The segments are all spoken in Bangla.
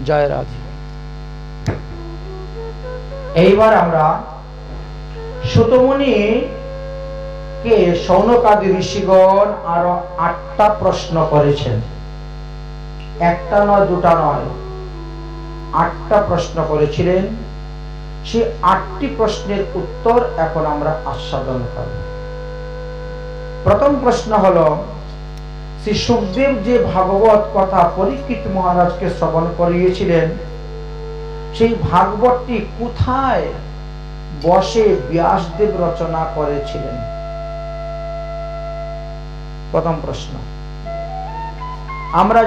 জয় রাধে। এইবার আমরা সুতমুনি কে শৌনকাদি ঋষিগণ আরো 8টা প্রশ্ন করেছেন। একটা নয়, দুটা নয়, 8টা প্রশ্ন করেছিলেন। সেই 8টি প্রশ্নের উত্তর এখন আমরা আস্বাদন করব। প্রথম প্রশ্ন হলো, শ্রী সুখদেব যে ভাগবত কথা পরীক্ষিত মহারাজকে শ্রবণ করিয়েছিলেন, সেই ভাগবতটি কোথায় বসে ব্যাসদেব রচনা করেছিলেন? প্রথম প্রশ্ন। আমরা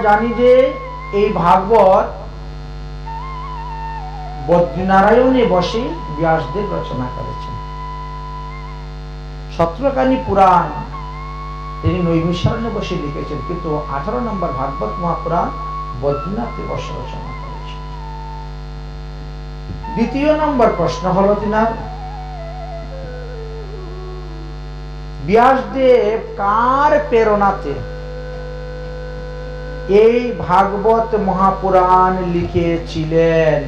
জানি যে এই ভাগবত বদ্রীনারায়ণে বসে ব্যাসদেব রচনা করেছেন। সত্রকানী পুরাণ তিনি নৈমিষারণ্যে বসে লিখেছেন, কিন্তু 18 নম্বর ভাগবত মহাপুরাণ বদ্রীনাথে বসে রচনা করেছেন। দ্বিতীয় নম্বর প্রশ্ন হলো, তিনার ব্যাসদেব কার প্রেরণাতে এই ভাগবত মহাপুরাণ লিখেছিলেন?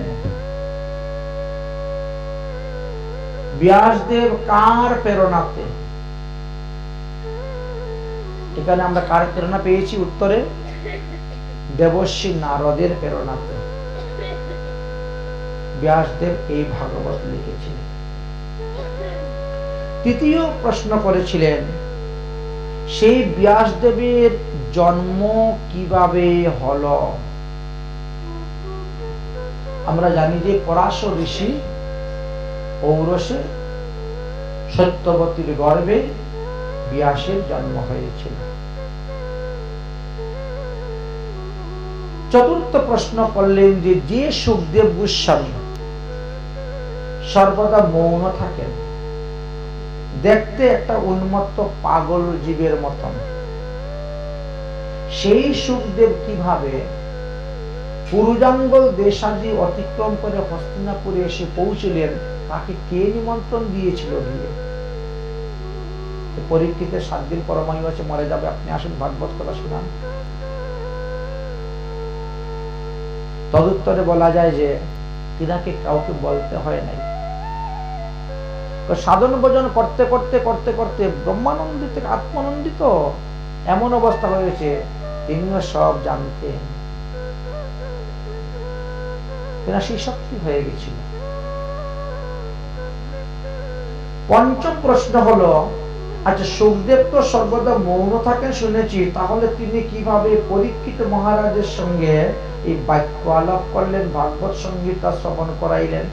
ব্যাসদেব কার প্রেরণাতে? এখানে আমরা কার প্রেরণা পেয়েছি? উত্তরে দেবর্ষি নারদের প্রেরণাতে ব্যাসদেব এই ভাগবত লিখেছিলেন। তৃতীয় প্রশ্ন করেছিলেন, সেই ব্যাসদেবের জন্ম কিভাবে হলো? আমরা জানি যে পরাশর ঋষি ঔরসে সত্যবতীর গর্ভে ব্যাসের জন্ম হয়েছিল। চতুর্থ প্রশ্ন করলেন যে সুখদেব গোস্বামী সর্বদা মৌন থাকেন, দেখতে একটা উন্মত্ত পাগল জীবের মতন, সেই সুখদেব কিভাবে পুরুজাঙ্গল দেশাদি অতিক্রম করে হস্তিনাপুরে এসে পৌঁছলেন? তাকে কে নিমন্ত্রণ দিয়েছিল? গিয়ে পরীক্ষিতের 7 দিন পরমায়ু আছে, মরে যাবে, আপনি আসুন ভাগবত কথা শোনান। তদুত্তরে বলা যায় যে তিনাকে কাউকে বলতে হয় নাই। সাধন ভজন করতে করতে করতে করতে ব্রহ্মানন্দিত থেকে আত্মানন্দিত এমন অবস্থা হয়েছে, তিনিও সব জানতেন, তিনার সেই শক্তি হয়ে গেছিল। পঞ্চম প্রশ্ন হলো, আচ্ছা সুখদেব তো সর্বদা মৌন থাকেন শুনেছি, তাহলে তিনি কিভাবে পরীক্ষিত মহারাজের সঙ্গে এই বাক্য আলাপ করলেন, ভাগবত সংগীতা শ্রবণ করাইলেন?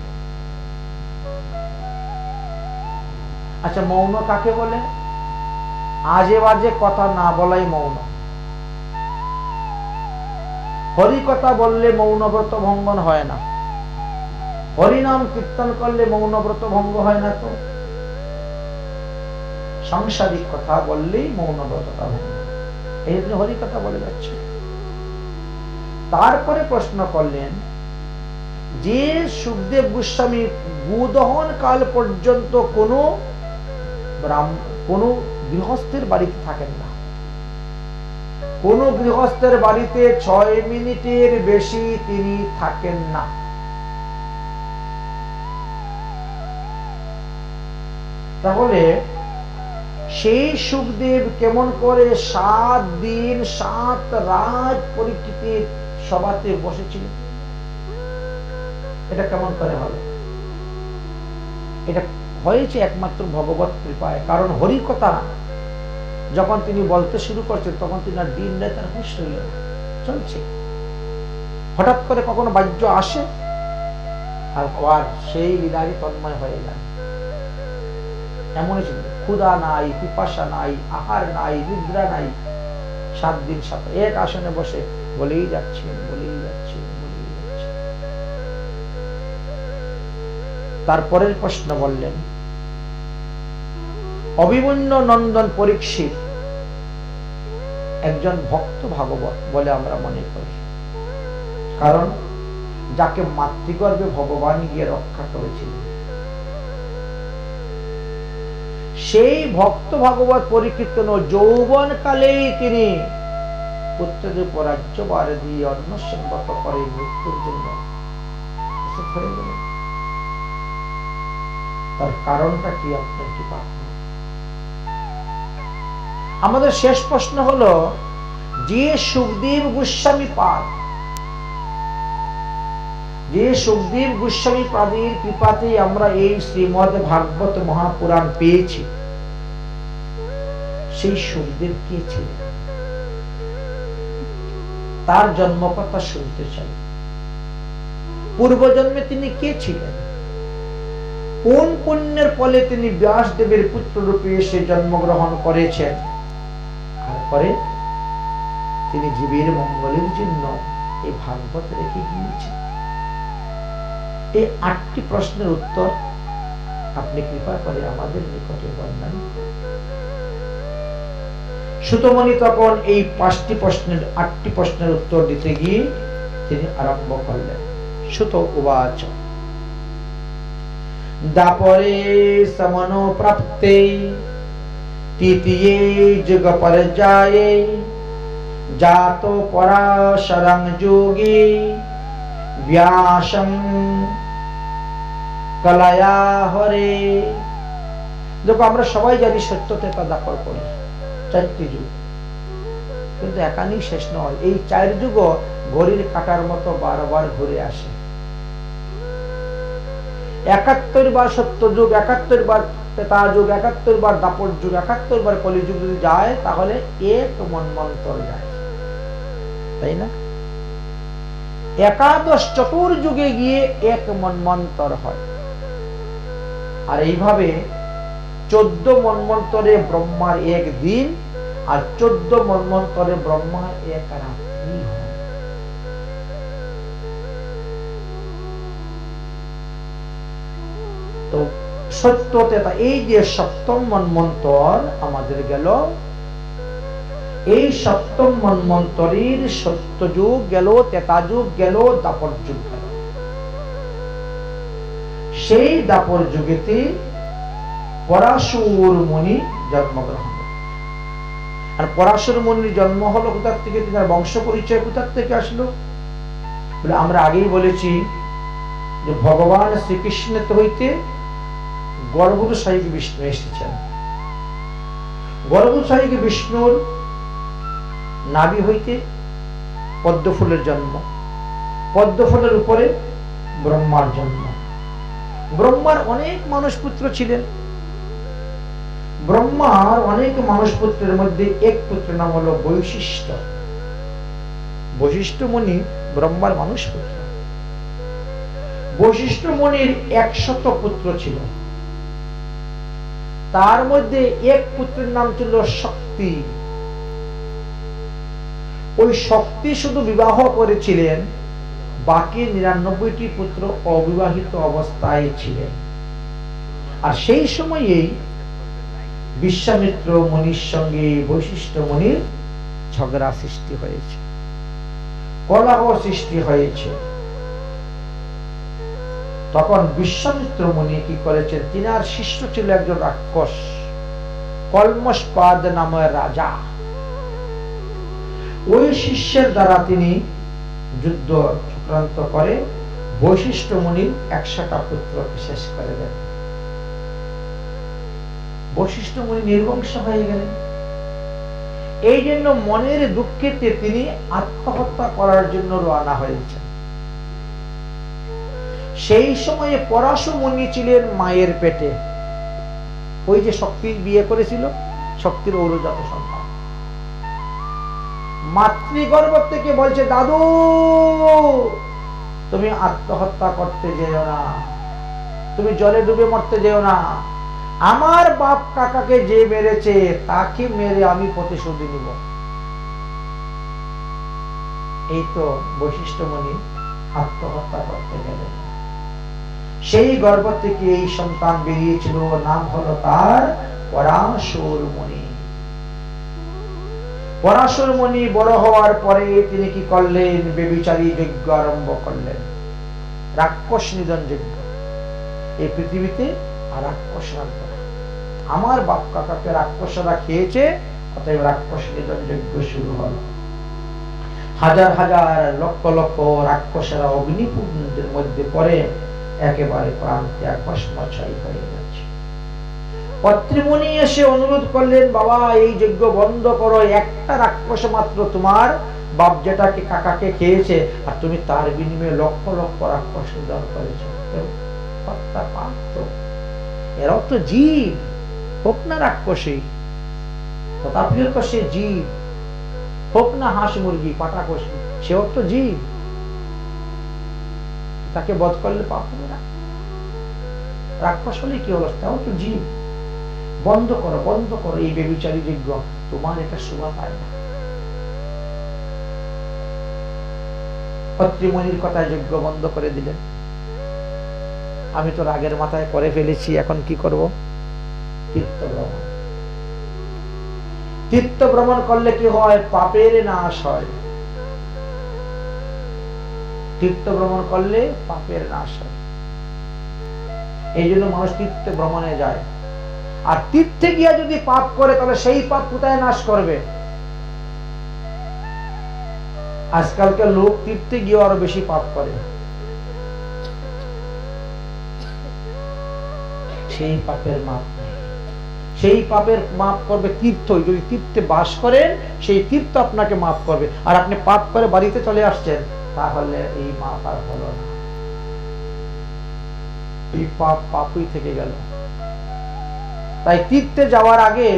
আচ্ছা মৌন কাকে বলে? আজে বাজে কথা না বলাই মৌন। হরি কথা বললে মৌনব্রত ভঙ্গন হয় না, হরিনাম কীর্তন করলে মৌনব্রত ভঙ্গ হয় না, তো সাংসারিক কথা বললেই মৌনব্রতটা ভঙ্গ। এই জন্য হরি কথা বলে যাচ্ছে। তারপরে প্রশ্ন করলেন যে সুখদেব গোস্বামী গোদহন কাল পর্যন্ত কোনো গৃহস্থের বাড়িতে থাকেন না, কোন গৃহস্থের বাড়িতে 6 মিনিটের বেশি তিনি থাকেন না। তাহলে সেই সুখদেব কেমন করে 7 দিন 7 রাত পরীক্ষিতের সভাতে বসেছিলেন? এটা কেমন করে হলো? এটা হয়েছে একমাত্র ভগবত কৃপায়। কারণ হরি কথা যখন তিনি বলতে শুরু করছেন, তখন তিনি আর দিন রাত আর হুঁশ রইল না, চলছে। হঠাৎ করে কখনো বাহ্য আসে আর সেই লীলারই তন্ময় হয়ে যায়। এমনই ছিল, ক্ষুধা নাই, পিপাসা নাই, আহার নাই, নিদ্রা নাই, 7 দিন 7 এক আসনে বসে বলেই যাচ্ছেন, বলেই যাচ্ছেন, বলেই যাচ্ছেন। তারপরের প্রশ্ন বললেন, অভিমন্যু নন্দন পরীক্ষিত একজন ভক্ত ভাগবত বলে আমরা মনে করি, কারণ যাকে মাতৃগর্ভে ভগবান গিয়ে রক্ষা করেছিলেন, সেই ভক্ত ভাগবত পরিকীর্তন যৌবন কালেই তিনি পুত্রদের উপর রাজ্যভার দিয়ে অন্নসংগত করে মৃত্যুর জন্য হয়ে গেলেন। তার কারণটা কি? আপনার কি পাপ? আমাদের শেষ প্রশ্ন হলো, যে সুখদেব গোস্বামী পাদ, যে সুখদেব গোস্বামী পাদের কৃপাতে আমরা এই শ্রীমদ্ ভাগবত মহাপুরাণ পেয়েছি, সেই সুখদেব কে ছিলেন? তার জন্মকথা শুনতে চাই। পূর্বজন্মে তিনি কে ছিলেন? কোন পুণ্যের ফলে তিনি ব্যাসদেবের পুত্র রূপে এসে জন্মগ্রহণ করেছেন? আর পরে তিনি জীবের মঙ্গলের জন্য এই ভাগবত রেখে গিয়েছেন। এই 8টি প্রশ্নের উত্তর আপনি কৃপা করে আমাদের নিকটে বর্ণনা করুন। সুতমণি তখন এই 8টি প্রশ্নের উত্তর দিতে গিয়ে তিনি আরম্ভ করলেন। সুত উবাচ দাপরে সমনো প্রাপ্তে তৃতীয়ে যুগ পর্যায়ে জাতো পরাশরং যোগী ব্যাসং কলয়া হরে। দেখো, আমরা সবাই জানি সত্য থেকে দাপর করি 4টি যুগ, কিন্তু একানি শেষ নয়। এই 4 যুগ ঘড়ির কাঁটার মতো বারবার ঘুরে আসে। 71 বার সত্য যুগ, 71 বার ত্রেতা যুগ, 71 বার দাপর যুগ, 71 বার কলিযুগ যদি যায়, তাহলে এক মন্বন্তর যায়, তাই না? 11 চতুর্যুগে গিয়ে এক মন্বন্তর হয়। আর এইভাবে 14 মন্বন্তরে ব্রহ্মার এক দিন, আর 14 মন্বন্তরে ব্রহ্মার এক রাত্রি হয়। তো সত্যতেতা এই যে 7ম মন্বন্তর আমাদের গেল, এই 7ম মন্বন্তরের সত্য যুগ গেল, ত্রেতা যুগ গেল, দাপর যুগ গেল। সেই দাপর যুগেতে পরাশর মুনি জন্মগ্রহণ। আর পরাশর মুনির জন্ম হলো কোথা থেকে? তার বংশ পরিচয় কোথা থেকে আসলো? বলে আমরা আগেই বলেছি যে ভগবান শ্রীকৃষ্ণের হইতে গর্ভসায়িক বিষ্ণু এসেছেন। গর্ভসায়িক বিষ্ণুর নাভি হইতে পদ্মফুলের জন্ম, পদ্মফুলের উপরে ব্রহ্মার জন্ম। ব্রহ্মার অনেক মানুষ পুত্র ছিলেন। ব্রহ্মার অনেক মানুষ পুত্রের মধ্যে এক পুত্র নাম হলো বৈশিষ্ট্য। বৈশিষ্ট্য মুনি ব্রহ্মার মানুষ পুত্র। বৈশিষ্ট্য মুনির 100 পুত্র ছিল। তার মধ্যে এক পুত্রের নাম ছিল শক্তি। ওই শক্তি শুধু বিবাহ করেছিলেন, বাকি 99টি পুত্র অবিবাহিত অবস্থায় ছিলেন। আর সেই সময়েই বিশ্বামিত্র মুনির সঙ্গে বৈশিষ্ট্য মুনির ঝগড়া সৃষ্টি হয়েছে, কলহ সৃষ্টি হয়েছে। তখন বিশ্বামিত্র মুনি কি করেছেন? তিনার শিষ্য ছিল একজন রাক্ষস, কলমশপাদ নামের রাজা। ওই শিষ্যের দ্বারা তিনি যুদ্ধ চক্রান্ত করে বৈশিষ্ট্য মুনির 100টা পুত্রকে শেষ করে দেন। বৈশিষ্ট্য মুনি নির্বংশ হয়ে গেলেন। এই জন্য মনের দুঃখেতে তিনি আত্মহত্যা করার জন্য রওনা হয়েছেন। সেই সময়ে পরাশর মুনি ছিলেন মায়ের পেটে। ওই যে শক্তির বিয়ে করেছিল, শক্তির ঔরজাত সন্তান। মাতৃগর্ভ থেকে বলছে, দাদু তুমি আত্মহত্যা করতে যেও না, তুমি জলে ডুবে মরতে যেও না। আমার বাপ কাকাকে যে মেরেছে তাকে মেরে আমি প্রতিশোধ নিব। এই তো বৈশিষ্ট্য মুনি আত্মহত্যা করতে গেলেন। সেই গর্ভ থেকে এই সন্তান বেরিয়েছিল, নাম হলো তার পরাশর মুনি। পরাশর মুনি বড় হওয়ার পরে তিনি কি করলেন? বেবিচারী যজ্ঞ আরম্ভ করলেন, রাক্ষস নিধন যজ্ঞ। এই পৃথিবীতে আর রাক্ষস রাখবে না। আমার বাপ কাকাকে রাক্ষসরা খেয়েছে, অতএব রাক্ষস নিধন যজ্ঞ শুরু হলো। হাজার হাজার লক্ষ লক্ষ রাক্ষসেরা অগ্নিকুণ্ডের মধ্যে পড়ে একেবারে প্রাণ ত্যাগ ভস্মচ্ছাই হয়ে যাচ্ছে। অত্রিমুনি এসে অনুরোধ করলেন, বাবা এই যজ্ঞ বন্ধ করো, একটা রাক্ষস মাত্র তোমার বাপ যেটাকে কাকাকে খেয়েছে, আর তুমি তার বিনিময়ে লক্ষ লক্ষ রাক্ষস নিধন করেছো। এরাও তো জীব, হোক না রাক্ষসী, তথাপিও তো সে জীব, হোক না হাঁস মুরগি পাটাকষি, সেও তো জীব, তাকে বধ করলে পাপ হবে না? রাক্ষস হলে কি হলো, তাও তো জীব। বন্ধ করো, বন্ধ করো এই বেবিচারী যজ্ঞ, তোমার এটা শোভা পায় না। অত্রিমুনির কথায় যজ্ঞ বন্ধ করে দিলেন। আমি তো রাগের মাথায় করে ফেলেছি, এখন কি করব? তীর্থ ভ্রমণ। তীর্থ ভ্রমণ করলে কি হয়? পাপের নাশ হয়। তীর্থ ভ্রমণ করলে পাপের নাশ হয়। এই জন্য মানুষ তীর্থ ভ্রমণে যায়। আর তীর্থে গিয়া যদি পাপ করে, তাহলে সেই পাপ কোথায় নাশ করবে? আজকালকার লোক তীর্থে গিয়ে আরো বেশি পাপ করে। সেই পাপের মাপ নেই। সেই পাপের মাপ করবে তীর্থ। যদি তীর্থে বাস করেন, সেই তীর্থ আপনাকে মাপ করবে। আর আপনি পাপ করে বাড়িতে চলে আসছেন, তাহলে এই মাপ আর হলো না, এই পাপ পাপই থেকে গেল। তাই তীর্থে যাওয়ার আগে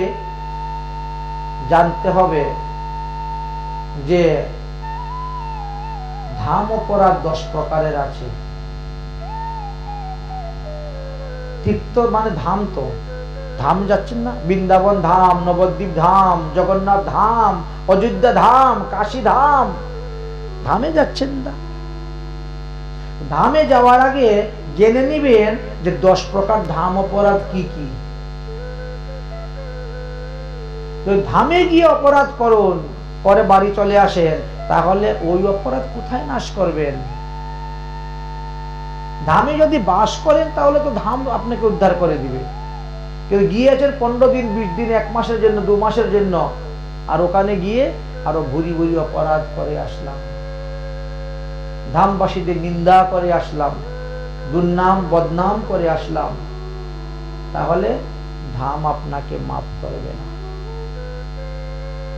জানতে হবে যে ধাম অপরাধ 10 প্রকারের আছে। তীর্থ মানে ধাম, তো ধাম যাচ্ছেন না? বৃন্দাবন ধাম, নবদ্বীপ ধাম, জগন্নাথ ধাম, অযোধ্যা ধাম, কাশী ধাম, ধামে যাচ্ছেন না? ধামে যাওয়ার আগে জেনে নিবেন যে 10 প্রকার ধাম অপরাধ কি কি। ধামে গিয়ে অপরাধ করুন, পরে বাড়ি চলে আসেন, তাহলে ওই অপরাধ কোথায় নাশ করবেন? ধামে যদি বাস করেন, তাহলে তো ধাম আপনাকে উদ্ধার করে দিবে। কেউ গিয়েছেন 15 দিন, 20 দিন, 1 মাসের জন্য, 2 মাসের জন্য, আর ওখানে গিয়ে আরো ভুরি ভুরি অপরাধ করে আসলাম, ধামবাসীদের নিন্দা করে আসলাম, দুর্নাম বদনাম করে আসলাম, তাহলে ধাম আপনাকে মাফ করবে না।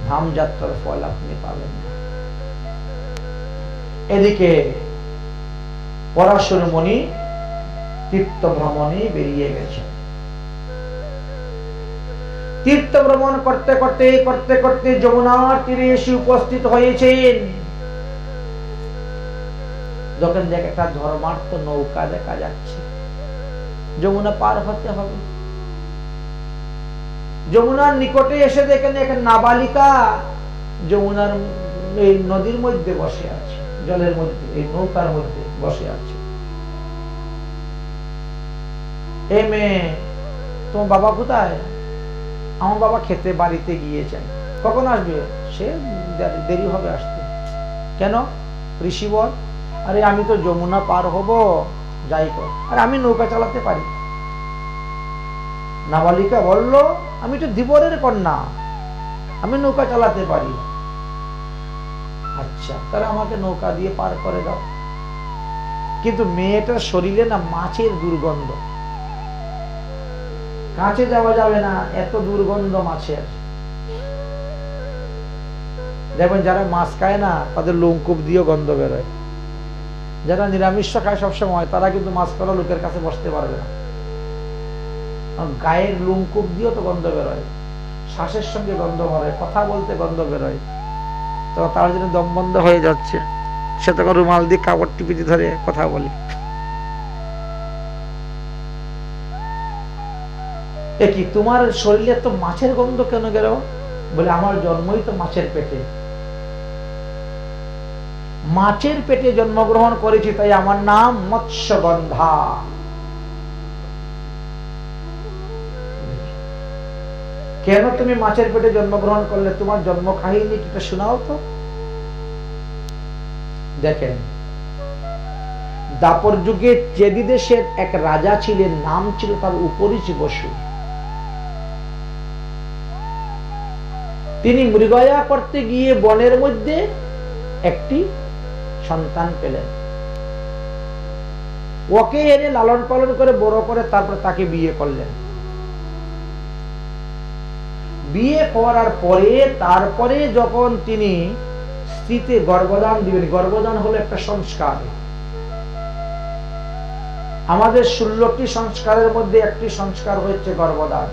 ধাম যাত্রার ফল আপনি পাবেন না। এদিকে পরাশর মুনি তীর্থ ভ্রমণে বেরিয়ে গেছেন। তীর্থ ভ্রমণ করতে করতে করতে করতে যমুনার তীরে এসে উপস্থিত হয়েছেন। যখন দেখে একটা ধর্মার্থ নৌকা দেখা যাচ্ছে, যমুনা পার হতে হবে। যমুনার নিকটে এসে দেখেন এক নাবালিকা যমুনার এই নদীর মধ্যে বসে আছে, জলের মধ্যে, এই নৌকার মধ্যে বসে আছে। এ মেয়ে, তোমার বাবা কোথায়? আমার বাবা খেতে বাড়িতে গিয়েছেন। কখন আসবে? সে দেরি হবে আসতে। কেন? ঋষি বল, আরে আমি তো যমুনা পার হব, যাই কর, আর আমি নৌকা চালাতে পারি। নাবালিকা বলল, আমি তো ধীবরের কন্যা, আমি নৌকা চালাতে পারি। আচ্ছা, তাহলে আমাকে নৌকা দিয়ে পার করে দাও। কিন্তু মেয়েটার শরীরে না মাছের দুর্গন্ধ, কাছে যাওয়া যাবে না, এত দুর্গন্ধ মাছের। দেখবেন যারা মাছ খায় না, তাদের লোমকূপ দিয়েও গন্ধ বেরোয়। যারা নিরামিষ খায় সবসময়, তারা কিন্তু মাছ খাওয়া লোকের কাছে বসতে পারবে না। গায়ের লোমকূপ দিয়েও তো গন্ধ বেরোয়, শ্বাসের সঙ্গে গন্ধ বেরোয়, কথা বলতে গন্ধ বেরোয়। তো তার জন্য দম বন্ধ হয়ে যাচ্ছে, সে তখন রুমাল দিয়ে কাপড় টিপিতে ধরে কথা বলে। কি তোমার শরীরে তো মাছের গন্ধ কেন গেল? বলে আমার জন্মই তো মাছের পেটে, মাছের পেটে জন্মগ্রহণ করেছি, তাই আমার নাম মৎস্যগন্ধা। কেন তুমি মাছের পেটে জন্মগ্রহণ করলে? তোমার জন্ম কাহিনী কিটা শোনাও তো। দেখেন, দাপর যুগে চেদি দেশের এক রাজা ছিলেন, নাম ছিল তার উপরিচি বসু। তিনি মৃগয়া করতে গিয়ে বনের মধ্যে একটি সন্তান পেলেন, ওকে এনে লালন পালন করে বড় করে তারপর তাকে বিয়ে করলেন। বিয়ে করার পরে তারপরে যখন তিনি স্ত্রীতে গর্ভদান দিবেন, গর্ভদান হলো একটা সংস্কার। আমাদের 16টি সংস্কারের মধ্যে একটি সংস্কার হচ্ছে গর্ভদান।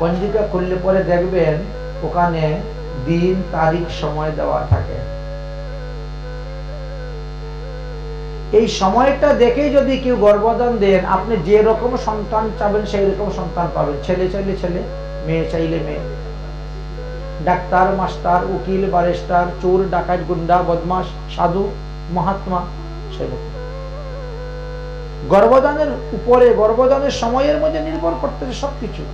পঞ্জিকা খুললে পরে দেখবেন ওখানে দিন তারিখ সময় দেওয়া থাকে। এই সময়টা দেখে যদি কেউ গর্ভদান দেন, আপনি যে রকম সন্তান চাবেন সেই রকম সন্তান পাবেন। ছেলে চাইলে ছেলে, মেয়ে চাইলে মেয়ে, ডাক্তার, মাস্টার, উকিল, ব্যারিস্টার, চোর, ডাকাত, গুন্ডা, বদমাশ, সাধু, মহাত্মা, সেরকম। গর্ভদানের উপরে, গর্ভদানের সময়ের মধ্যে নির্ভর করতেছে সবকিছু।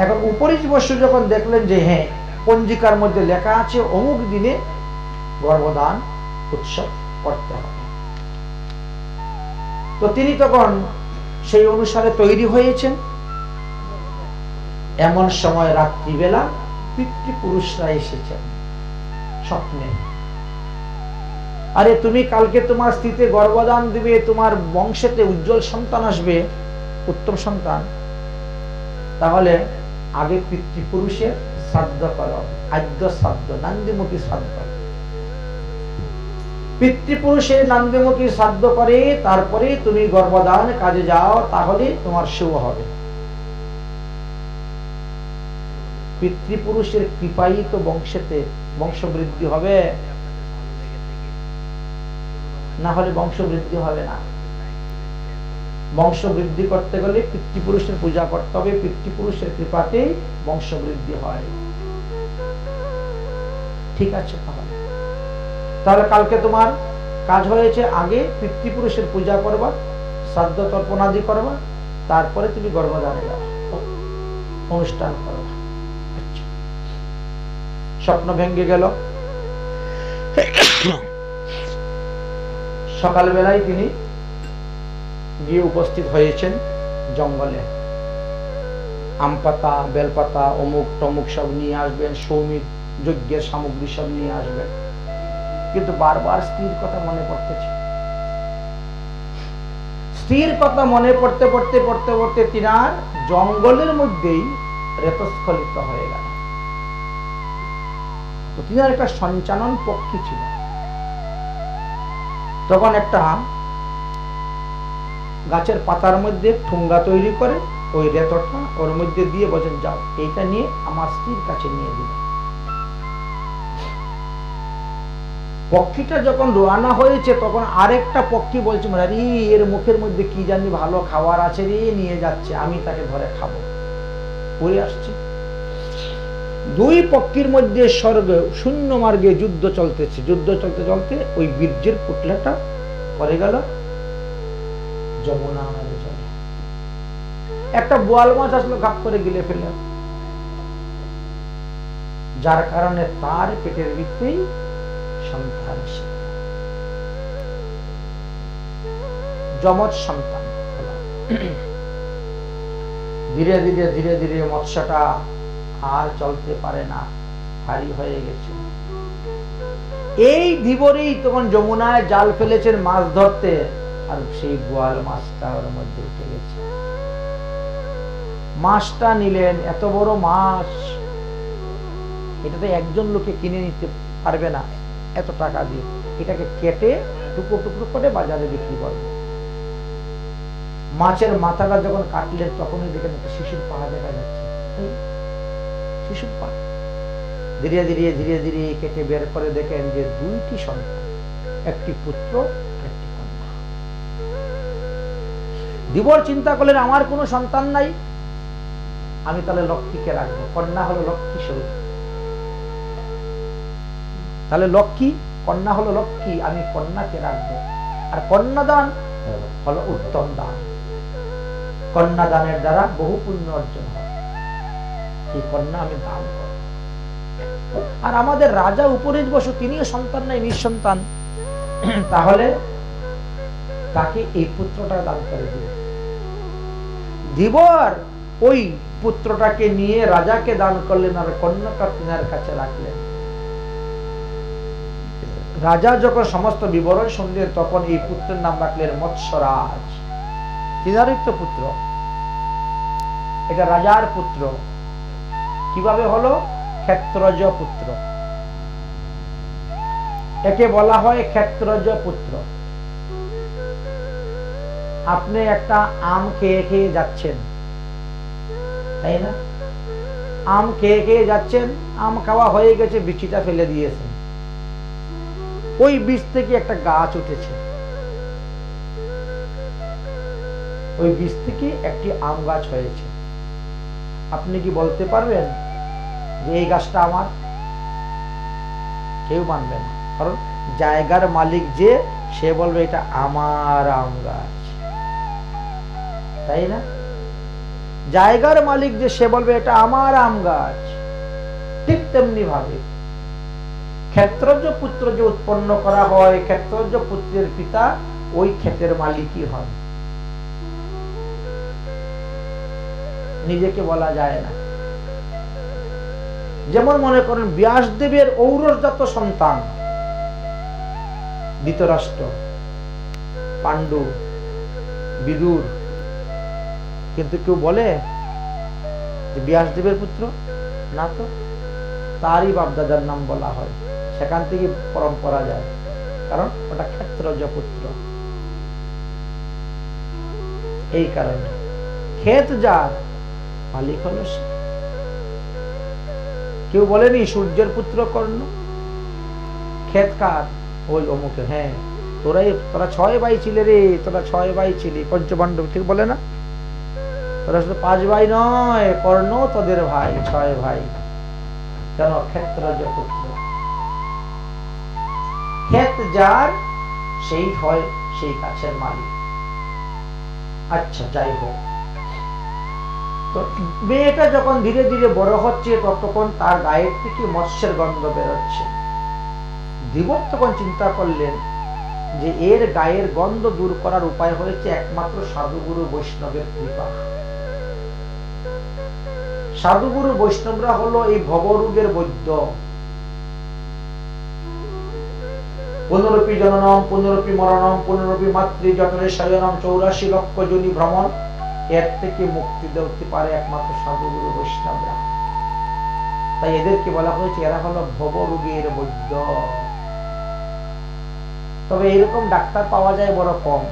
এখন উপরিজ বসু যখন দেখলেন যে হ্যাঁ, পঞ্জিকার মধ্যে লেখা আছে অমুক দিনে গর্ভদান উৎসব করতে হবে, তো তিনি তখন সেই অনুসারে তৈরি হয়েছেন। এমন সময় রাত্রিবেলা পিতৃপুরুষরা এসেছেন স্বপ্নে। আরে তুমি কালকে তোমার স্ত্রীতে গর্ভদান দিবে, তোমার বংশেতে উজ্জ্বল সন্তান আসবে, উত্তম সন্তান, তাহলে আগে পিতৃপুরুষের শ্রাদ্ধ করো, আদ্য শ্রাদ্ধ, নান্দিমুখী শ্রাদ্ধ। পিতৃপুরুষের নান্দিমুখী শ্রাদ্ধ করে তারপরে তুমি গর্ভদান কাজে যাও, তাহলে তোমার শুভ হবে। পিতৃপুরুষের কৃপাই তো বংশেতে বংশবৃদ্ধি হবে, না হলে বংশবৃদ্ধি হবে না। বংশবৃদ্ধি করতে গেলে পিতৃপুরুষের পূজা করতে হবে, পিতৃপুরুষের কৃপাতে বংশবৃদ্ধি হয়। ঠিক আছে, তাহলে কালকে তোমার কাজ হয়েছে, আগে পিতৃপুরুষের পূজা করবা, শ্রাদ্ধ তর্পণাদি করবা, তারপরে তুমি গর্ভদানে যাবা, অনুষ্ঠান করবা। স্বপ্ন ভেঙে গেল। সকালবেলায় তিনি গিয়ে উপস্থিত হয়েছেন জঙ্গলে। আম পাতা, বেলপাতা, অমুক টমুক সব নিয়ে আসবেন, সৌমিক যজ্ঞের সামগ্রী সব নিয়ে আসবেন, কিন্তু বারবার স্ত্রীর কথা মনে পড়তেছে। স্ত্রীর কথা মনে পড়তে পড়তে পড়তে পড়তে তিনার জঙ্গলের মধ্যেই রেতস্খলিত হয়ে গেল। তো তিনার একটা সঞ্চালন পক্ষী ছিল। তখন একটা গাছের পাতার মধ্যে ঠুঙ্গা তৈরি করে ওই রেতটা ওর মধ্যে দিয়ে বলেন, যাও এইটা নিয়ে আমার স্ত্রীর কাছে নিয়ে দিবে। পক্ষীটা যখন রওনা হয়েছে তখন আরেকটা পক্ষী বলছে, আরে এর মুখের মধ্যে কি জানি ভালো খাবার আছে রে, নিয়ে যাচ্ছে, আমি তাকে ধরে খাবো, পড়ে আসছি। দুই পক্ষীর মধ্যে স্বর্গ শূন্য মার্গে যুদ্ধ চলতেছে। যুদ্ধ চলতে চলতে ওই বীর্যের পুটলাটা পড়ে গেল যমুনা নদীর জলে। একটা বোয়াল মাছ আসলো, ঘাপ করে গিলে ফেলে, যার কারণে তার পেটের ভিতরেই সন্তান এসে যমজ সন্তান। ধীরে ধীরে ধীরে ধীরে মৎস্যটা আর চলতে পারে না, ভারী হয়ে গেছে। এই ধীবরেই তখন যমুনায় জাল ফেলেছেন মাছ ধরতে, আর সেই বোয়াল মাছটা ওর মধ্যে উঠে গেছে। মাছটা নিলেন, এত বড় মাছ, এটাতে একজন লোকে কিনে নিতে পারবে না এত টাকা দিয়ে, এটাকে কেটে টুকরো টুকরো করে বাজারে বিক্রি করবে। মাছের মাথাটা যখন কাটলেন তখনই দেখেন একটা শিশুর পা দেখা যাচ্ছে, শিশুর পা। ধীরে ধীরে ধীরে ধীরে কেটে বের করে দেখেন যে দুইটি সন্তান, একটি পুত্র একটি কন্যা। ধীবর চিন্তা করলেন, আমার কোনো সন্তান নাই, আমি তাহলে লক্ষ্মীকে রাখবো। কন্যা হলো লক্ষ্মী স্বরূপ, তাহলে লক্ষ্মী, কন্যা হলো লক্ষ্মী, আমি কন্যাকে রাখবো। আর কন্যাদান হলো উত্তম দান, কন্যাদানের দ্বারা বহু পুণ্য অর্জন হয়, সেই কন্যা আমি দান করব। আর আমাদের রাজা উপরিজ বসু, তিনিও সন্তান নাই, নিঃসন্তান, তাহলে তাকে এই পুত্রটা দান করে দিল। ধীবর ওই পুত্রটাকে নিয়ে রাজাকে দান করলেন আর কন্যাকা তিনার কাছে রাখলেন। রাজা যখন সমস্ত বিবরণ শুনলেন তখন এই পুত্রের নাম রাখলেন মৎস্যরাজ। তিনারই তো পুত্র, এটা রাজার পুত্র। কিভাবে হলো? ক্ষেত্রজ পুত্র। একে বলা হয় ক্ষেত্রজ পুত্র। আপনি একটা আম খেয়ে খেয়ে যাচ্ছেন, তাই না? আম খেয়ে খেয়ে যাচ্ছেন, আম খাওয়া হয়ে গেছে, বিচিটা ফেলে দিয়েছেন। ওই বীজ থেকে একটা গাছ উঠেছে, ওই বীজ থেকে একটি আম গাছ হয়েছে। আপনি কি বলতে পারবেন যে এই গাছটা আমার? কেউ মানবে না, কারণ জায়গার মালিক যে, সে বলবে এটা আমার আম গাছ, তাই না? জায়গার মালিক যে, সে বলবে এটা আমার আম গাছ। ঠিক তেমনি ভাবে ক্ষেত্রজ পুত্র যে উৎপন্ন করা হয়, ক্ষেত্রজ পুত্রের পিতা ওই ক্ষেতের মালিকই হন। নিজেকে বলা যায় না। যেমন মনে করেন ব্যাসদেবের ঔরসজাত সন্তান ধৃতরাষ্ট্র, পাণ্ডু, বিদুর, কিন্তু কেউ বলে যে ব্যাসদেবের পুত্র না, তো তারই বাপদাদার নাম বলা হয়, সেখান থেকে পরম্পরা যায়, কারণ ওটা ক্ষেত্রজ পুত্র। এই কারণে ক্ষেত যার মালিক হলো সে। কেউ বলেনি সূর্যের পুত্র কর্ণ, ক্ষেত কার? ওই অমুকে। হ্যাঁ, তোরা 6 ভাই ছিলে রে, তোরা 6 ভাই ছিলি পঞ্চপাণ্ডব, ঠিক বলে না? তোরা শুধু 5 ভাই নয়, কর্ণ তোদের ভাই, 6 ভাই। কেন? ক্ষেত্রজ পুত্র। ক্ষেত যার, সেই হয় সেই গাছের মালিক। আচ্ছা, যাই হোক, তো মেয়েটা যখন ধীরে ধীরে বড় হচ্ছে তখন তার গায়ের থেকে মৎস্যের গন্ধ বেরোচ্ছে। ধীবর তখন চিন্তা করলেন যে এর গায়ের গন্ধ দূর করার উপায় হয়েছে একমাত্র সাধুগুরু বৈষ্ণবের কৃপা। সাধুগুরু বৈষ্ণবরা হলো এই ভবরোগের বৈদ্য। পুনরপি জননম পুনরপি মরণম পুনরপি মাতৃ যতনে শয়নম 84 লক্ষ যোনি ভ্রমণ, এর থেকে মুক্তি দিতে পারে একমাত্র সাধুগুরু বৈষ্ণবরা। তাই এদেরকে বলা হয়েছে এরা হলো ভবরোগের বৈদ্য। তবে এরকম ডাক্তার পাওয়া যায় বড় কম।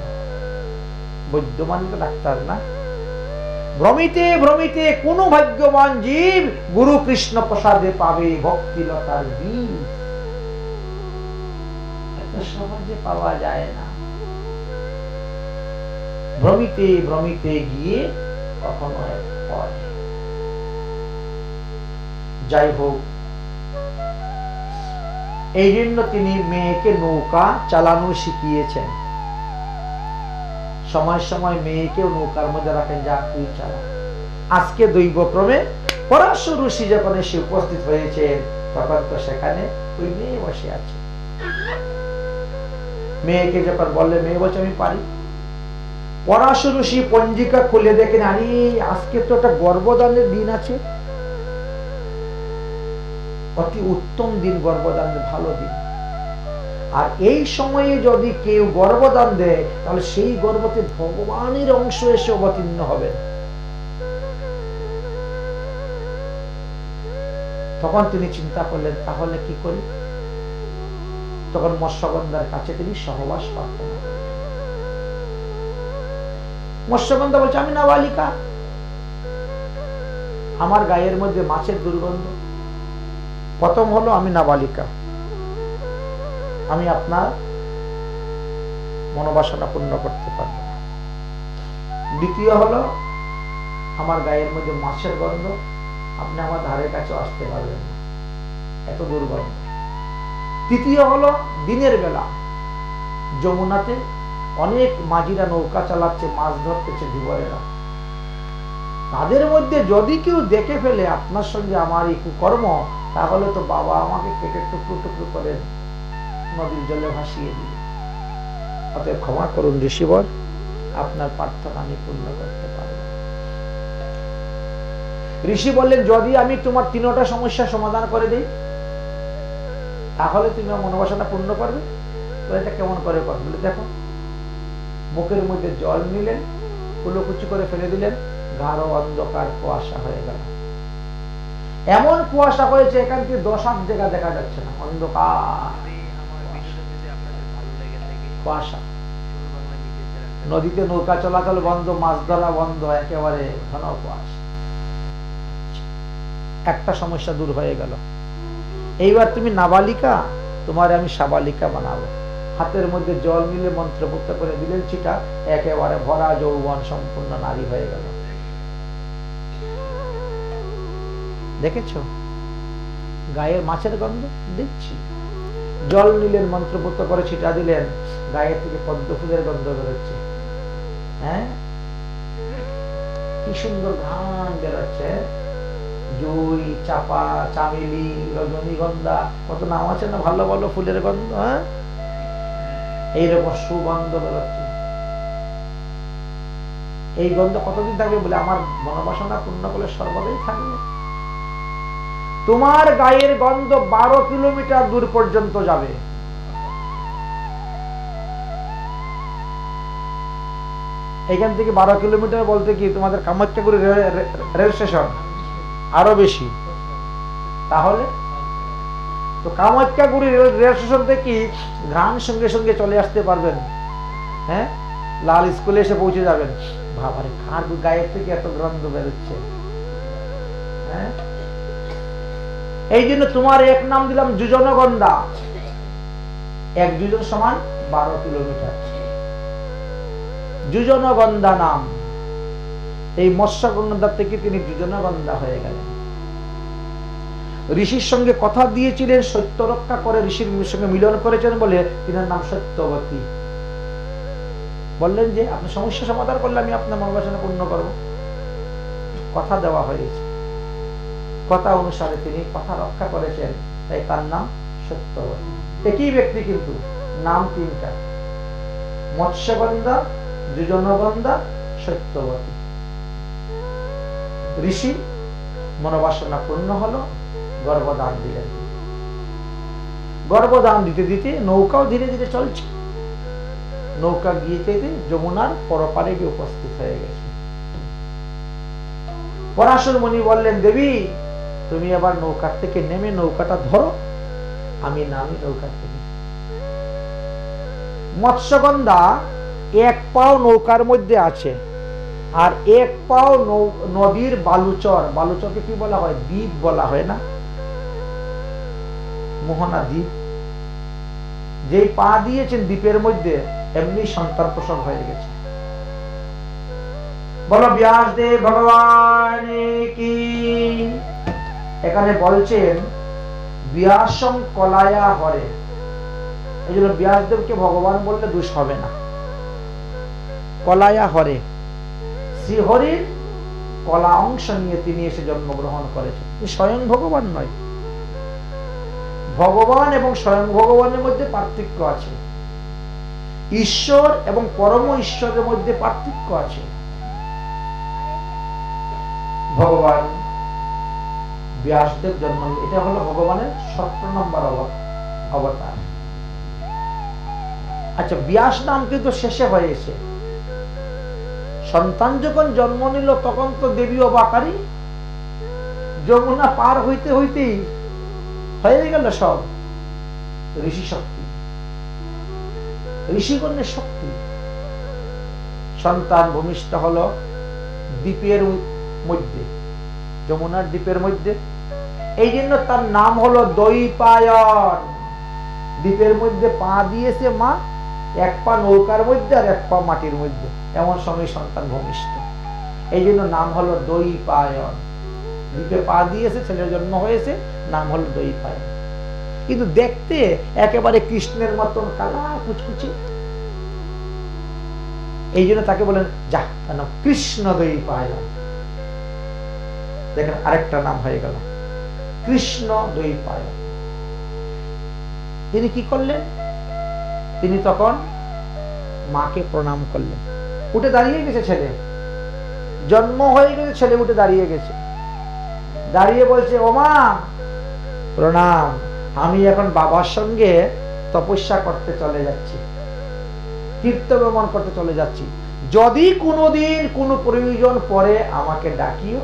বৈদ্য মানে তো ডাক্তার না। ভ্রমিতে ভ্রমিতে কোন ভাগ্যবান জীব গুরু কৃষ্ণ প্রসাদে পাবে ভক্তিলতার বীজ। এত সহজে পাওয়া যায় না। ভ্রমিতে ভ্রমিতে গিয়ে কখনো হয়। যাই হোক, এই জন্য তিনি মেয়েকে নৌকা চালানো শিখিয়েছেন। সময় সময় মেয়েকেও নৌকার মধ্যে রাখেন, যা তুই চালা। আজকে দৈবক্রমে পরাশর ঋষি যখন এসে উপস্থিত হয়েছে তখন তো সেখানে ওই মেয়ে বসে আছে। মেয়েকে যখন বললে, মেয়ে বলছে আমি পারি। পরাশর ঋষি পঞ্জিকা খুলে দেখেন, আরে আজকে তো একটা গর্ভদানের দিন আছে, অতি উত্তম দিন, গর্ভদানের ভালো দিন। আর এই সময়ে যদি কেউ গর্ভদান দেয় তাহলে সেই গর্ভতে ভগবানের অংশ এসে অবতীর্ণ হবে। তখন তিনি চিন্তা করলেন তাহলে কি করি। তখন মৎস্যগন্ধার কাছে তিনি সহবাস প্রার্থনা করলেন। মৎস্যগন্ধা বলছে, আমি নাবালিকা, আমার গায়ের মধ্যে মাছের দুর্গন্ধ। প্রথম হলো আমি নাবালিকা, আমি আপনার মনোবাসনা পূর্ণ করতে পারব না। দ্বিতীয় হলো আমার গায়ের মধ্যে মাছের গন্ধ, আপনি আমার ধারে কাছে আসতে পারবেন না, এত দুর্গন্ধ। তৃতীয় হলো দিনের বেলা যমুনাতে অনেক মাঝিরা নৌকা চালাচ্ছে, মাছ ধরতেছে ধীবরেরা, তাদের মধ্যে যদি কেউ দেখে ফেলে আপনার সঙ্গে আমার এই কুকর্ম, তাহলে তো বাবা আমাকে কেটে টুকরো টুকরো করে নদীর জলে ভাসিয়ে দিবে। অতএব ক্ষমা করুন ঋষিবর, আপনার প্রার্থনা আমি পূর্ণ করতে পারব। ঋষি বললেন, যদি আমি তোমার তিনটা সমস্যার সমাধান করে দিই তাহলে তুমি আমার মনোবাসনা পূর্ণ করবে। তো এটা কেমন করে করবে? বলে দেখো। মুখের মধ্যে জল নিলেন, কুলোকুচি করে ফেলে দিলেন, গাঢ় অন্ধকার কুয়াশা হয়ে গেল। এমন কুয়াশা হয়েছে এখান থেকে 10 জায়গা দেখা যাচ্ছে না, অন্ধকার কুয়াশা। নদীতে নৌকা চলাচল বন্ধ, মাছ ধরা বন্ধ, একেবারে ঘন কুয়াশা। একটা সমস্যা দূর হয়ে গেল। এইবার তুমি নাবালিকা, তোমার আমি সাবালিকা বানাবো। হাতের মধ্যে জল নিলে মন্ত্রপুত্র করে দিলেন ছিটা, একেবারে ভরা যৌবন সম্পূর্ণ নারী হয়ে গেল। দেখেছ গায়ের মাছের গন্ধ? দেখছি। জল নিলেন, মন্ত্রপুত্র করে ছিটা দিলেন, গায়ের থেকে পদ্ম ফুলের গন্ধ বেরোচ্ছে। হ্যাঁ, কি সুন্দর ঘ্রাণ বেরোচ্ছে। জুই, চাপা, চামেলি, রজনীগন্ধা, কত নাম আছে না ভালো ভালো ফুলের গন্ধ। হ্যাঁ, এইরকম সুগন্ধ বেরোচ্ছে। এই গন্ধ কতদিন থাকবে? বলে আমার মনোবাসনা পূর্ণ করলে সর্বদাই থাকবে। তোমার গায়ের গন্ধ 12 কিলোমিটার দূর পর্যন্ত যাবে। এখান থেকে 12 কিলোমিটার বলতে কি তোমাদের কামাখ্যাগুড়ি রেল স্টেশন আরো বেশি। তাহলে তো কামাখ্যাগুড়ি রেল স্টেশন থেকে ঘ্রাণ সঙ্গে সঙ্গে চলে আসতে পারবেন। হ্যাঁ, লাল স্কুলে এসে পৌঁছে যাবেন। বাবারে, কার গায়ের থেকে এত গন্ধ বেরোচ্ছে। হ্যাঁ, এই জন্য তোমার এক নাম দিলাম যুজনগন্ধা। এক যুজন সমান 12 কিলোমিটার। যুজনগন্ধা নাম। এই মৎস্যগন্ধা থেকে তিনি যুজনগন্ধা হয়ে গেলেন। ঋষির সঙ্গে কথা দিয়েছিলেন, সত্য রক্ষা করে ঋষির সঙ্গে মিলন করেছেন বলে তিনার নাম সত্যবতী। বললেন যে আপনার সমস্যা সমাধান করলে আমি আপনার মনোবাসনা পূর্ণ করব। কথা দেওয়া হয়েছে, কথা অনুসারে তিনি কথা রক্ষা করেছেন, তাই তার নাম সত্যবতী। একই ব্যক্তি কিন্তু নাম 3টা, মৎস্যগন্ধা, যুজনগন্ধা, সত্যবতী। ঋষি মনোবাসনা পূর্ণ হলো, গর্ভদান দিলেন। গর্ভদান দিতে দিতে নৌকাও ধীরে ধীরে চলছে। নৌকা গিয়ে যমুনার পরপারে গিয়ে উপস্থিত হয়ে গেছে। পরাশর মুনি বললেন, দেবী তুমি আবার নৌকার থেকে নেমে নৌকাটা ধরো, আমি নামি নৌকার থেকে। মৎস্যগন্ধা এক পাও নৌকার মধ্যে আছে, আর এক পাও নদীর বালুচর। বালুচরকে কি বলা হয়? দ্বীপ বলা হয় না? মোহনা দ্বীপ। যেই পা দিয়েছেন দ্বীপের মধ্যে, এমনি সন্তান প্রসব হয়ে গেছে। বলো ব্যাসদেব ভগবান কি। এখানে বলছেন ব্যাসং কলায়া হরে। এই জন্য ব্যাসদেবকে ভগবান বললে দোষ হবে না। কলায়া হরে, শ্রীহরির কলা অংশ নিয়ে তিনি এসে জন্মগ্রহণ করেছেন। স্বয়ং ভগবান নয়। ভগবান এবং স্বয়ং ভগবানের মধ্যে পার্থক্য আছে। ঈশ্বর এবং পরম ঈশ্বরের মধ্যে পার্থক্য আছে। ভগবান ব্যাসদেব জন্ম, এটা হলো ভগবানের 17 নম্বর অবতার। আচ্ছা, ব্যাস নাম কিন্তু শেষে হয়েছে। সন্তান যখন জন্ম নিল তখন তো দেবী অবাকারী। যমুনা পার হইতে হইতেই হয়ে গেল সব ঋষি শক্তি, ঋষিগণের শক্তি। সন্তান ভূমিষ্ঠ হলো দ্বীপের মধ্যে, যমুনার দ্বীপের মধ্যে। এই জন্য তার নাম হলো দ্বৈপায়ন। দ্বীপের মধ্যে পা দিয়েছে মা, এক পা নৌকার মধ্যে আর এক পা মাটির মধ্যে, এমন সময় সন্তান ভূমিষ্ঠ। এই জন্য নাম হলো দ্বৈপায়ন। দ্বীপে পা দিয়েছে, ছেলের জন্ম হয়েছে, নাম হলো দ্বৈপায়ন। কিন্তু দেখতে একেবারে কৃষ্ণের মতন কালা কুচকুচি। এই জন্য তাকে বলেন যা, কৃষ্ণ দ্বৈপায়ন। দেখেন আরেকটা নাম হয়ে গেল কৃষ্ণ দ্বৈপায়ন। তিনি কি করলেন? তিনি তখন মাকে প্রণাম করলেন। উঠে দাঁড়িয়ে গেছে ছেলে, জন্ম হয়ে গেছে, ছেলে উঠে দাঁড়িয়ে গেছে। দাঁড়িয়ে বলছে, ওমা প্রণাম, আমি এখন বাবার সঙ্গে তপস্যা করতে চলে যাচ্ছি, তীর্থ ভ্রমণ করতে চলে যাচ্ছি, যদি কোনোদিন কোনো প্রয়োজন পড়ে আমাকে ডাকিও,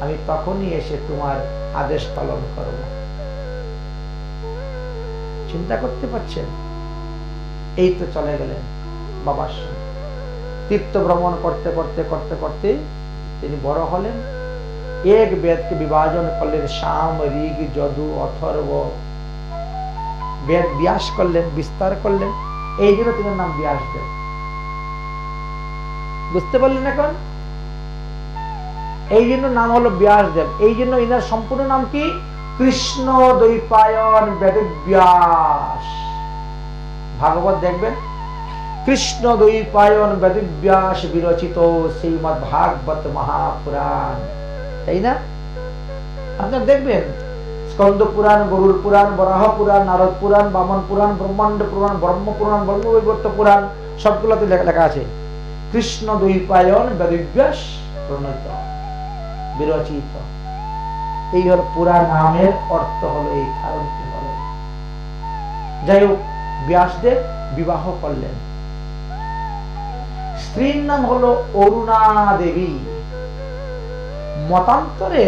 আমি তখনই এসে তোমার আদেশ পালন করব। চিন্তা করতে পারছেন? এই তো চলে গেলেন বাবার সঙ্গে তীর্থ ভ্রমণ করতে করতে করতে করতে তিনি বড় হলেন। এক বেদকে বিভাজন করলেন, সাম, ঋগ, যজু, অথর্ব বেদ ব্যাস করলেন, বিস্তার করলেন। এই জন্য তিনি নাম ব্যাসদেব। বুঝতে পারলেন এখন? এই জন্য নাম হলো ব্যাসদেব। এই জন্য ইনার সম্পূর্ণ নাম কি? কৃষ্ণ দ্বৈপায়ন বেদব্যাস। ভাগবত দেখবেন, কৃষ্ণ দ্বৈপায়ন বেদব্যাস বিরচিত শ্রীমদ্ ভাগবত মহাপুরাণ, তাই না? আপনারা দেখবেন স্কন্দ পুরাণ, গরুড় পুরাণ, বরাহ পুরাণ, নারদ পুরাণ, বামন পুরাণ, ব্রহ্মাণ্ড পুরাণ, ব্রহ্ম পুরাণ, ব্রহ্মবৈবর্ত পুরাণ, সবগুলোতে লেখা আছে কৃষ্ণ দ্বৈপায়ন বেদব্যাস প্রণীত বিরচিত। এই হল পুরা নামের অর্থ, হলো এই কারণটি হলো। যাই হোক, ব্যাসদেব বিবাহ করলেন। স্ত্রীর নাম হলো অরুণা দেবী। মতান্তরে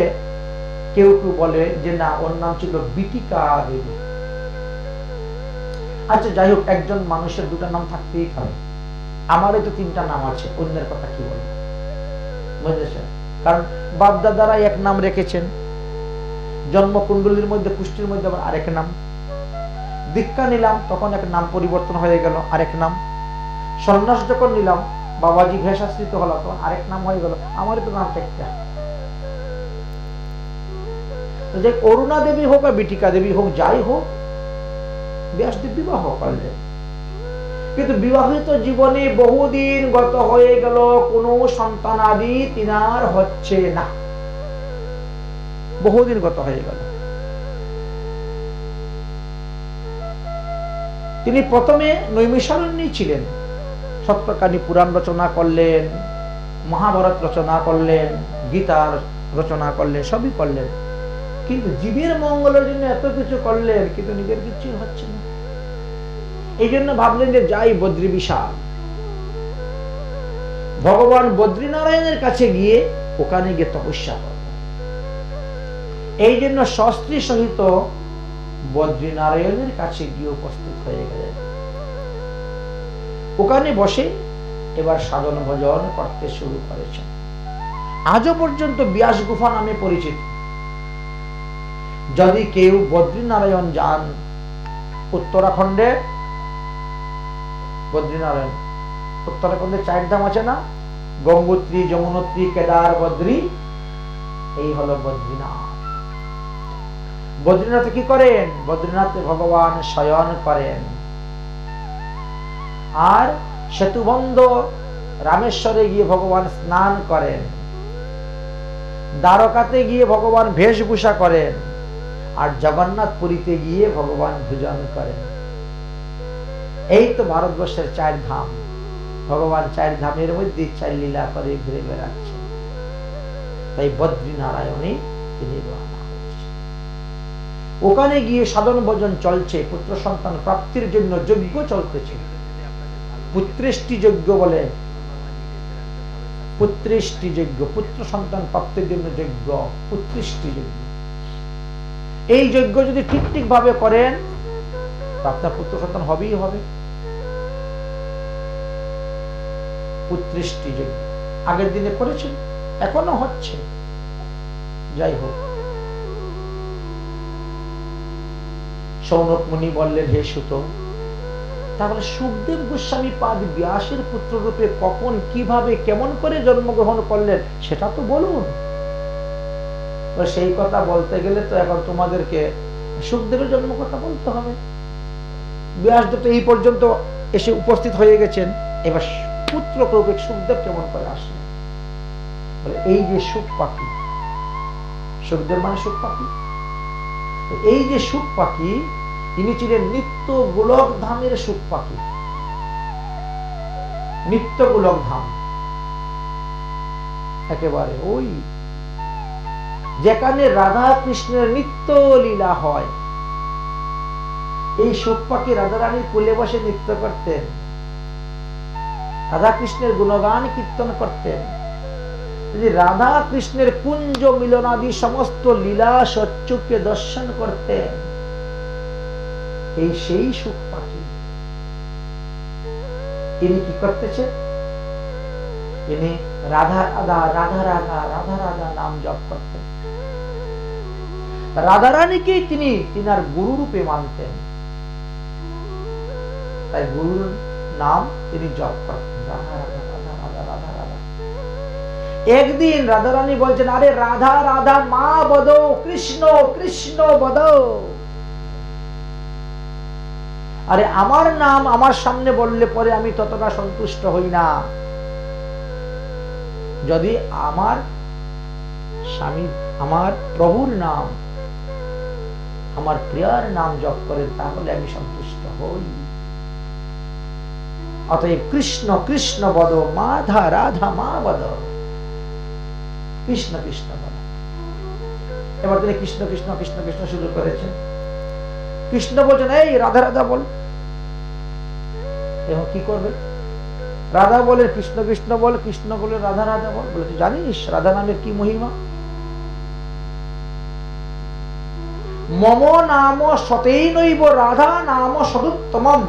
কেউ কেউ বলে যে না, ওর নাম ছিল বিটিকা দেবী। আচ্ছা যাই হোক, একজন মানুষের দুটা নাম থাকতেই পারে। আমারও তো তিনটা নাম আছে, অন্যের কথা কি বলবো, বুঝেছেন? কারণ বাপ দাদারা এক নাম রেখেছেন, জন্মকুণ্ডলীর মধ্যে কুষ্টির মধ্যে আবার আরেক নাম, দীক্ষা নিলাম তখন এক নাম পরিবর্তন হয়ে গেল, আরেক নাম, সন্ন্যাস যখন নিলাম বাবাজি ভেষাশ্রিত হলো তখন আরেক নাম হয়ে গেল। আমারই তো নাম একটা। যে অরুণা দেবী হোক আর বিটিকা দেবী হোক, যাই হোক, ব্যাসদেব বিবাহ করলেন। কিন্তু বিবাহিত জীবনে বহুদিন গত হয়ে গেল, কোনো সন্তানাদি তিনার হচ্ছে না। বহুদিন গত হয়ে গেল। তিনি প্রথমে নৈমিষারণ্যে ছিলেন, সপ্তকানী পুরাণ রচনা করলেন, মহাভারত রচনা করলেন, গীতার রচনা করলেন, সবই করলেন। কিন্তু জীবের মঙ্গলের জন্য এত কিছু করলেন, কিন্তু নিজের কিছু হচ্ছে না। এই জন্য ভাবলেন যে যাই বদ্রী বিশাল, ভগবান বদ্রীনারায়ণের কাছে গিয়ে ওখানে গিয়ে তপস্যা করব। এই জন্য সস্ত্রী সহিত বদ্রীনারায়ণের কাছে গিয়ে উপস্থিত হয়ে গেলেন। ওখানে বসে এবার সাধন ভজন করতে শুরু করেছেন। আজও পর্যন্ত ব্যাস গুফা নামে পরিচিত। যদি কেউ বদ্রীনারায়ণ যান, উত্তরাখণ্ডে বদ্রীনারায়ণ, উত্তরাখণ্ডে 4 ধাম আছে না, গঙ্গোত্রী, যমুনোত্রী, কেদার, বদ্রী, এই হলো বদ্রীনাথ। বদ্রীনাথে কি করেন? বদ্রীনাথে ভগবান শয়ন করেন। আর সেতুবন্ধ রামেশ্বরে গিয়ে ভগবান স্নান করেন। দ্বারকাতে গিয়ে ভগবান বেশভূষা করেন। আর জগন্নাথপুরীতে গিয়ে ভগবান ভোজন করেন। এই তো ভারতবর্ষের 4 ধাম। ভগবান 4 ধামের মধ্যে 4 লীলা করে ঘুরে বেড়াচ্ছেন। তাই বদ্রীনারায়ণে তিনি রওনা হয়েছেন। ওখানে গিয়ে সাধন ভজন চলছে, পুত্র সন্তান প্রাপ্তির জন্য যজ্ঞ চলতেছে। পুত্রেষ্টি যজ্ঞ বলে, পুত্রেষ্টি যজ্ঞ, পুত্র সন্তান প্রাপ্তির জন্য যজ্ঞ, পুত্রেষ্টি যজ্ঞ। এই যজ্ঞ যদি ঠিক ভাবে করেন, আপনার পুত্র সন্তান হবেই হবে। পুত্রেষ্টি যজ্ঞ আগের দিনে করেছেন, এখনো হচ্ছে। যাই হোক, সৌনক মুনি বললেন, হে সুত, তাহলে সুখদেব গোস্বামী পাদ ব্যাসের পুত্র রূপে কখন, কিভাবে, কেমন করে জন্মগ্রহণ করলেন সেটা তো বলুন। সেই কথা বলতে গেলে তো এখন তোমাদেরকে সুখদেবের জন্ম কথা বলতে হবে। ব্যাসদেব তো এই পর্যন্ত এসে উপস্থিত হয়ে গেছেন, এবার পুত্র রূপে সুখদেব কেমন করে আসলেন? এই যে সুখ পাখি, সুখদেব মানে সুখ পাখি, এই যে সুখ পাখি, তিনি ছিলেন নিত্য গোলক ধামের সুখ পাখি। নিত্য গোলক ধাম একেবারে ওই যেখানে রাধা কৃষ্ণের নিত্য লীলা হয়। এই সুখ পাখি রাধারানীর কোলে বসে নৃত্য করতেন, রাধা কৃষ্ণের গুণগান কীর্তন করতেন। যদি রাধা কৃষ্ণের কুঞ্জ মিলনাদি সমস্ত লীলা সচ্চুকে দর্শন করতেন। এই সেই সুখ পাখি, ইনি কি করতেছে? ইনি রাধা রাধা রাধা রাধা রাধা রাধা নাম জপ করতেন। রাধারানীকেই তিনি তিনার গুরু রূপে মানতেন, তাই গুরুর নাম তিনি জপ করতেন, রাধা রাধা রাধা রাধা রাধা রাধা। একদিন রাধারানী বলছেন, আরে রাধা রাধা মা বদো, কৃষ্ণ কৃষ্ণ বদো। আরে আমার নাম আমার সামনে বললে পরে আমি ততটা সন্তুষ্ট হই না। যদি আমার স্বামী, আমার প্রভুর নাম, আমার প্রিয়ার নাম জপ করেন, তাহলে আমি সন্তুষ্ট হই। অতএব কৃষ্ণ কৃষ্ণ বদ, মাধা রাধা মা বদ, কৃষ্ণ কৃষ্ণ বদ। এবার তিনি কৃষ্ণ কৃষ্ণ কৃষ্ণ কৃষ্ণ শুরু করেছেন। কৃষ্ণ বলছেন, এই রাধা রাধা বল। এবং কি করবে? রাধা বলে কৃষ্ণ কৃষ্ণ বল, কৃষ্ণ বলে রাধা রাধা বল। বলে তুই জানিস রাধা নামের কি মহিমা? মম নাম সতেনৈব রাধা নাম সদুত্তমম।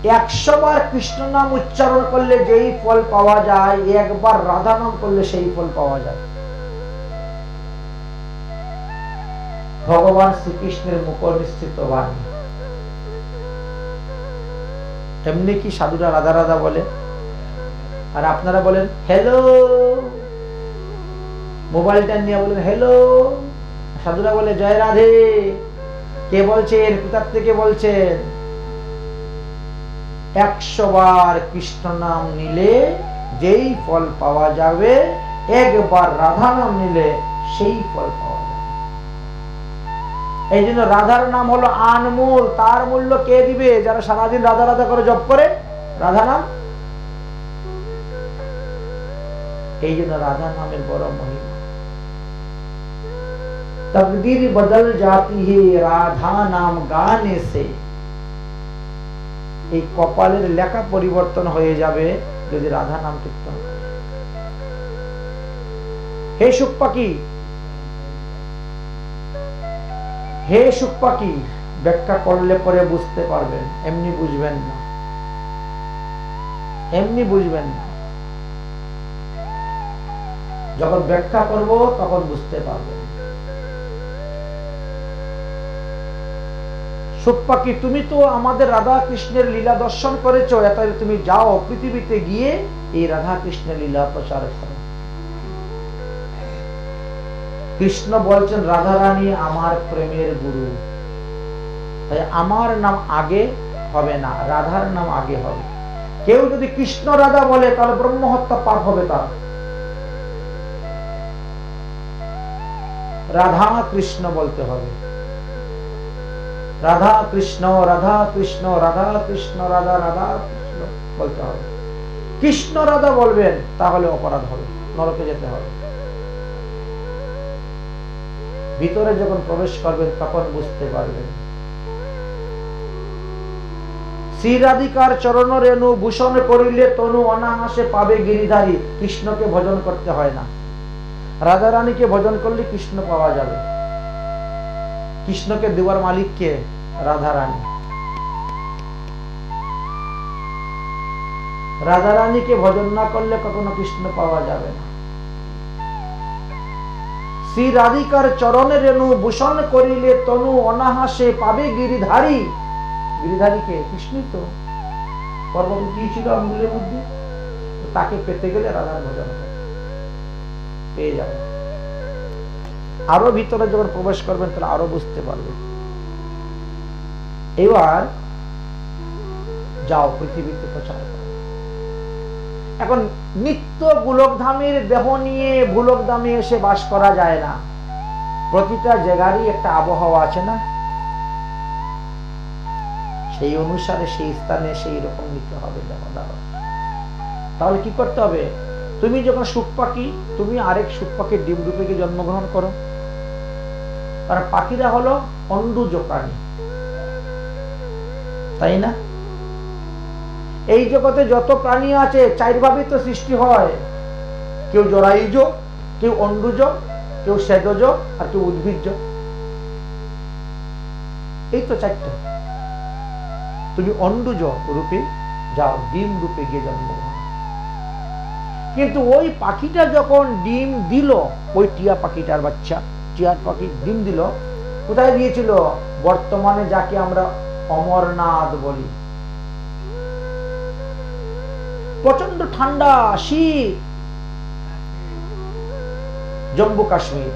100 বার কৃষ্ণ নাম উচ্চারণ করলে যেই ফল পাওয়া যায়, একবার রাধা নাম করলে সেই ফল পাওয়া যায়। ভগবান শ্রীকৃষ্ণের মুখ নিঃসৃত বাণী। এমনি কি সাধুরা রাধা রাধা বলে? আর আপনারা বলেন হ্যালো, মোবাইলটা নিয়ে বলেন হ্যালো। সাধুরা বলে জয় রাধে। কে বলছেন? কোথার থেকে বলছেন? 100 বার কৃষ্ণ নাম নিলে যেই ফল পাওয়া যাবে, একবার রাধা নাম নিলে সেই ফল পাওয়া যাবে। এই জন্য রাধার নাম হলো আনমূল। তার মূল্য কে দিবে? যারা সারাদিন রাধা রাধা করে জপ করে রাধা নাম। এই জন্য রাধা নামের বড় মহিমা। তকদীর বদল জাতি হে রাধা নাম গানে সে। এই কপালের লেখা পরিবর্তন হয়ে যাবে যদি রাধা নাম কীর্তন করে। হে সুখ পাখি, হে সুখ পাখি, ব্যাখ্যা করলে পরে বুঝতে পারবেন, এমনি বুঝবেন না, এমনি বুঝবেন না। যখন ব্যাখ্যা করব তখন বুঝতে পারবেন। সুখ পাখি, তুমি তো আমাদের রাধা কৃষ্ণের লীলা দর্শন করেছো, এতই তুমি যাও পৃথিবীতে গিয়ে এই রাধা কৃষ্ণের লীলা প্রচার করো। কৃষ্ণ বলছেন রাধা রানী আমার প্রেমের গুরু, তাই আমার নাম আগে হবে না, রাধার নাম আগে হবে। কেউ যদি কৃষ্ণ রাধা বলে তাহলে ব্রহ্মহত্যা পাপ হবে তার। রাধা কৃষ্ণ বলতে হবে। রাধা কৃষ্ণ রাধা কৃষ্ণ রাধা কৃষ্ণ রাধা রাধা কৃষ্ণ বলতে হবে। কৃষ্ণ রাধা বলবেন তাহলে অপরাধ হবে, নরকে যেতে হবে। ভিতরে যখন প্রবেশ করবেন তখন বুঝতে পারবেন। শ্রী রাধিকার চরণ রেণু ভূষণ করিলে তনু অনায়াসে পাবে গিরিধারী। কৃষ্ণকে ভজন করতে হয় না, রাধা রানীকে ভজন করলে কৃষ্ণ পাওয়া যাবে। কৃষ্ণকে দেওয়ার মালিক কে? রাধা রানী। রাধা রানীকে ভজন না করলে কখনো কৃষ্ণ পাওয়া যাবে না। শ্রী রাধিকার চরণে রেণু ভূষণ করিলে তনু অনাহাসে পাবে গিরিধারী। গিরিধারী কে? কৃষ্ণই তো। পর্বত উঠিয়েছিল আঙ্গুলের মধ্যে, তাকে পেতে গেলে রাধার ভজন পেয়ে যাবে। আরো ভিতরে যখন প্রবেশ করবেন তাহলে আরো বুঝতে পারবেন। এবার যাও পৃথিবীতে প্রচার করো। এখন নিত্য গোলকধামের দেহ নিয়ে গোলকধামে এসে বাস করা যায় না। প্রতিটা জায়গারই একটা আবহাওয়া আছে না, সেই অনুসারে সেই স্থানে সেই রকম নিতে হবে দেহ। তাহলে কি করতে হবে? তুমি যখন সুখ পাখি, তুমি আরেক সুখ পাখির ডিম রূপে গিয়ে জন্মগ্রহণ করো। কারণ পাখিরা হলো অন্ডুজ প্রাণী, তাই না? এই জগতে যত প্রাণী আছে চার ভাবে তো সৃষ্টি হয়, কেউ জরায়ুজ, কেউ অন্ডুজ, কেউ সেদজ, আর কেউ উদ্ভিজ্জ। এই তো চারটা। তুমি অন্ডুজ রূপে যাও, ডিম রূপে গিয়ে জন্মগ্রহণ। কিন্তু ওই পাখিটা যখন ডিম দিল, ওই টিয়া পাখিটার বাচ্চা, টিয়ার পাখি ডিম দিল, কোথায় দিয়েছিল? বর্তমানে যাকে আমরা অমরনাথ বলি। প্রচন্ড ঠান্ডা, শীত, জম্মু কাশ্মীর।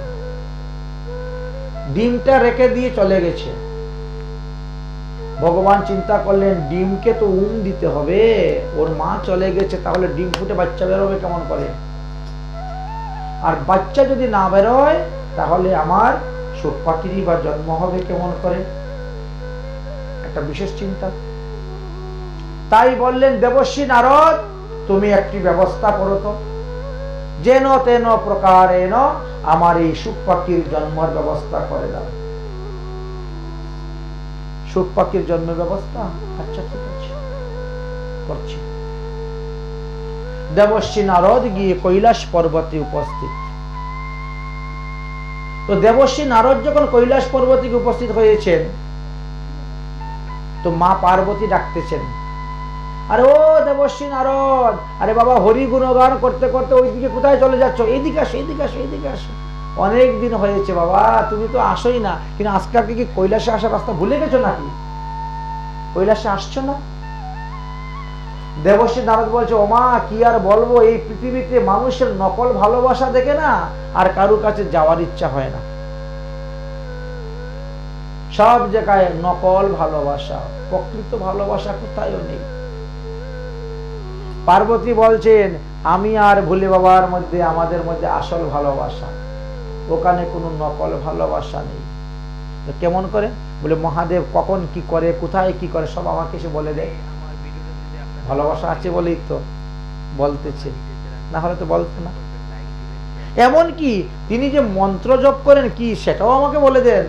ডিমটা রেখে দিয়ে চলে গেছে। ভগবান চিন্তা করলেন ডিমকে তো দিতে হবে, ওর মা চলে গেছে, তাহলে ডিম ফুটে বাচ্চা বেরোবে কেমন করে? আর বাচ্চা যদি না বেরোয় তাহলে আমার সুখ পাখিরই বা জন্ম হবে কেমন করে? একটা বিশেষ চিন্তা। তাই বললেন দেবর্ষি নারদ, তুমি একটি ব্যবস্থা করো তো, যেন তেন প্রকারেণ আমার এই সুখ পাখির জন্মের ব্যবস্থা করে দাও। সুখ পাখির জন্ম ব্যবস্থা? আচ্ছা ঠিক আছে, করছি। দেবর্ষি নারদ গিয়ে কৈলাস পর্বতে উপস্থিত। তো দেবর্ষি নারদ যখন কৈলাস পর্বতে উপস্থিত হয়েছেন, তো মা পার্বতী ডাকতেছেন, আরে ও দেবর্ষি নারদ, আরে বাবা হরি গুণগান করতে করতে ওইদিকে কোথায় চলে যাচ্ছ? এইদিকে আসো, এইদিকে আসো, এইদিকে আসো। অনেক দিন হয়েছে বাবা, তুমি তো আসোই না, কিন্তু আজকালকে কি কৈলাসে আসার রাস্তা ভুলে গেছো নাকি? কৈলাসে আসছো না? দেবর্ষি নারদ বলছে, ওমা কি আর বলবো, এই পৃথিবীতে মানুষের নকল ভালোবাসা দেখে না আর কারুর কাছে যাওয়ার ইচ্ছা হয় না। সব জায়গায় নকল ভালোবাসা, প্রকৃত ভালোবাসা কোথায়ও নেই। পার্বতী বলছেন, আমি আর ভোলে বাবার মধ্যে, আমাদের মধ্যে আসল ভালোবাসা, ওখানে কোনো নকল ভালোবাসা নেই। কেমন করে? বলে মহাদেব কখন কি করে, কোথায় কি করে, সব আমাকে এসে বলে দেয়। ভালোবাসা আছে বলেই তো বলতেছে, না হলে তো বলতো না। এমন কি তিনি যে মন্ত্র জপ করেন কি, সেটাও আমাকে বলে দেন।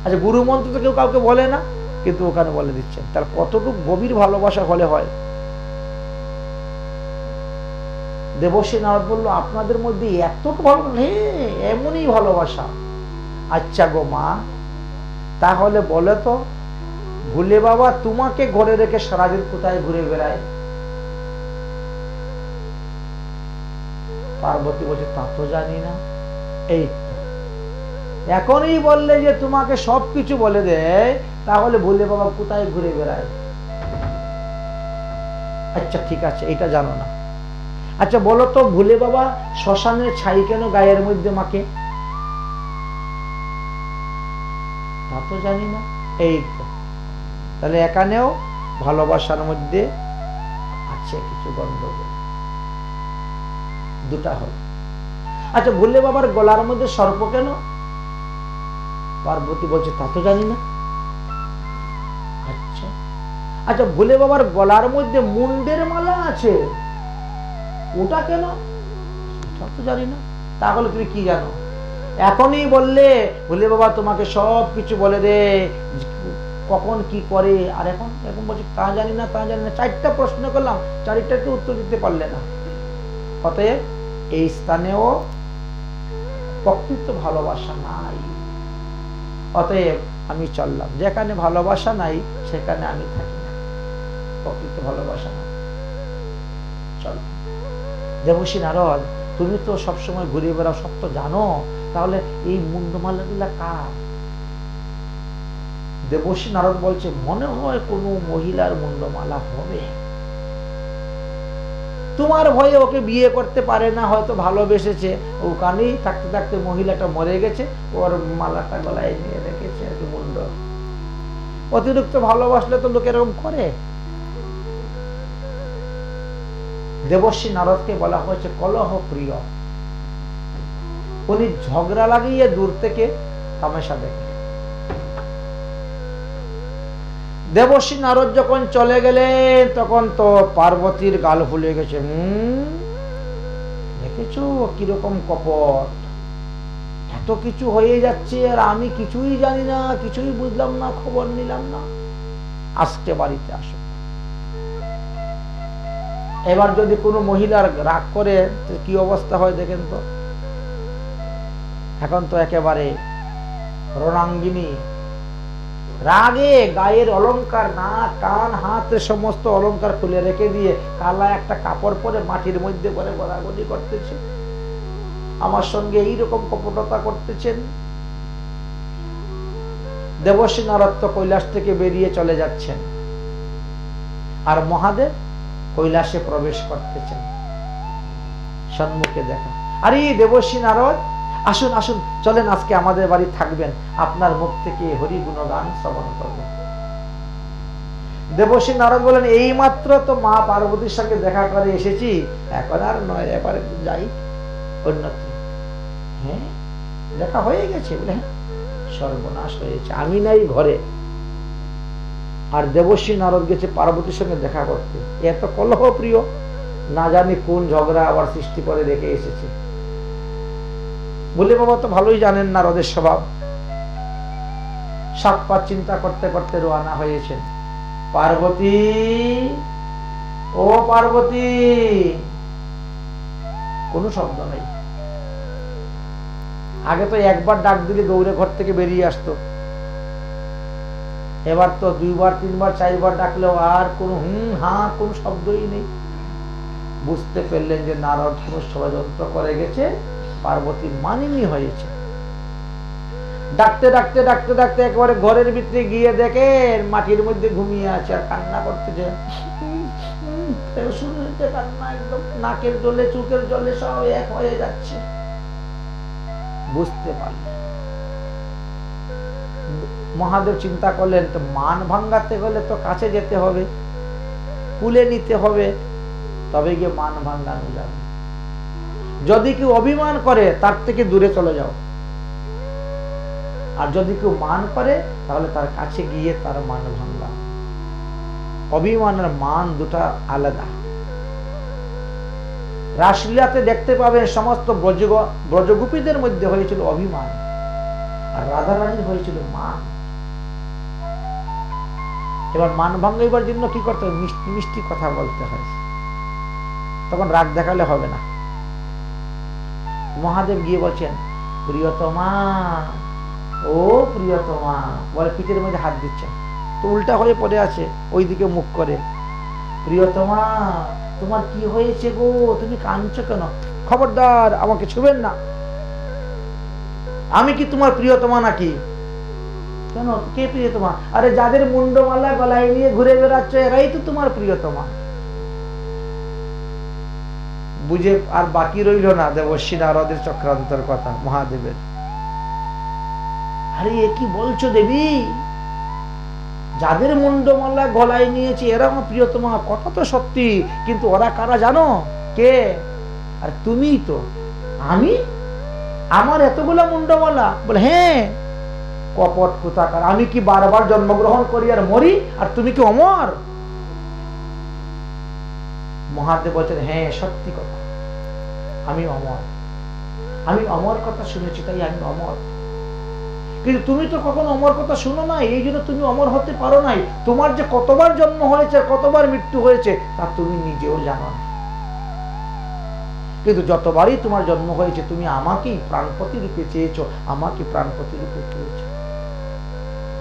আচ্ছা, গুরু মন্ত্র তো কেউ কাউকে বলে না, কিন্তু ওখানে বলে দিচ্ছেন। তার কতটুকু গভীর ভালোবাসা হলে হয়? দেবর্ষি নারদ বলল, আপনাদের মধ্যে এতটুকু ভালো, হ্যাঁ এমনই ভালোবাসা। আচ্ছা গো মা, তাহলে বলে তো ভোলে বাবা তোমাকে ঘরে রেখে সারাদিন কোথায় ঘুরে বেড়ায়? পার্বতী বলছে, তা তো জানি না। এই এখনই বললে যে তোমাকে সবকিছু বলে দেয়, তাহলে ভোলে বাবা কোথায় ঘুরে বেড়ায়? আচ্ছা ঠিক আছে, এটা জানো না। আচ্ছা বলো তো ভোলে বাবা শ্মশানের ছাই কেন গায়ের মধ্যে মাকে? তা তো জানি না। এই তো, তাহলে এখানেও ভালোবাসার মধ্যে আছে কিছু গন্ডগোল, দুটা হল। আচ্ছা ভোলে বাবার গলার মধ্যে সর্প কেন? পার্বতী বলছে, তা তো জানি না। আচ্ছা আচ্ছা, ভোলে বাবার গলার মধ্যে মুন্ডের মালা আছে, ওটা কেন? তা তো জানি না। তাহলে তুমি কি জানো? এখনই বললে ভোলে বাবা তোমাকে সব কিছু বলে দে, কখন কি করে। আর এখন এখন বলছে তা জানি না, তা জানি না। চারটা প্রশ্ন করলাম, চারটাকে উত্তর দিতে পারলে না। অতএব এই স্থানেও প্রকৃত ভালোবাসা নাই। অতএব আমি চললাম, যেখানে ভালোবাসা নাই সেখানে আমি থাকি না, প্রকৃত ভালোবাসা নাই, চল। দেবর্ষি নারদ, তুমি তো সবসময় ঘুরে বেড়াও, সব তো জানো, তাহলে এই মুন্ডমালাগুলা কার? দেবর্ষি নারদ বলছে, মনে হয় কোনো মহিলার মুন্ডমালা হবে। তোমার ভয়ে ওকে বিয়ে করতে পারে না, হয়তো ভালোবেসেছে, ওখানেই থাকতে থাকতে মহিলাটা মরে গেছে, ওর মালাটা গলায় নিয়ে রেখেছে আর কি মুন্ড। অতিরিক্ত ভালোবাসলে তো লোক এরকম করে। দেবর্ষি নারদকে বলা হয়েছে কলহ প্রিয়। উনি ঝগড়া লাগিয়ে দূর থেকে তামাশা দেখে। দেবর্ষি নারদ যখন চলে গেলেন তখন তো পার্বতীর গাল ফুলে গেছে। দেখেছো কিরকম কপট, এত কিছু হয়ে যাচ্ছে আর আমি কিছুই জানি না, কিছুই বুঝলাম না, খবর নিলাম না, আজকে বাড়িতে আসো। এবার যদি কোনো মহিলার রাগ করে কি অবস্থা হয় দেখেন তো। এখন তো একেবারে রণাঙ্গিনী, রাগে গায়ের অলংকার, নাক কান হাত সমস্ত অলংকার খুলে রেখে দিয়ে কালা একটা কাপড় পরে মাটির মধ্যে করে গড়াগড়ি করতেছে, আমার সঙ্গে এইরকম কপটতা করতেছেন। দেবর্ষি নারদ তো কৈলাস থেকে বেরিয়ে চলে যাচ্ছেন, আর মহাদেব কৈলাসে প্রবেশ করতেছেন। সম্মুখে দেখা, আরে দেবর্ষি নারদ আসুন আসুন, চলেন আজকে আমাদের বাড়ি থাকবেন, আপনার মুখ থেকে হরি গুণগান শ্রবণ করব। দেবর্ষি নারদ বলেন, এই মাত্র তো মা পার্বতীর সঙ্গে দেখা করে এসেছি, এখন আর নয়, এবারে যাই অন্যত্র। হ্যাঁ দেখা হয়ে গেছে বলে, হ্যাঁ সর্বনাশ হয়েছে, আমি নাই ঘরে। আর দেবর্ষি নারদ গেছে পার্বতীর সঙ্গে দেখা করতে, এত কলহ প্রিয়, না জানি কোন ঝগড়া আবার সৃষ্টি করে রেখে এসেছে। বলে বাবা তো ভালোই জানেন নারদের স্বভাব। সাত পাঁচ চিন্তা করতে করতে রওনা হয়েছেন। পার্বতী, ও পার্বতী, কোনো শব্দ নেই। আগে তো একবার ডাক দিলে দৌড়ে ঘর থেকে বেরিয়ে আসতো, এবার তো দুইবার তিনবার চারবার ডাকলেও আর কোনো কোনো শব্দই নেই। বুঝতে পারলেন যে নারদ কোনো ষড়যন্ত্র করে গেছে, পার্বতী মানিনী হয়েছে। ডাকতে ডাকতে ডাকতে ডাকতে একেবারে ঘরের ভিতরে গিয়ে দেখেন মাটির মধ্যে ঘুমিয়ে আছে আর কান্না করতেছে। কান্না একদম নাকের জলে চোখের জলে সব এক হয়ে যাচ্ছে। বুঝতে পারলেন, মহাদেব চিন্তা করলেন তো মান ভাঙ্গাতে গেলে তো কাছে যেতে হবে, কুলে নিতে হবে, তবে গিয়ে মান ভাঙ্গানো যাবে। যদি কেউ অভিমান করে তার থেকে দূরে চলে যাও, আর যদি কেউ মান করে তাহলে তার কাছে গিয়ে তার মান ভাঙ্গা। অভিমান আর মান দুটা আলাদা। রাসলীলাতে দেখতে পাবেন সমস্ত ব্রজগোপীদের মধ্যে হয়েছিল অভিমান, আর রাধারানীর হয়েছিল মান। এবার মান ভাঙ্গাইবার জন্য কি করতে হবে? মিষ্টি মিষ্টি কথা বলতে হয়, তখন রাগ দেখালে হবে না। মহাদেব গিয়ে বলছেন, প্রিয়তমা, ও প্রিয়তমা, বলে পিঠের মধ্যে হাত দিচ্ছেন, তো উল্টা হয়ে পড়ে আছে, ওইদিকে মুখ করে। প্রিয়তমা, তোমার কি হয়েছে গো, তুমি কাঁদছো কেন? খবরদার আমাকে ছুবেন না, আমি কি তোমার প্রিয়তমা নাকি? কেন, কে প্রিয়তমা? আরে যাদের মুন্ডমালা গলায় নিয়ে ঘুরে বেড়াচ্ছ এরাই তো তোমার প্রিয়তমা। বুঝে আর বাকি রইল না দেবর্ষি নারদের চক্রান্তর কথা মহাদেবের। আরে এ কি বলছো দেবী, যাদের মুন্ডমালা গলায় নিয়েছে এরা আমার প্রিয়তমা, কথা তো সত্যি, কিন্তু ওরা কারা জানো? কে? আর তুমি তো। আমি? আমার এতগুলা মুন্ডমালা? বলে হ্যাঁ। কপট কোথাকার, আমি কি বারবার জন্মগ্রহণ করি আর মরি, আর তুমি কি অমর? মহাদেব বলছেন, হ্যাঁ সত্যি কথা, আমি অমর, আমি অমর কথা শুনেছি তাই আমি অমর। কিন্তু তুমি তো কখনো অমর কথা শুনো নাই, এই জন্য তুমি অমর হতে পারো নাই। তোমার যে কতবার জন্ম হয়েছে কতবার মৃত্যু হয়েছে তা তুমি নিজেও জানো না, কিন্তু যতবারই তোমার জন্ম হয়েছে তুমি আমাকেই প্রাণপতি রূপে চেয়েছো, আমাকে প্রাণপতি রূপে পেয়েছো।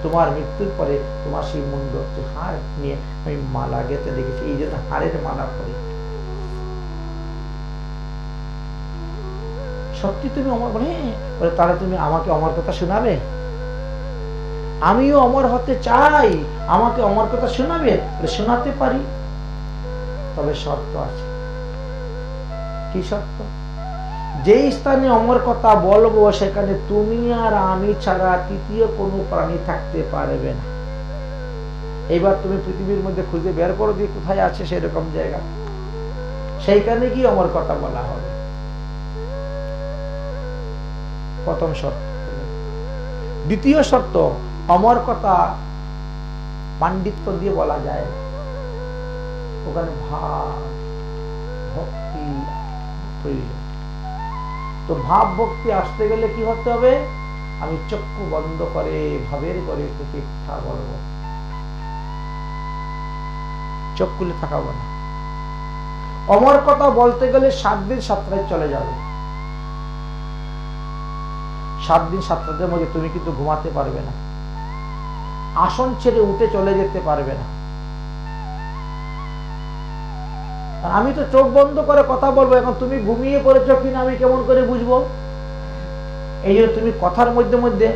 তোমার মৃত্যুর পরে তোমার সেই মুন্ড হাড় নিয়ে আমি মালা গেতে দেখেছি, এই জন্য হাড়ের মালা পরে। সত্যি তুমি অমর? বলে তাহলে তুমি আমাকে অমর কথা শোনাবে? আমিও অমর হতে চাই, আমাকে অমর কথা শোনাবে? শোনাতে পারি, তবে শর্ত আছে। কি শর্ত? যেই স্থানে অমর কথা বলবো সেখানে তুমি আর আমি ছাড়া তৃতীয় কোনো প্রাণী থাকতে পারবে না। এইবার তুমি পৃথিবীর মধ্যে খুঁজে বের করো দিয়ে কোথায় আছে সেরকম জায়গা, সেইখানে কি অমর কথা বলা হবে। প্রথম শর্ত। দ্বিতীয় শর্ত, অমর কথা পাণ্ডিত্য দিয়ে বলা যায়, ওখানে ভাব ভক্তি প্রয়োজন। তো ভাব ভক্তি আসতে গেলে কি হতে হবে? আমি চক্ষু বন্ধ করে ভাবের ঘরে থেকে কথা বলবো, চোখ খুলে থাকাবো না। অমর কথা বলতে গেলে 7 দিন 7 রাত চলে যাবে। 7 দিন 7 রাতের মধ্যে তুমি কিন্তু ঘুমাতে পারবে না, আসন ছেড়ে উঠে চলে যেতে পারবে না। আমি তো চোখ বন্ধ করে কথা বলবো, এখন তুমি ঘুমিয়ে পড়েছ কিনা আমি কেমন করে বুঝবো? এই জন্য তুমি কথার মধ্যে মধ্যে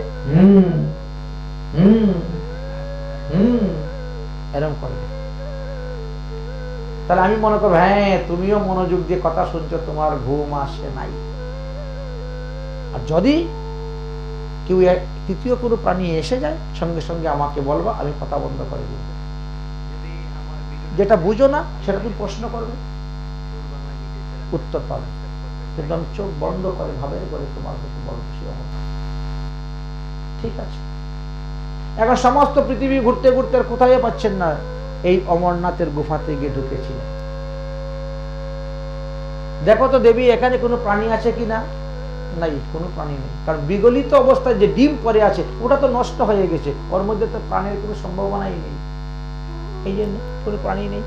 এরকম করবে, তাহলে আমি মনে করবো হ্যাঁ তুমিও মনোযোগ দিয়ে কথা শুনছো, তোমার ঘুম আসে নাই। আর যদি কেউ তৃতীয় কোনো প্রাণী এসে যায়, সঙ্গে সঙ্গে আমাকে বলবা, আমি কথা বন্ধ করে দিব। যেটা বুঝো না সেটা তুমি প্রশ্ন করবে, উত্তর পাবে, কিন্তু আমি চোখ বন্ধ করে ভাবের করে তোমার কাছে বলবো। ঠিক আছে, এখন সমস্ত পৃথিবী ঘুরতে ঘুরতে আর কোথায় পাচ্ছেন না, এই অমরনাথের গুফাতে গিয়ে ঢুকেছিলেন। দেখো তো দেবী এখানে কোনো প্রাণী আছে কিনা? নাই, কোনো প্রাণী নেই, কারণ বিগলিত অবস্থায় যে ডিম পরে আছে ওটা তো নষ্ট হয়ে গেছে, ওর মধ্যে তো প্রাণীর কোনো সম্ভাবনাই নেই, এই জন্য কোনো প্রাণী নেই।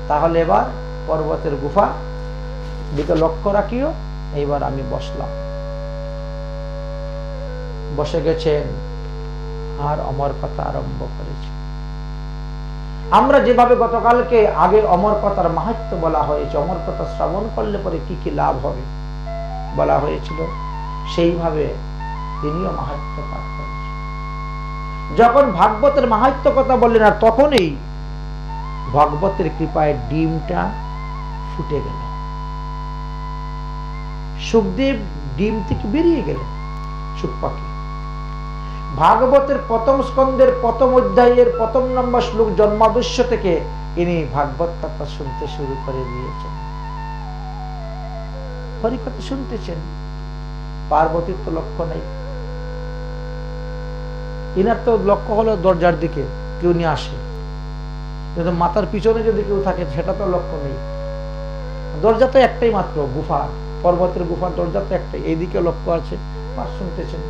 তাহলে এবার পর্বতের গুফা দিকে লক্ষ্য রাখিও। এইবার আমি বসলাম, বসে গেছেন আর অমর কথা আরম্ভ করেছে। আমরা যেভাবে গতকালকে আগে অমর কথার মাহাত্ম্য বলা হয়েছে, অমর কথা শ্রবণ করলে পরে কি কি লাভ হবে বলা হয়েছিল, সেইভাবে তিনিও মাহাত্ম্য পাঠ করেছেন। যখন ভাগবতের মাহাত্ম্য কথা বললেন, আর তখনই ভাগবতের কৃপায় ডিমটা ফুটে গেল। সুখদেব ডিম থেকে বেরিয়ে গেলেন, সুখ পাখি। ভাগবতের প্রথম স্কন্ধের প্রথম অধ্যায়ের 1 নম্বর শ্লোক জন্মাদস্য থেকে ইনি ভাগবত কথা শুনতে শুরু করে দিয়েছেন, হরিকথা শুনতেছেন। পার্বতীর তো লক্ষ্য নেই, ইনার তো লক্ষ্য হলো দরজার দিকে কেউ নিয়ে আসে, কিন্তু মাথার পিছনে যদি কেউ থাকে সেটা তো লক্ষ্য নেই। দরজা তো একটাই মাত্র, গুফা, পর্বতের গুফার দরজা তো একটাই, এইদিকে লক্ষ্য আছে, আর শুনতেছেন।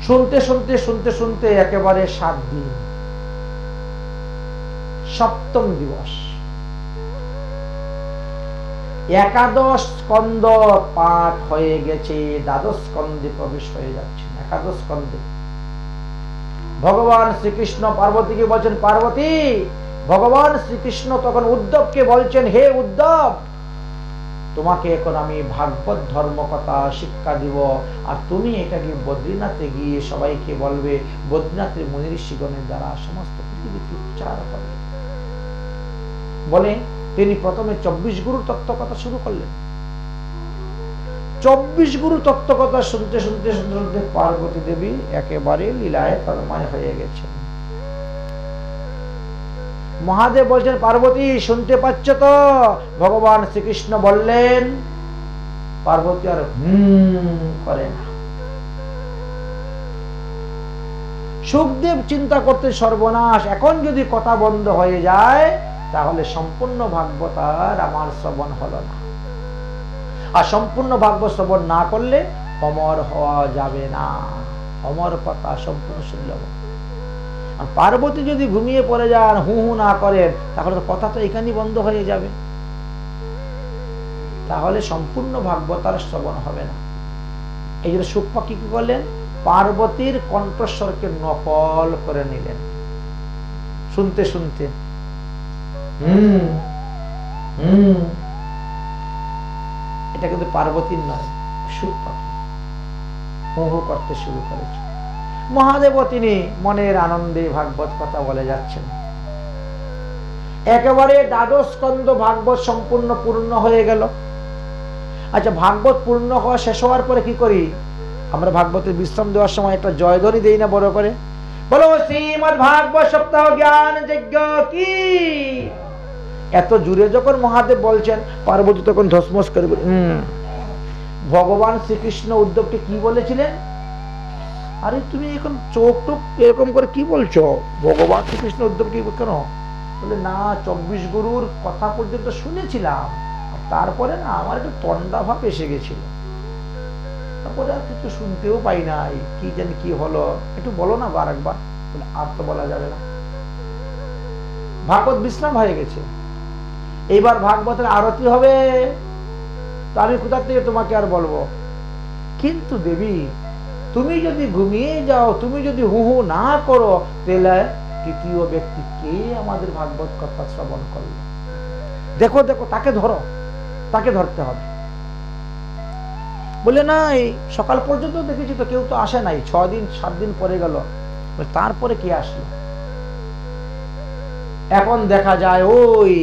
শুনতে শুনতে শুনতে শুনতে একেবারে 7 দিন, 7ম দিবস, একাদশ স্কন্ধ পাঠ হয়ে গেছে, দ্বাদশ স্কন্ধে প্রবেশ হয়ে যাচ্ছে। একাদশ স্কন্ধে ভগবান শ্রীকৃষ্ণ পার্বতীকে বলছেন, পার্বতী, ভগবান শ্রীকৃষ্ণ তখন উদ্ধবকে বলছেন, হে উদ্ধব, তোমাকে এখন আমি ভাগবত ধর্ম কথা শিক্ষা দিব, আর তুমি এটাকে বদ্রীনাথে গিয়ে সবাইকে বলবে, বদ্রীনাথের মুনি ঋষিগণের দ্বারা সমস্ত পৃথিবীতে উচ্চার হবে। বলে তিনি প্রথমে 24 গুরুর তত্ত্ব কথা শুরু করলেন। 24 গুরু তত্ত্ব কথা শুনতে শুনতে শুনতে শুনতে পার্বতী দেবী একেবারে লীলায় তন্ময় হয়ে গেছেন। মহাদেব বলছেন, পার্বতী শুনতে পাচ্ছ তো? ভগবান শ্রীকৃষ্ণ বললেন। পার্বতী আর করে না। সুখদেব চিন্তা করতে, সর্বনাশ, এখন যদি কথা বন্ধ হয়ে যায় তাহলে সম্পূর্ণ ভাগবত আর আমার শ্রবণ হলো না, আর সম্পূর্ণ ভাগবত শ্রবণ না করলে অমর হওয়া যাবে না, অমর কথা সম্পূর্ণ শুনল। আর পার্বতী যদি ঘুমিয়ে পড়ে যান, হু হু না করেন, তাহলে তো কথা তো এখানেই বন্ধ হয়ে যাবে, তাহলে সম্পূর্ণ ভাগবত আর শ্রবণ হবে না। এই জন্য সুখ পাখি কি করলেন, পার্বতীর কণ্ঠস্বরকে নকল করে নিলেন, শুনতে শুনতে এটা কিন্তু পার্বতীর নয়, সুখ পাখি হু হু করতে শুরু করেছে। মহাদেব তিনি মনের আনন্দে ভাগবত কথা বলে যাচ্ছেন। একেবারে দ্বাদশ স্কন্ধ ভাগবত সম্পূর্ণ পূর্ণ হয়ে গেল। আচ্ছা, ভাগবত পূর্ণ হওয়া শেষ হওয়ার পরে কি করি আমরা? ভাগবতের বিশ্রাম দেওয়ার সময় একটা জয়ধ্বনি দেই না বড় করে, বলো শ্রীমদ্ ভাগবত সপ্তাহ জ্ঞান যজ্ঞ কি। এত জুড়ে যখন মহাদেব বলছেন, পার্বতী তখন ধসমস করে। ভগবান শ্রীকৃষ্ণ উদ্ধবকে কি বলেছিলেন? আরে তুমি এখন চোখ টোক এরকম করে কি বলছো, ভগবান শ্রীকৃষ্ণ উদ্ধব কি কেন? বলে না, 24 গুরুর কথা পর্যন্ত শুনেছিলাম, তারপরে না আমার একটু তন্ডা ভাব এসে গেছিল, তারপরে আর কিছু শুনতেও পাই নাই, কি জানি কি হলো, একটু বলো না আর একবার। বলে আর তো বলা যাবে না, ভাগবত বিশ্রাম হয়ে গেছে, এইবার ভাগবতের আরতি হবে, তো আমি কোথা থেকে তোমাকে আর বলবো। কিন্তু দেবী, তুমি যদি ঘুমিয়ে যাও, তুমি যদি হু হু না করো, তাহলে তৃতীয় ব্যক্তি কে আমাদের ভাগবত কথা শ্রবণ করলো? দেখো দেখো, তাকে ধরো, তাকে ধরতে হবে। বলে না, এই সকাল পর্যন্ত দেখেছি তো কেউ তো আসে নাই, 6 দিন 7 দিন পরে গেল, তারপরে কে আসলো? এখন দেখা যায় ওই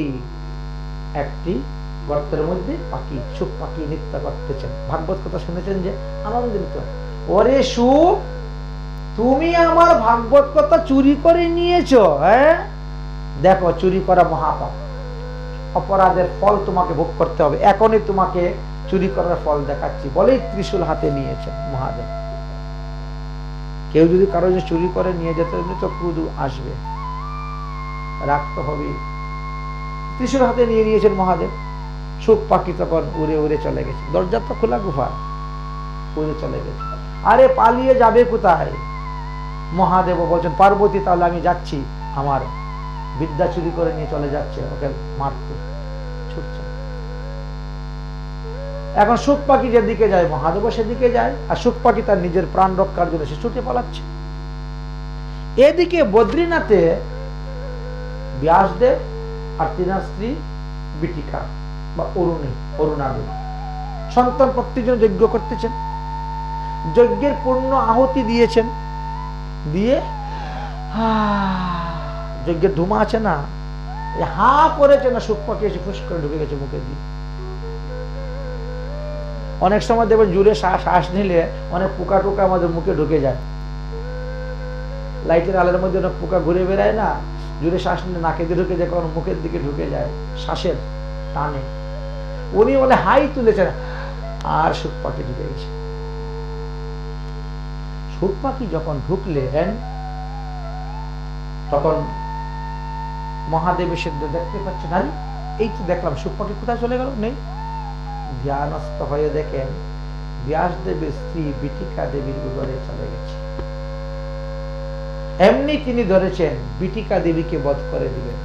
একটি গর্তের মধ্যে পাখি, সুখ পাখি নৃত্য করতেছেন, ভাগবত কথা শুনেছেন যে আনন্দিত। ওরে সুখ, তুমি আমার ভাগবত কথা চুরি করে নিয়েছো, হ্যাঁ? দেখো, চুরি করা মহাপাপ, অপরাধের ফল তোমাকে ভোগ করতে হবে, এখনই তোমাকে চুরি করার ফল দেখাচ্ছি। বলেই ত্রিশূল হাতে নিয়েছেন মহাদেব। কেউ যদি কারো যে চুরি করে নিয়ে যেতে তো ক্রোধ আসবে, রাখতে হবে। ত্রিশূল হাতে নিয়ে নিয়েছেন মহাদেব। সুখ পাখি তখন উড়ে উড়ে চলে গেছে, দরজা তো খোলা, গুফা, উড়ে চলে গেছে। আরে পালিয়ে যাবে কোথায়? মহাদেব বলছেন পার্বতী, তাহলে আমি যাচ্ছি, আমার বিদ্যা চুরি করে নিয়ে চলে যাচ্ছে, ওকে মারতে ছুটছে। এখন সুখ পাখি যেদিকে যায় মহাদেব সেদিকে যায়, আর সুখ পাখি তার নিজের প্রাণ রক্ষার জন্য সে ছুটে পালাচ্ছে। এদিকে বদ্রীনাথে ব্যাসদেব আর তিনার স্ত্রী বিটিকা বা অরুণাদেবী সন্তান প্রাপ্তির জন্য যজ্ঞ করতেছেন, যজ্ঞের পূর্ণ আহুতি দিয়েছেন, দিয়ে যজ্ঞের ধুমা আছে না, হা করেছে না, সুখ পাখি এসে ফুস করে ঢুকে গেছে মুখে দিয়ে। অনেক সময় দেখবেন জুড়ে শ্বাস নিলে অনেক পোকা টোকা আমাদের মুখে ঢুকে যায়, লাইটের আলোর মধ্যে অনেক পোকা ঘুরে বেড়ায় না, জুড়ে শ্বাস নিলে নাকে দিয়ে ঢুকে যায়, কখনো মুখের দিকে ঢুকে যায় শ্বাসের টানে। উনি বলে হাই তুলেছেন, আর সুখ পাখি ঢুকে গেছে। সুখ পাখি যখন ঢুকলেন তখন মহাদেব এসে দেখতে পাচ্ছেন, আরে এই তো দেখলাম, সুখ পাখি কোথায় চলে গেল? নেই। ধ্যানস্থ হয়ে দেখেন ব্যাসদেবের স্ত্রী বিটিকা দেবীর ঘরে চলে গেছে। এমনি তিনি ধরেছেন বিটিকা দেবীকে বধ করে দিবেন।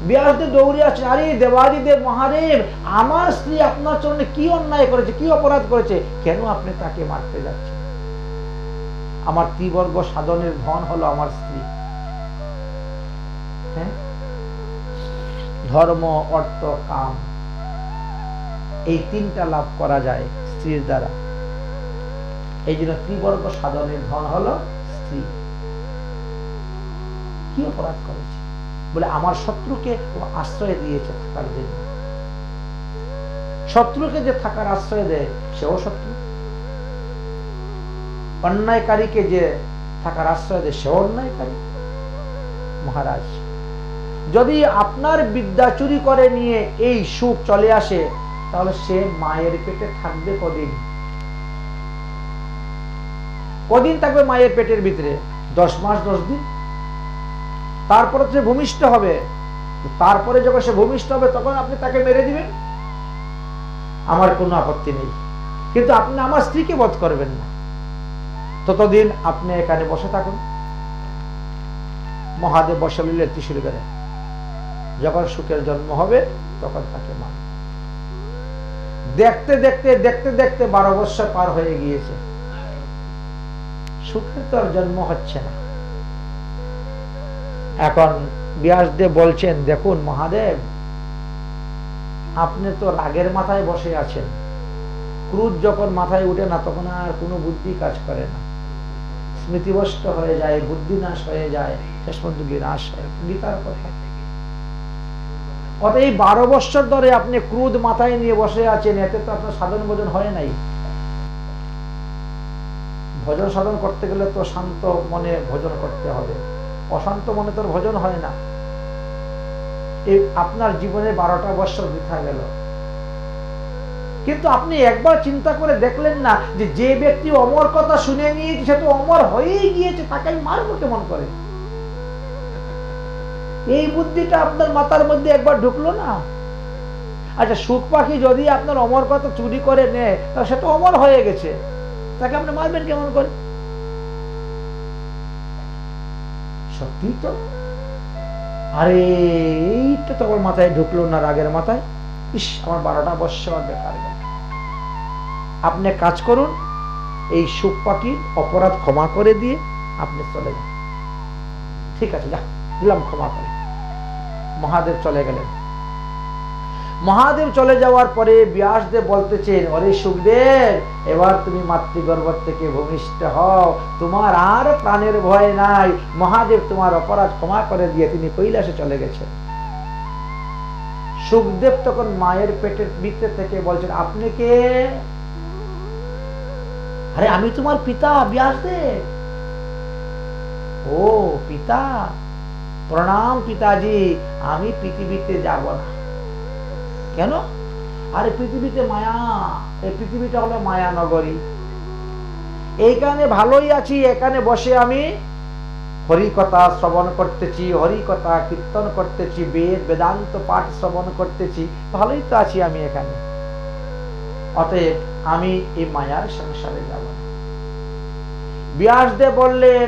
ব্যাসদেব দৌড়ে আছেন, আরে দেবাদিদেব মহাদেব, আমার স্ত্রী আপনার চরণে কি অন্যায় করেছে, কি অপরাধ করেছে, কেন আপনি তাকে মারতে যাচ্ছেন? আমার ত্রিবর্গ সাধনের ধন হলো আমার স্ত্রী। হ্যাঁ, ধর্ম অর্থ কাম এই 3টা লাভ করা যায় স্ত্রীর দ্বারা, এই জন্য ত্রিবর্গ সাধনের ধন হলো স্ত্রী। কি অপরাধ করেছে? বলে আমার শত্রুকে আশ্রয় দিয়েছে থাকার জন্য। শত্রুকে যে থাকার আশ্রয় দেয় সেও শত্রু, অন্যায়কারীকে যে থাকার আশ্রয় দেয় সেও অন্যায়কারী। মহারাজ, যদি আপনার বিদ্যা চুরি করে নিয়ে এই সুখ চলে আসে, তাহলে সে মায়ের পেটে থাকবে কদিন? কদিন থাকবে মায়ের পেটের ভিতরে? 10 মাস 10 দিন। তারপরে সে ভূমিষ্ঠ হবে, তারপরে যখন সে ভূমিষ্ঠ হবে তখন আপনি তাকে মেরে দিবেন, আমার কোনো আপত্তি নেই, কিন্তু আপনি আমার স্ত্রীকে বধ করবেন না। ততদিন আপনি এখানে বসে থাকুন। মহাদেব বসে নিলেন ত্রিশূল করে, যখন সুখের জন্ম হবে তখন তাকে মান। দেখতে দেখতে দেখতে দেখতে 12 বৎসর পার হয়ে গিয়েছে, সুখের তো আর জন্ম হচ্ছে না। এখন ব্যাসদেব বলছেন, দেখুন মহাদেব, আপনি তো রাগের মাথায় বসে আছেন, ক্রোধ যখন মাথায় উঠে না তখন আর কোনো বুদ্ধি কাজ করে না, স্মৃতিভ্রষ্ট হয়ে যায়, বুদ্ধি নাশ হয়ে যায়, শেষ পর্যন্ত বিনাশ হয়। গীতার কথা। অতএব এই 12 বৎসর ধরে আপনি ক্রোধ মাথায় নিয়ে বসে আছেন, এতে তো আপনার সাধন ভজন হয় নাই। ভজন সাধন করতে গেলে তো শান্ত মনে ভজন করতে হবে, অশান্ত মনে তোর ভজন হয় না। এই আপনার জীবনে 12টা বৎসর বৃথা গেল। কিন্তু আপনি একবার চিন্তা করে দেখলেন না যে যে ব্যক্তি অমর কথা শুনে নিয়েছে সে তো অমর হয়েই গিয়েছে, তাকে আমি মারবো কেমন করে? এই বুদ্ধিটা আপনার মাথার মধ্যে একবার ঢুকলো না? আচ্ছা, সুখ পাখি যদি আপনার অমর কথা চুরি করে নেয় তাহলে সে তো অমর হয়ে গেছে, তাকে আপনি মারবেন কেমন করে? সত্যি তো। আরে এইটা তো আমার মাথায় ঢুকলো না, রাগের মাথায়। ইস, আমার 12টা বছর বেকার গেল। আপনি কাজ করুন, এই সুখ পাখির অপরাধ ক্ষমা করে দিয়ে আপনি চলে যান। ঠিক আছে, যা দিলাম ক্ষমা করে। মহাদেব চলে গেলেন। মহাদেব চলে যাওয়ার পরে ব্যাসদেব বলতেছেন, অরে সুখদেব, এবার তুমি মাতৃগর্ভ থেকে ভূমিষ্ঠ হও, তোমার আর প্রাণের ভয় নাই। মহাদেব তোমার অপরাধ ক্ষমা করে দিয়ে তিনি কৈলাসে চলে গেছেন। সুখদেব তখন মায়ের পেটের ভিতর থেকে বলছেন, আপনি কে? আরে আমি তোমার পিতা ব্যাসদেব। ও পিতা, প্রণাম পিতাজি, আমি পৃথিবীতে যাব না। কেন? আরে পৃথিবীতে মায়া, এই পৃথিবীটা হলো মায়া নগরী, এইখানে ভালোই আছি, এখানে বসে আমি হরি কথা শ্রবণ করতেছি, হরি কথা কীর্তন করতেছি, বেদান্ত পাঠ শ্রবণ করতেছি, ভালোই তো আছি আমি এখানে। অতএব আমি এই মায়ার সংসারে যাব না। ব্যাসদেব বললেন,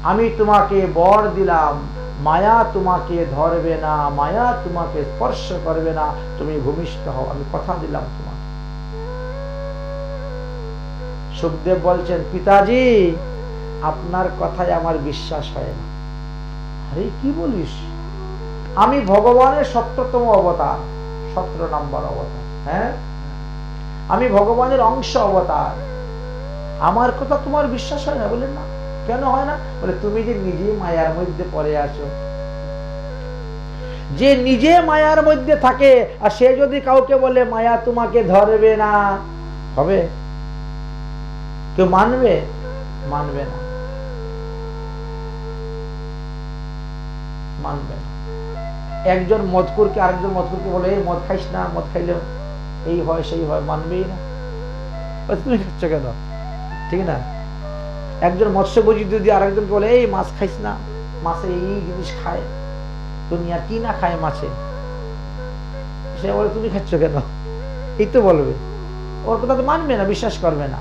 আমি তোমাকে বর দিলাম, মায়া তোমাকে ধরবে না, মায়া তোমাকে স্পর্শ করবে না, তুমি ভূমিষ্ঠ হও, আমি কথা দিলাম তোমাকে। সুখদেব বলছেন, পিতাজি, আপনার কথায় আমার বিশ্বাস হয় না। আরে কি বলিস? আমি ভগবানের 17তম অবতার, 17 নম্বর অবতার। হ্যাঁ, আমি ভগবানের অংশ অবতার, আমার কথা তোমার বিশ্বাস হয় না? বললেন না। কেন হয় না? বলে, তুমি যে নিজে মায়ার মধ্যে পড়ে আছো। যে নিজে মায়ার মধ্যে থাকে আর সে যদি কাউকে বলে মায়া তোমাকে ধরবে না, হবে? কেউ মানবে? মানবে না, মানবে না। একজন মদকুরকে আরেকজন মদকুরকে বলে, এই মদ খাইস না, মদ খাইলে এই হয় সেই হয়, মানবেই না। তুমি খাচ্ছ কেন? ঠিক না? একজন মৎস্যভোজী যদি আরেকজনকে বলে, এই মাছ খাইস না, মাছে এই জিনিস খায়, দুনিয়া কি না খায় মাছে, সে বলে তুমি খাচ্ছ কেন? এই তো বলবে, ওর কথা তো মানবে না, বিশ্বাস করবে না।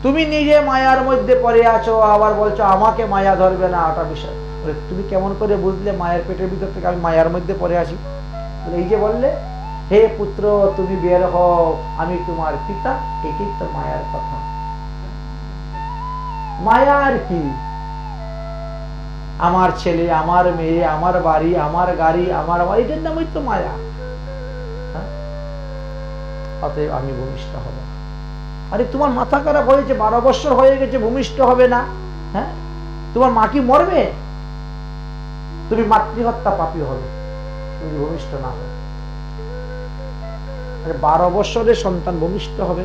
তুমি নিজে মায়ার মধ্যে পড়ে আছো, আবার বলছো আমাকে মায়া ধরবে না, ওটা বিষয়। তুমি কেমন করে বুঝলে মায়ের পেটের ভিতর থেকে আমি মায়ার মধ্যে পড়ে আছি? এই যে বললে, হে পুত্র তুমি বের হও, আমি তোমার পিতা, এটাই তো মায়ার কথা। মায়ার কি? আমার ছেলে, আমার মেয়ে, আমার বাড়ি, আমার গাড়ি, আমার এটার নামই তো মায়া। অতএব আমি ভূমিষ্ঠ হব। আরে তোমার মাথা খারাপ হয়েছে, 12 বছর হয়ে গেছে, ভূমিষ্ঠ হবে না? হ্যাঁ, তোমার মা কি মরবে? তুমি মাতৃহত্যা পাপী হবে তুমি ভূমিষ্ঠ না হবে। 12 বছরের সন্তান ভূমিষ্ঠ হবে,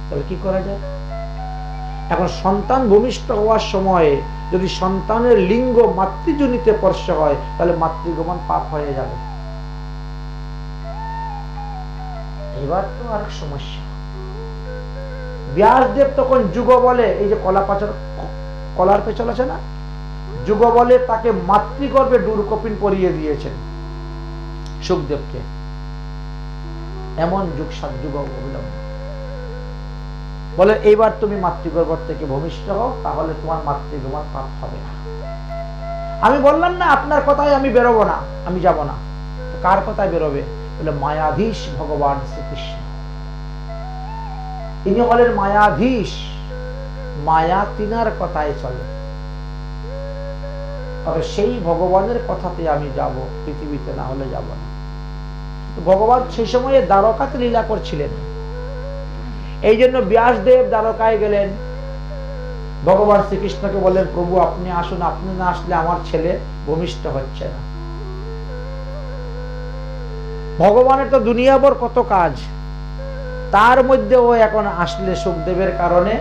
তবে কি করা যায়? এখন সন্তান ভূমিষ্ঠ হওয়ার সময়ে যদি সন্তানের লিঙ্গ মাতৃজনিতে স্পর্শ হয় তাহলে মাতৃগমন পাপ হয়ে যাবে। এবার তো আরেক সমস্যা। ব্যাসদেব তখন যুগ বলে, এই যে কলার পেছল আছে না, যুগ বলে তাকে মাতৃগর্ভে ডুরকপিন পরিয়ে দিয়েছেন সুখদেবকে। এমন যুগ অবিলম্ব বলে, এইবার তুমি মাতৃগর্ভ থেকে ভূমিষ্ঠ হও, তাহলে তোমার মাতৃগমন পাপ হবে না। আমি বললাম না আপনার কথায় আমি বেরোবো না, আমি যাব না। কার কথায় বেরোবে? বলে, মায়াধীশ ভগবান শ্রীকৃষ্ণ। ইনি হলেন মায়াধীশ, মায়া তিনার কথায় চলে। তবে সেই ভগবানের কথাতে আমি যাব, পৃথিবীতে না হলে যাব না। ভগবান সেই সময়ে দ্বারকাতে লীলা করছিলেন, এই জন্য ব্যাসদেব দ্বারকায় গেলেন। ভগবান শ্রীকৃষ্ণকে বললেন, প্রভু আপনি আসুন, আপনি না আসলে আমার ছেলে ভূমিষ্ঠ হচ্ছে না। ভগবানের তো দুনিয়াভর কত কাজ, তার মধ্যে ও এখন আসলে সুখদেবের কারণে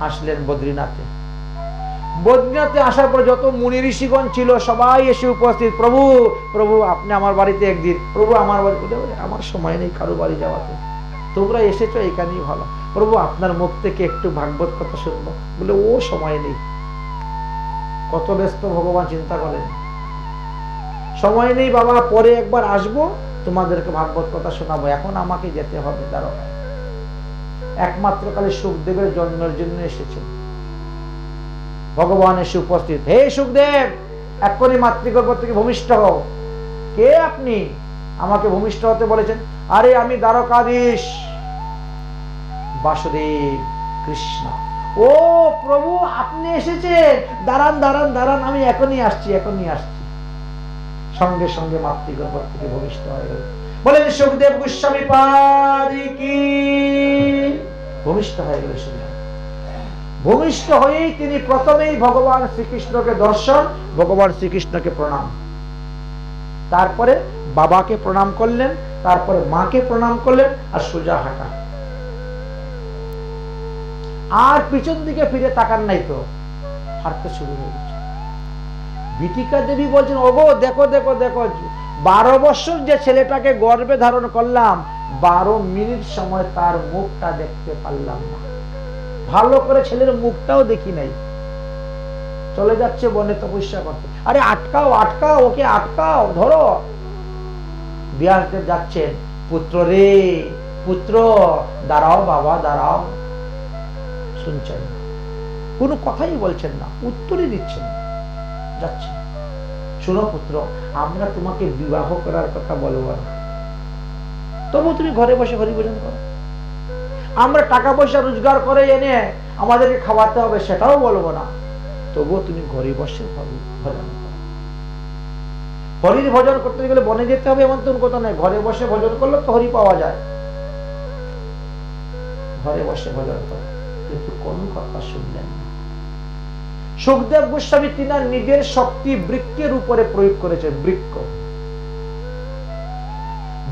আসলেন বদ্রীনাথে। বদ্রীনাথে আসার পর যত মুনি ঋষিগণ ছিল সবাই এসে উপস্থিত, প্রভু প্রভু আপনি আমার বাড়িতে একদিন, প্রভু আমার বাড়ি, আমার সময় নেই কারো বাড়ি যাওয়াতে, তোমরা এসেছো এখানেই ভালো, প্রভু আপনার মুখ থেকে একটু ভাগবত কথা শুনবো, বলে ও সময় নেই। কত ব্যস্ত ভগবান চিন্তা করেন, সময় নেই বাবা, পরে একবার আসবো তোমাদেরকে ভাগবত কথা শোনাবো, এখন আমাকে যেতে হবে দ্বারকায়। একমাত্র কালে সুখদেবের জন্মের জন্য এসেছেন। ভগবান এসে উপস্থিত, হে সুখদেব এক্ষুনি মাতৃগর্ভ থেকে ভূমিষ্ঠ হও। কে আপনি, আমাকে ভূমিষ্ঠ হতে বলেছেন? আরে আমি দ্বারকাধীশ বাসুদেব কৃষ্ণ। ও প্রভু আপনি এসেছেন, দাঁড়ান দাঁড়ান দাঁড়ান, আমি এখনই আসছি এখনই আসছি। সঙ্গে সঙ্গে মাতৃগর্ভ থেকে ভূমিষ্ঠ হয়ে গেল। বলেন সুখদেব গোস্বামী পাদি কি, ভূমিষ্ঠ হয়ে গেল সুখদেব। ভূমিষ্ঠ হয়েই তিনি প্রথমেই ভগবান শ্রীকৃষ্ণকে দর্শন, ভগবান শ্রীকৃষ্ণকে প্রণাম, তারপরে বাবাকে প্রণাম করলেন, তারপরে মাকে প্রণাম করলেন, আর সোজা হাঁটা। আর পিছন দিকে ফিরে তাকান নাই, তো হাঁটতে শুরু হয়ে গেছে। বিটিকা দেবী বলছেন, ওগো দেখো দেখো দেখো, 12 বছর যে ছেলেটাকে গর্ভে ধারণ করলাম, 12 মিনিট সময় তার মুখটা দেখতে পারলাম না, ভালো করে ছেলের মুখটাও দেখি নাই, চলে যাচ্ছে বনে তপস্যা করতে। আরে আটকাও আটকাও, ওকে আটকাও, ধরো। ব্যাসদেব যাচ্ছেন, পুত্র রে পুত্র, দাঁড়াও বাবা দাঁড়াও। শুনছেন না, কোনো কথাই বলছেন না, উত্তরই দিচ্ছেন না, যাচ্ছেন। শুনো পুত্র, আমরা তোমাকে বিবাহ করার কথা বলবো না, তবু তুমি ঘরে বসে হরিভজন করো। আমরা টাকা পয়সা রোজগার করে এনে আমাদেরকে খাওয়াতে হবে সেটাও বলবো না, তবুও তুমি ঘরে বসে ভজন করো। হরির ভজন করতে গেলে বনে যেতে হবে এমন তো কথা নয়, ঘরে বসে ভজন করলে তো হরি পাওয়া যায়। ঘরে বসে ভজন করো, কিন্তু কোন কথা শুনলেন না। সুখদেব গোস্বামী তিনার নিজের শক্তি বৃক্ষের উপরে প্রয়োগ করেছেন। বৃক্ষ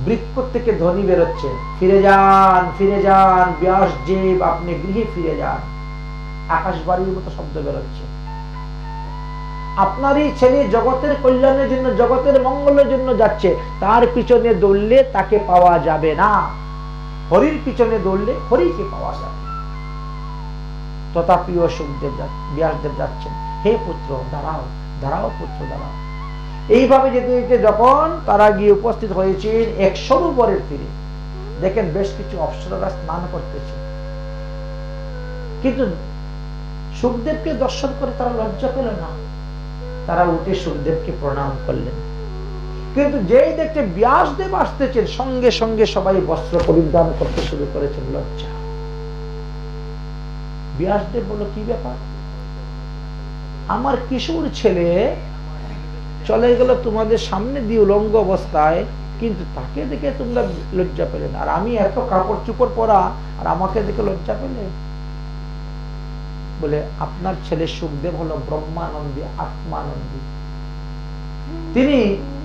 বৃক্ষ থেকে ধ্বনি বেরোচ্ছে, ফিরে যান ফিরে যান ব্যাসদেব, আপনি গৃহে ফিরে যান। আকাশবাণীর মতো শব্দ বেরোচ্ছে। আপনারই ছেলে জগতের কল্যাণের জন্য, জগতের মঙ্গলের জন্য যাচ্ছে, তার পিছনে দৌড়লে তাকে পাওয়া যাবে না, হরির পিছনে দৌড়লে হরিকে পাওয়া যাবে। তথাপিও সুখদেব ব্যাসদেব যাচ্ছেন, হে পুত্র দাঁড়াও দাঁড়াও পুত্র দাঁড়াও। এইভাবে যেতে যেতে যখন তারা গিয়ে উপস্থিত হয়েছেন এক সরোবরের তীরে, দেখেন বেশ কিছু অপ্সরারা স্নান করতেছে, কিন্তু সুখদেবকে দর্শন করে তারা লজ্জা পেল না, তারা উঠে সুখদেবকে প্রণাম করলেন। কিন্তু যেই দেখতে ব্যাসদেব আসতেছেন, সঙ্গে সঙ্গে সবাই বস্ত্র পরিধান করতে শুরু করেছেন, লজ্জা। ব্যাসদেব বলল, কি ব্যাপার, আমার কিশোর ছেলে চলে গেল তোমাদের সামনে দিয়ে উলঙ্গ অবস্থায়, কিন্তু তাকে দেখে তোমরা লজ্জা পেলে না, আর আমি এত কাপড় চোপড় পরা আর আমাকে দেখে লজ্জা পেলে? বলে, আপনার ছেলে সুখদেব হলো ব্রহ্মানন্দী, আত্মানন্দী। তিনি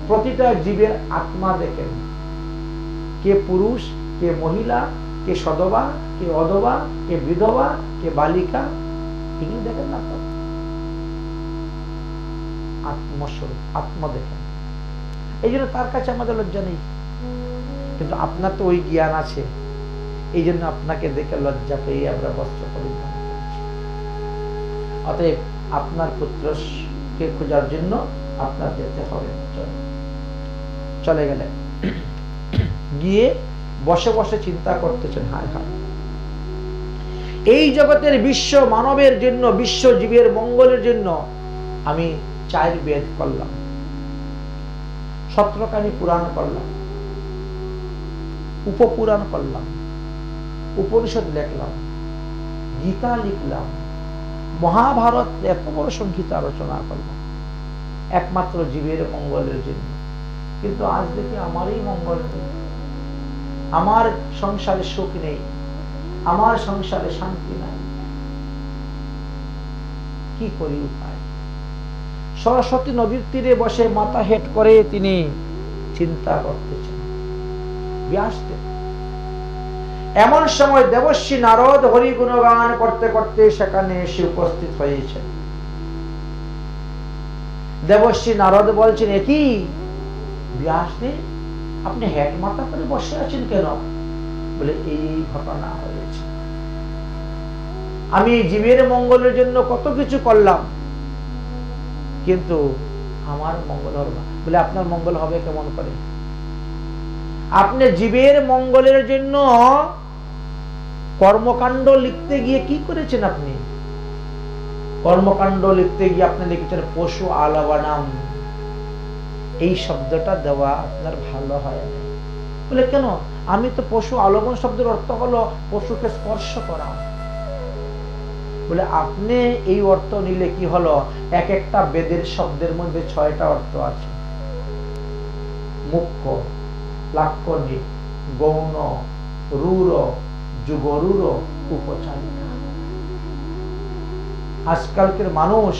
প্রতিটা জীবের আত্মা দেখেন, কে পুরুষ, কে মহিলা, কে সদবা, কে অদবা, কে বিধবা, কে বালিকা, তিনি দেখেন না তো? আত্মস্বরূপ, আত্মা দেখেন। এই জন্য তার কাছে আমাদের লজ্জা নেই, কিন্তু আপনার তো ওই জ্ঞান আছে, এই জন্য আপনাকে দেখে লজ্জা পেয়ে আমরা বস্ত্র পরিধান করছি। অতএব আপনার পুত্রকে খোঁজার জন্য আপনার যেতে হবে। চলে গেলেন, গিয়ে বসে বসে চিন্তা করতেছেন, হায় হায়, এই জগতের বিশ্ব মানবের জন্য, বিশ্ব জীবের মঙ্গলের জন্য আমি 4 বেদ করলাম, 17 খানি পুরাণ করলাম, উপপুরাণ করলাম, উপনিষদ লিখলাম, গীতা লিখলাম, মহাভারত এত বড় সংহিতা রচনা করলাম একমাত্র জীবের মঙ্গলের জন্য, কিন্তু আজ দেখি আমারই মঙ্গল নেই, আমার সংসারে সুখ নেই, আমার সংসারে শান্তি নাই, কি করি উপায়? সরস্বতী নদীর তীরে বসে মাথা হেট করে তিনি চিন্তা করতেছেন। ব্যাসদেব এমন সময় দেবশ্রী নারদ হরি গুণগান করতে করতে সেখানে এসে উপস্থিত হয়েছেন। দেবর্ষি নারদ বলছেন, একই ব্যাসদেব, আপনি হ্যাট মাথা করে বসে আছেন কেন? বলে এই ঘটনা হয়েছে, আমি জীবের মঙ্গলের জন্য কত কিছু করলাম, কিন্তু আমার মঙ্গল হবে না। বলে আপনার মঙ্গল হবে কেমন করে? আপনি জীবের মঙ্গলের জন্য কর্মকাণ্ড লিখতে গিয়ে কি করেছেন? আপনি কর্মকাণ্ড লিখতে গিয়ে আপনি লিখেছেন পশু আলবানাম, এই শব্দটা দেওয়া আপনার ভালো হয় না। বলে কেন? আমি তো পশু আলবন শব্দের অর্থ হলো পশুকে স্পর্শ করা। বলে আপনি এই অর্থ নিলে কি হলো, এক একটা বেদের শব্দের মধ্যে 6টা অর্থ আছে, মুখ্য, লাক্ষণিক, গৌণ, রূঢ়, যুগরূঢ়, উপচারিকা। আজকালকের মানুষ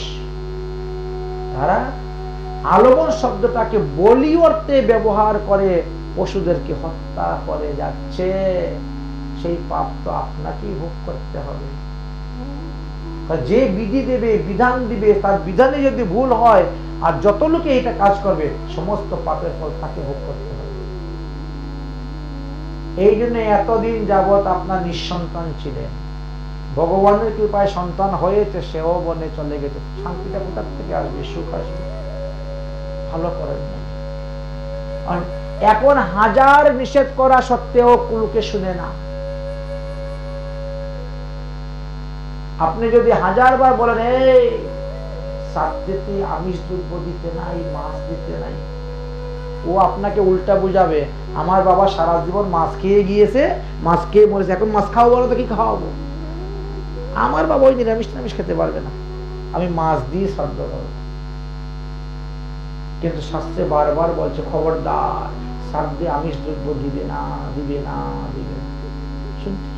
তারা আলবন শব্দটাকে বলি অর্থে ব্যবহার করে পশুদেরকে হত্যা করে যাচ্ছে। সেই পাপ তো আপনাকেই ভোগ করতে হবে। যে বিধি দেবে, বিধান দিবে, তার বিধানে যদি ভুল হয় আর যত লোকে এটা কাজ করবে, সমস্ত পাপের ফল তাকে ভোগ করতে হবে। এই জন্য এতদিন যাবৎ আপনার নিঃসন্তান ছিলেন, ভগবানের কৃপায় সন্তান হয়েছে, সেও বনে চলে গেছে, শান্তিটা কোথার থেকে আসবে? সুখ আসবে? ভালো করেন না। এখন হাজার নিষেধ করা সত্ত্বেও কুলুকে শুনে না। আপনি যদি 1000 বার বলেন এই সাথে আমিষ দ্রব্য দিতে নাই, মাছ দিতে নাই, ও আপনাকে উল্টা বুঝাবে, আমার বাবা সারা জীবন মাছ খেয়ে গিয়েছে, মাছ খেয়ে মরেছে, এখন মাছ খাওয়াবো বলো তো কি খাওয়াবো? আমার বাবা ওই নিরামিষ খেতে পারবে না, আমি মাছ দিয়ে শ্রাদ্ধ করবো। কিন্তু শাস্ত্রে বারবার বলছে খবরদার, শ্রাদ্ধে আমিষ দ্রব্য দিবে না, দিবে না, দিবে না। শুনতে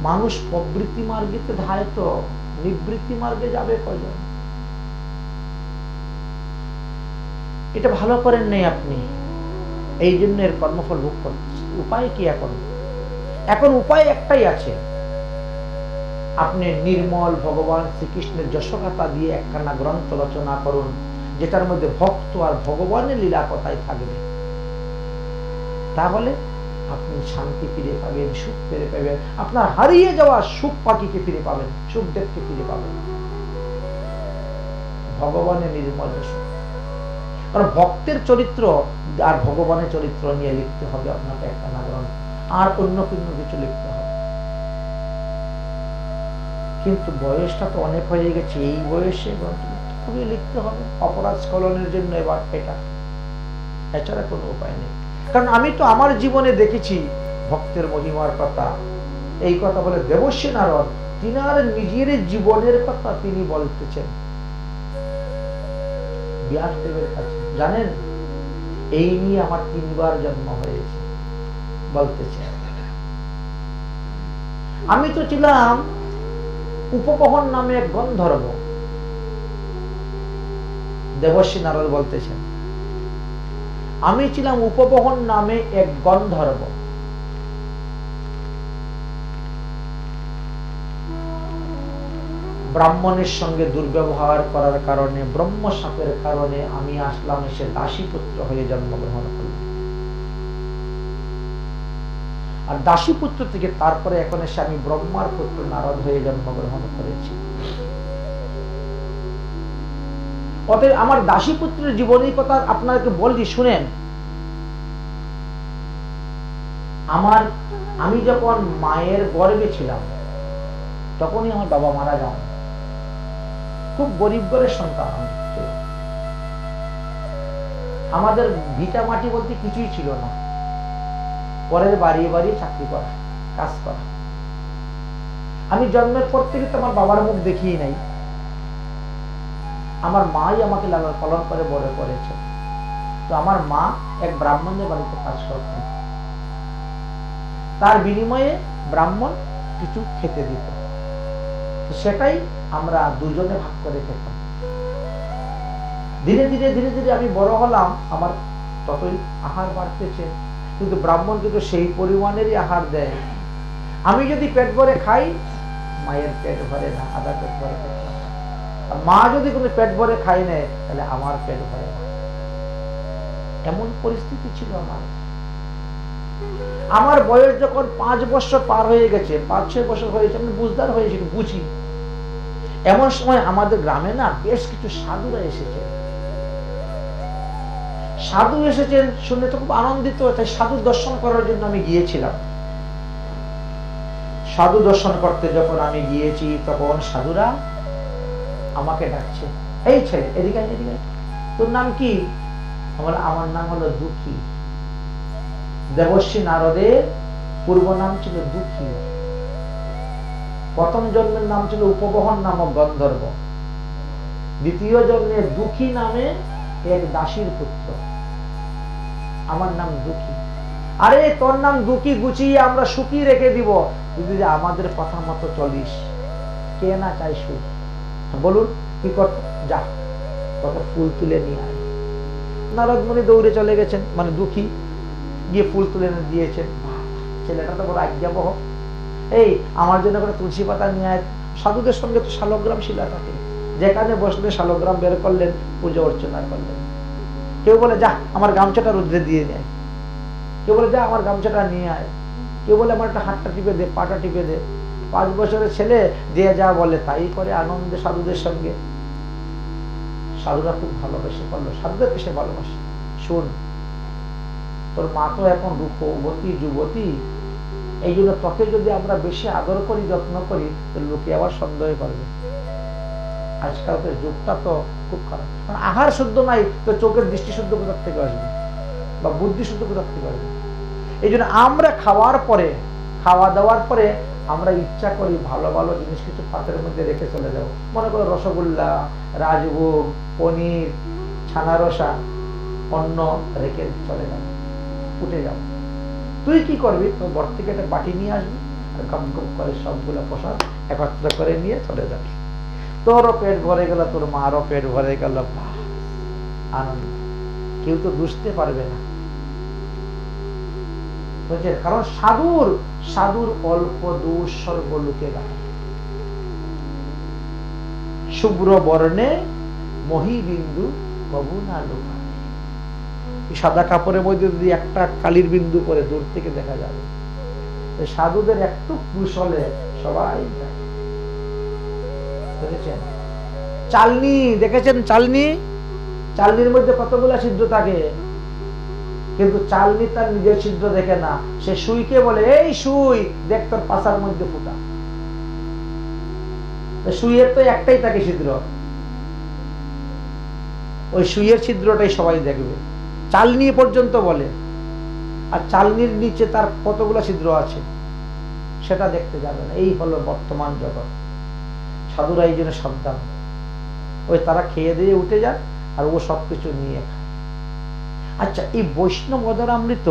মানুষ প্রবৃত্তি মার্গেতে ধায়, তো নিবৃত্তি মার্গে যাবে কজন? এটা ভালো করেন নাই আপনি, এই জন্য এর কর্মফল ভোগ করতেছে। উপায় কি? এখন উপায় একটাই আছে, আপনি নির্মল ভগবান শ্রীকৃষ্ণের যশোগাথা দিয়ে একখানা গ্রন্থ রচনা করুন, যেটার মধ্যে ভক্ত আর ভগবানের লীলা কথাই থাকবে। তাহলে আপনি শান্তি ফিরে পাবেন, সুখ ফিরে পাবেন, আপনার হারিয়ে যাওয়া সুখ পাখিকে ফিরে পাবেন, সুখদেবকে ফিরে পাবেন। ভগবানের নির্মল যশো, কারণ ভক্তের চরিত্র আর ভগবানের চরিত্র নিয়ে লিখতে হবে আপনাকে একখানা গ্রন্থ, আর অন্য কোনো কিছু লিখতে হবে। কিন্তু বয়সটা তো অনেক হয়ে গেছে, এই বয়সে গ্রন্থ খুবই লিখতে হবে অপরাধ স্খলনের জন্য। এবার এটা এছাড়া কোনো উপায় নেই। কারণ আমি তো আমার জীবনে দেখেছি ভক্তের মহিমার কথা। এই কথা বলে দেবর্ষি নারদ তিনার নিজের জীবনের কথা তিনি বলতেছেন ব্যাসদেবের কাছে। জানেন, এই নিয়ে আমার 3 বার জন্ম হয়েছে। বলতেছেন আমি তো ছিলাম উপবহন নামে এক গন্ধর্ব। দেবর্ষি নারদ বলতেছেন আমি ছিলাম উপবহন নামে এক গন্ধর্ব। ব্রাহ্মণের সঙ্গে দুর্ব্যবহার করার কারণে, ব্রহ্ম শাপের কারণে আমি আসলাম, এসে দাসী পুত্র হয়ে জন্মগ্রহণ করলাম। আর দাসী পুত্র থেকে তারপরে এখন এসে আমি ব্রহ্মার পুত্র নারদ হয়ে জন্মগ্রহণ করেছি। অতএব আমার দাসী পুত্রের জীবনের কথা আপনাকে বলি, শুনেন। আমি যখন মায়ের গর্ভে ছিলাম তখনই আমার বাবা মারা যান। খুব গরিব ঘরের সন্তান ছিল। আমাদের ভিটা মাটি বলতে কিছুই ছিল না, পরের বাড়ি বাড়ি চাকরি করা, কাজ করা। আমি জন্মের পর থেকে তো আমার বাবার মুখ দেখিই নাই। আমার মাই আমাকে লালন পালন করে বড় করেছে। তো আমার মা এক ব্রাহ্মণের বাড়িতে কাজ করতেন, তার বিনিময়ে ব্রাহ্মণ কিছু খেতে দিত, সেটাই আমরা দুজনে ভাগ করে খেতাম। ধীরে ধীরে ধীরে ধীরে আমি বড় হলাম, আমার ততই আহার বাড়তেছে, কিন্তু ব্রাহ্মণ কিন্তু সেই পরিমাণেরই আহার দেয়। আমি যদি পেট ভরে খাই, মায়ের পেট ভরে না, আধা পেট ভরে খেতাম। মা যদি কোনো পেট ভরে খাই নেয় তাহলে আমার পেট ভরে না। এমন পরিস্থিতি ছিল আমার বয়স যখন 5 বছর পার হয়ে গেছে, 5-6 বছর হয়েছে, আমি বুঝদার হয়েছি, বুঝি। এমন সময় আমাদের গ্রামে না বেশ কিছু সাধুরা এসেছে। সাধু এসেছেন শুনে তো খুব আনন্দিত, তাই সাধু দর্শন করার জন্য আমি গিয়েছিলাম। সাধু দর্শন করতে যখন আমি গিয়েছি তখন সাধুরা আমাকে ডাকছে, এই ছেলে এদিকে এদিকে, তোর নাম কি? আমার নাম হলো দুঃখী। দেবর্ষী নারদের পূর্ব নাম ছিল দুঃখী। প্রথম জন্মের নাম ছিল উপবহন নামক গন্ধর্ব। দ্বিতীয় জন্মে দুঃখী নামে এক দাসীর পুত্র। আমার নাম দুঃখী। আরে তোর নাম দুঃখী গুছিয়ে আমরা সুখী রেখে দিব, যদি আমাদের কথা মতো চলিস। কে না চাই সুখ? বলুন কি করতে? যা কত ফুল তুলে নিয়ে আয়। নারদ মুনি দৌড়ে চলে গেছেন, মানে দুঃখী গিয়ে ফুল তুলে দিয়েছেন। ছেলেটা তো বড় আজ্ঞাবহ, এই আমার জন্য করে তুলসী পাতা নিয়ে আয়। সাধুদের সঙ্গে তো শালগ্রাম শিলা থাকে, যেখানে বসলে শালগ্রাম বের করলেন, পুজো অর্চনা করলেন। কেউ বলে যা আমার গামছাটা রুদ্রে দিয়ে নেয়, কেউ বলে যা আমার গামছাটা নিয়ে আয়, কেউ বলে আমার একটা হাতটা টিপে দে, পাটা টিপে দে। 5 বছরের ছেলে যে যা বলে তাই করে আনন্দে সাধুদের সঙ্গে। সাধুরা খুব ভালোবেসে করলো, সাধুদের সে ভালোবাসে। শুন, তোর মা তো এখন রূপবতী যুবতী, এই জন্য তোকে যদি আমরা বেশি আদর করি, যত্ন করি, লোকে আবার সন্দেহ করবে। আজকালকার যুগটা তো খুব খারাপ, কারণ আহার শুদ্ধ নাই তো চোখের দৃষ্টি শুদ্ধ কোথার থেকে আসবে, বা বুদ্ধি শুদ্ধ কোথার থেকে আসবে। এই জন্য আমরা খাওয়া দাওয়ার পরে আমরা ইচ্ছা করি ভালো ভালো জিনিস কিছু পাত্রের মধ্যে রেখে চলে যাবো। মনে করো রসগোল্লা, রাজভোগ, পনির, ছানারসা, অন্ন রেখে চলে যাবো, উঠে যাবো। তুই কি করবি? তোর বর থেকে একটা বাটি নিয়ে আসবি আর গপ গপ করে সবগুলো প্রসাদ একত্র করে নিয়ে চলে যাবি। তোরও পেট ভরে গেল, তোর মারও পেট ভরে গেল, আনন্দ। কেউ তো বুঝতে পারবে না, বুঝছেন? কারণ সাধুর অল্প দোষ সর্বলোকে গায়। শুভ্র বর্ণে মহিবিন্দু কবু না লুকায়। সাদা কাপড়ের মধ্যে যদি একটা কালির বিন্দু করে দূর থেকে দেখা যাবে। সাধুদের একটু দোষ হলে সবাই যায়। বুঝেছেন? চালনি দেখেছেন? চালনির মধ্যে কতগুলা ছিদ্র থাকে, কিন্তু চালনি তার নিজের ছিদ্র দেখে না। সে সুইকে বলে, এই সুই দেখ তোর পাশার মধ্যে ফুটা। সুইয়ের তো একটাই থাকে ছিদ্র, ওই সুইয়ের ছিদ্রটাই সবাই দেখবে। চালনি পর্যন্ত বলে, আর চালনির নিচে তার কতগুলো ছিদ্র আছে সেটা দেখতে যাবে না। এই হলো বর্তমান জগৎ। সাধুরা এই জন্য সাবধান, ওই তারা খেয়ে দিয়ে উঠে যান আর ও সবকিছু নিয়ে খায়। আচ্ছা, এই বৈষ্ণব অধরামৃত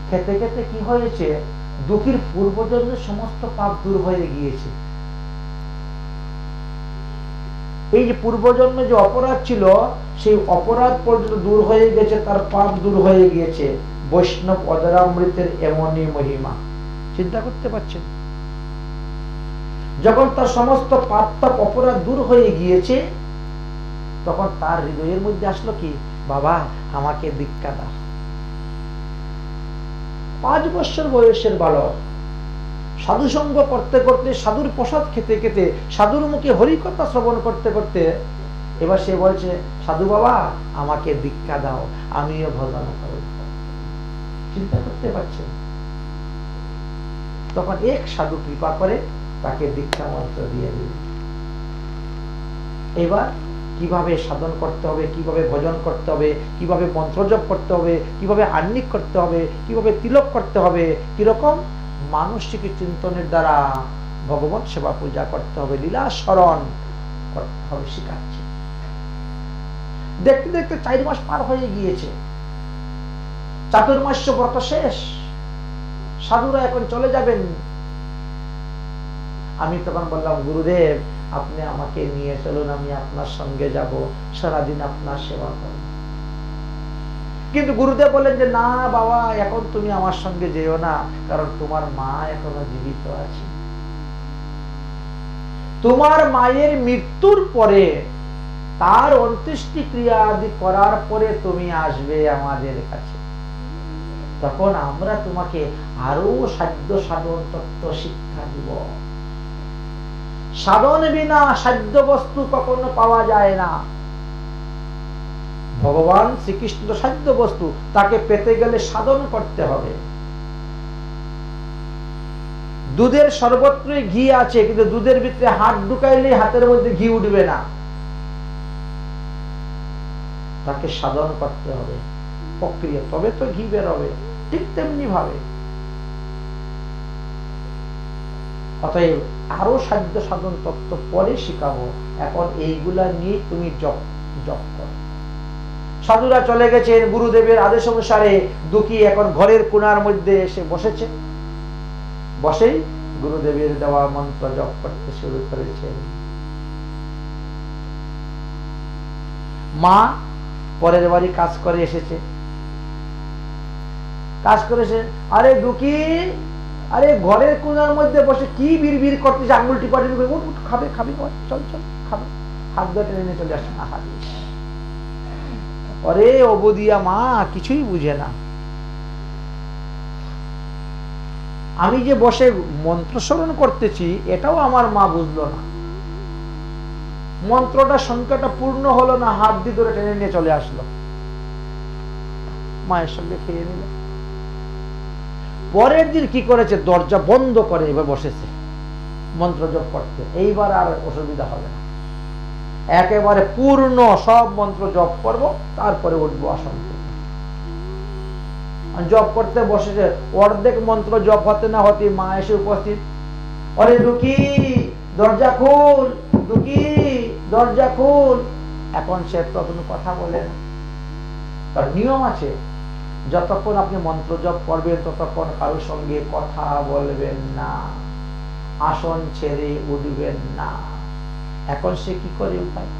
খেতে খেতে কি হয়েছে? দুঃখীর পূর্বজন্মের সমস্ত পাপ দূর হয়ে গিয়েছে। এই যে পূর্বজন্মে যে অপরাধ ছিল, সেই অপরাধ পর্যন্ত দূর হয়ে গেছে, তার পাপ দূর হয়ে গিয়েছে। বৈষ্ণব অধরামৃতের এমনই মহিমা। চিন্তা করতে পারছেন? যখন তার সমস্ত পাপ তাপ অপরাধ দূর হয়ে গিয়েছে, তখন তার হৃদয়ের মধ্যে আসলো কি, বাবা আমাকে দীক্ষা দাও। 5 বছর বয়সের বালক সাধু সঙ্গ করতে করতে, সাধুর প্রসাদ খেতে খেতে, সাধুর মুখে হরিকথা শ্রবণ করতে করতে, এবার সে বলছে, সাধু বাবা আমাকে দীক্ষা দাও, আমিও ভজন করব। চিন্তা করতে পারছেন? তখন এক সাধু কৃপা করে তাকে দীক্ষা মন্ত্র দিয়ে দিল। এবার কিভাবে সাধন করতে হবে, কিভাবে ভজন করতে হবে, কিভাবে মন্ত্রজপ করতে হবে, কিভাবে আহ্নিক করতে হবে, কিভাবে তিলক করতে হবে, কিরকম মানসিক চিন্তনের দ্বারা ভগবত সেবা পূজা করতে হবে, লীলা স্মরণ করতে হবে শিখাচ্ছে। দেখতে দেখতে 4 মাস পার হয়ে গিয়েছে, চাতুর্মাস্য ব্রত শেষ, সাধুরা এখন চলে যাবেন। আমি তখন বললাম, গুরুদেব আপনি আমাকে নিয়ে চলুন, আমি আপনার সঙ্গে যাব, সারাদিন আপনার সেবা করব। কিন্তু গুরুদেব বলেন যে না বাবা, এখন তুমি আমার সঙ্গে যেও না, কারণ তোমার মা এখনো জীবিত আছে। তোমার মায়ের মৃত্যুর পরে তার অন্ত্যেষ্টিক্রিয়া আদি করার পরে তুমি আসবে আমাদের কাছে, তখন আমরা তোমাকে আরো সাধ্য সাধন তত্ত্ব শিক্ষা দিব। সাধন বিনা সাধ্য বস্তু কখনো পাওয়া যায় না। ভগবান শ্রীকৃষ্ণ তো সাধ্য বস্তু, তাকে পেতে গেলে সাধন করতে হবে। দুধের সর্বত্রই ঘি আছে, কিন্তু দুধের ভিতরে হাত ঢুকাইলে হাতের মধ্যে ঘি উঠবে না, তাকে সাধন করতে হবে প্রক্রিয়া, তবে তো ঘি বের হবে। ঠিক তেমনি ভাবে অতএব আরো সাধ্য সাধন তত্ত্ব পরে শিখাবো, এখন এইগুলা নিয়ে তুমি জপ করো। সাধুরা চলে গেছেন, গুরুদেবের আদেশ অনুসারে দুঃখী এখন ঘরের কোণার মধ্যে এসে বসেছে। বসেই গুরুদেবের দেওয়া মন্ত্র জপ করতে শুরু করেছেন। মা পরের বাড়ি কাজ করে এসেছে, কাজ করেছে। আরে দুঃখী, আরে ঘরের কোণার মধ্যে বসে কি বিড়বিড় করতেছে, আঙুল টিপাটি খাবে খাবে, চল চল খাবে, হাত ধরে টেনে চলে আসে। আরে অবদিয়া মা কিছুই বুঝে না, আমি যে বসে মন্ত্র স্মরণ করতেছি এটাও আমার মা বুঝলো না, মন্ত্রটা সংখ্যাটা পূর্ণ হলো না, হাত দিয়ে ধরে টেনে নিয়ে চলে আসলো, মায়ের সঙ্গে খেয়ে নিল। পরের দিন কি করেছে, দরজা বন্ধ করে এবার বসেছে মন্ত্র জপ করতে। এইবার আর অসুবিধা হবে না, একেবারে পূর্ণ সব মন্ত্র জপ করব, তারপরে উঠবো আসন থেকে। জপ করতে বসেছে, অর্ধেক মন্ত্র জপ হতে না হতে মা এসে উপস্থিত। অরে দুঃখী দরজা খুল, দুঃখী দরজা খুল। এখন সে তখন কথা বলে না, তার নিয়ম আছে, যতক্ষণ আপনি মন্ত্র জপ করবেন ততক্ষণ কারোর সঙ্গে কথা বলবেন না, আসন ছেড়ে উঠবেন না। এখন সে কি করে উঠায়,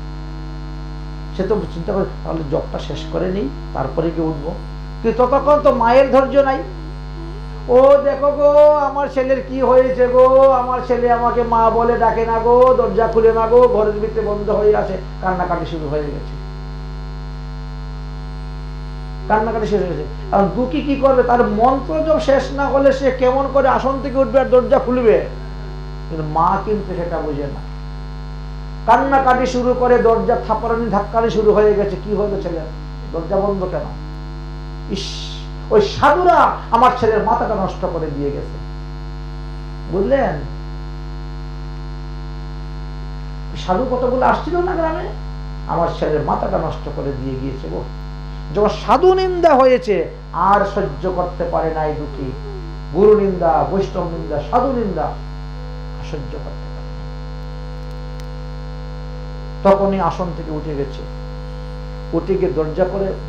সে তো চিন্তা করে তাহলে জপটা শেষ করে নেই তারপরে কি উঠবো, কিন্তু ততক্ষণ তো মায়ের ধৈর্য নাই। ও দেখো গো আমার ছেলের কি হয়েছে গো, আমার ছেলে আমাকে মা বলে ডাকে না গো, দরজা খুলে না গো, ঘরের ভিতরে বন্ধ হয়ে আছে, কান্নাকাটি শুরু হয়ে গেছে, কান্নাকাটি শেষ হয়েছে। কারণ দুঃখী কি করবে, তার মন্ত্র জপ শেষ না হলে সে কেমন করে আসন থেকে উঠবে আর দরজা খুলবে, কিন্তু মা কিন্তু সেটা বুঝে না, কান্নাকাটি শুরু করে, দরজা থাপড়ানি ধাক্কানি শুরু হয়ে গেছে। কি হলো ছেলের, দরজা বন্ধ কেন? ইস, ওই সাধুরা আমার ছেলের মাথাটা নষ্ট করে দিয়ে গেছে, বুঝলেন? সাধু কতগুলো আসছিল না গ্রামে, আমার ছেলের মাথাটা নষ্ট করে দিয়ে গিয়েছে গো। যখন সাধু নিন্দা হয়েছে আর সহ্য করতে পারে নাই দুঃখী, গুরু নিন্দা, বৈষ্ণব নিন্দা, সাধু নিন্দা সহ্য করতে পারে, তখনই আসন থেকে উঠে গেছে। উঠে গিয়ে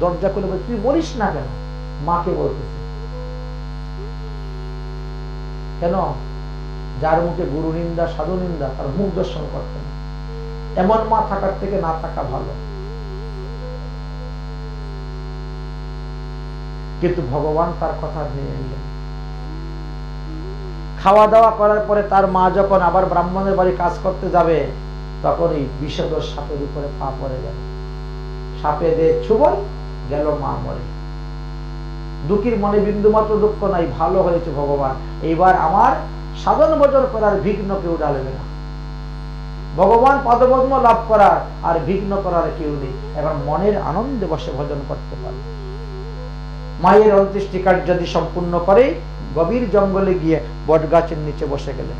দরজা করে তুই বলিস না কেন, মাকে বলতেছে। কেন? যার মুখে গুরু নিন্দা, সাধু নিন্দা, তার মুখ দর্শন করতে না। এমন মা থাকার থেকে না থাকা ভালো। কিন্তু ভগবান তার কথা নিয়ে নিলেন। খাওয়া দাওয়া করার পরে তার মা যখন আবার ব্রাহ্মণের বাড়ি কাজ করতে যাবে, তখনই বিষধর সাপের উপরে পা পড়ে গেল, সাপে দিয়ে ছুবল গেল, মা মরে। দুঃখীর মনে বিন্দু মাত্র দুঃখ নাই, ভালো হয়েছে ভগবান, এইবার আমার সাধন ভজন করার বিঘ্ন কেউ ডালবে না, ভগবান পদপদ্ম লাভ করার আর বিঘ্ন করার কেউ নেই, এবার মনের আনন্দে বসে ভজন করতে পারে। মায়ের অন্ত্যেষ্টি কার্যাদি সম্পূর্ণ করে গভীর জঙ্গলে গিয়ে বট গাছের নিচে বসে গেলেন।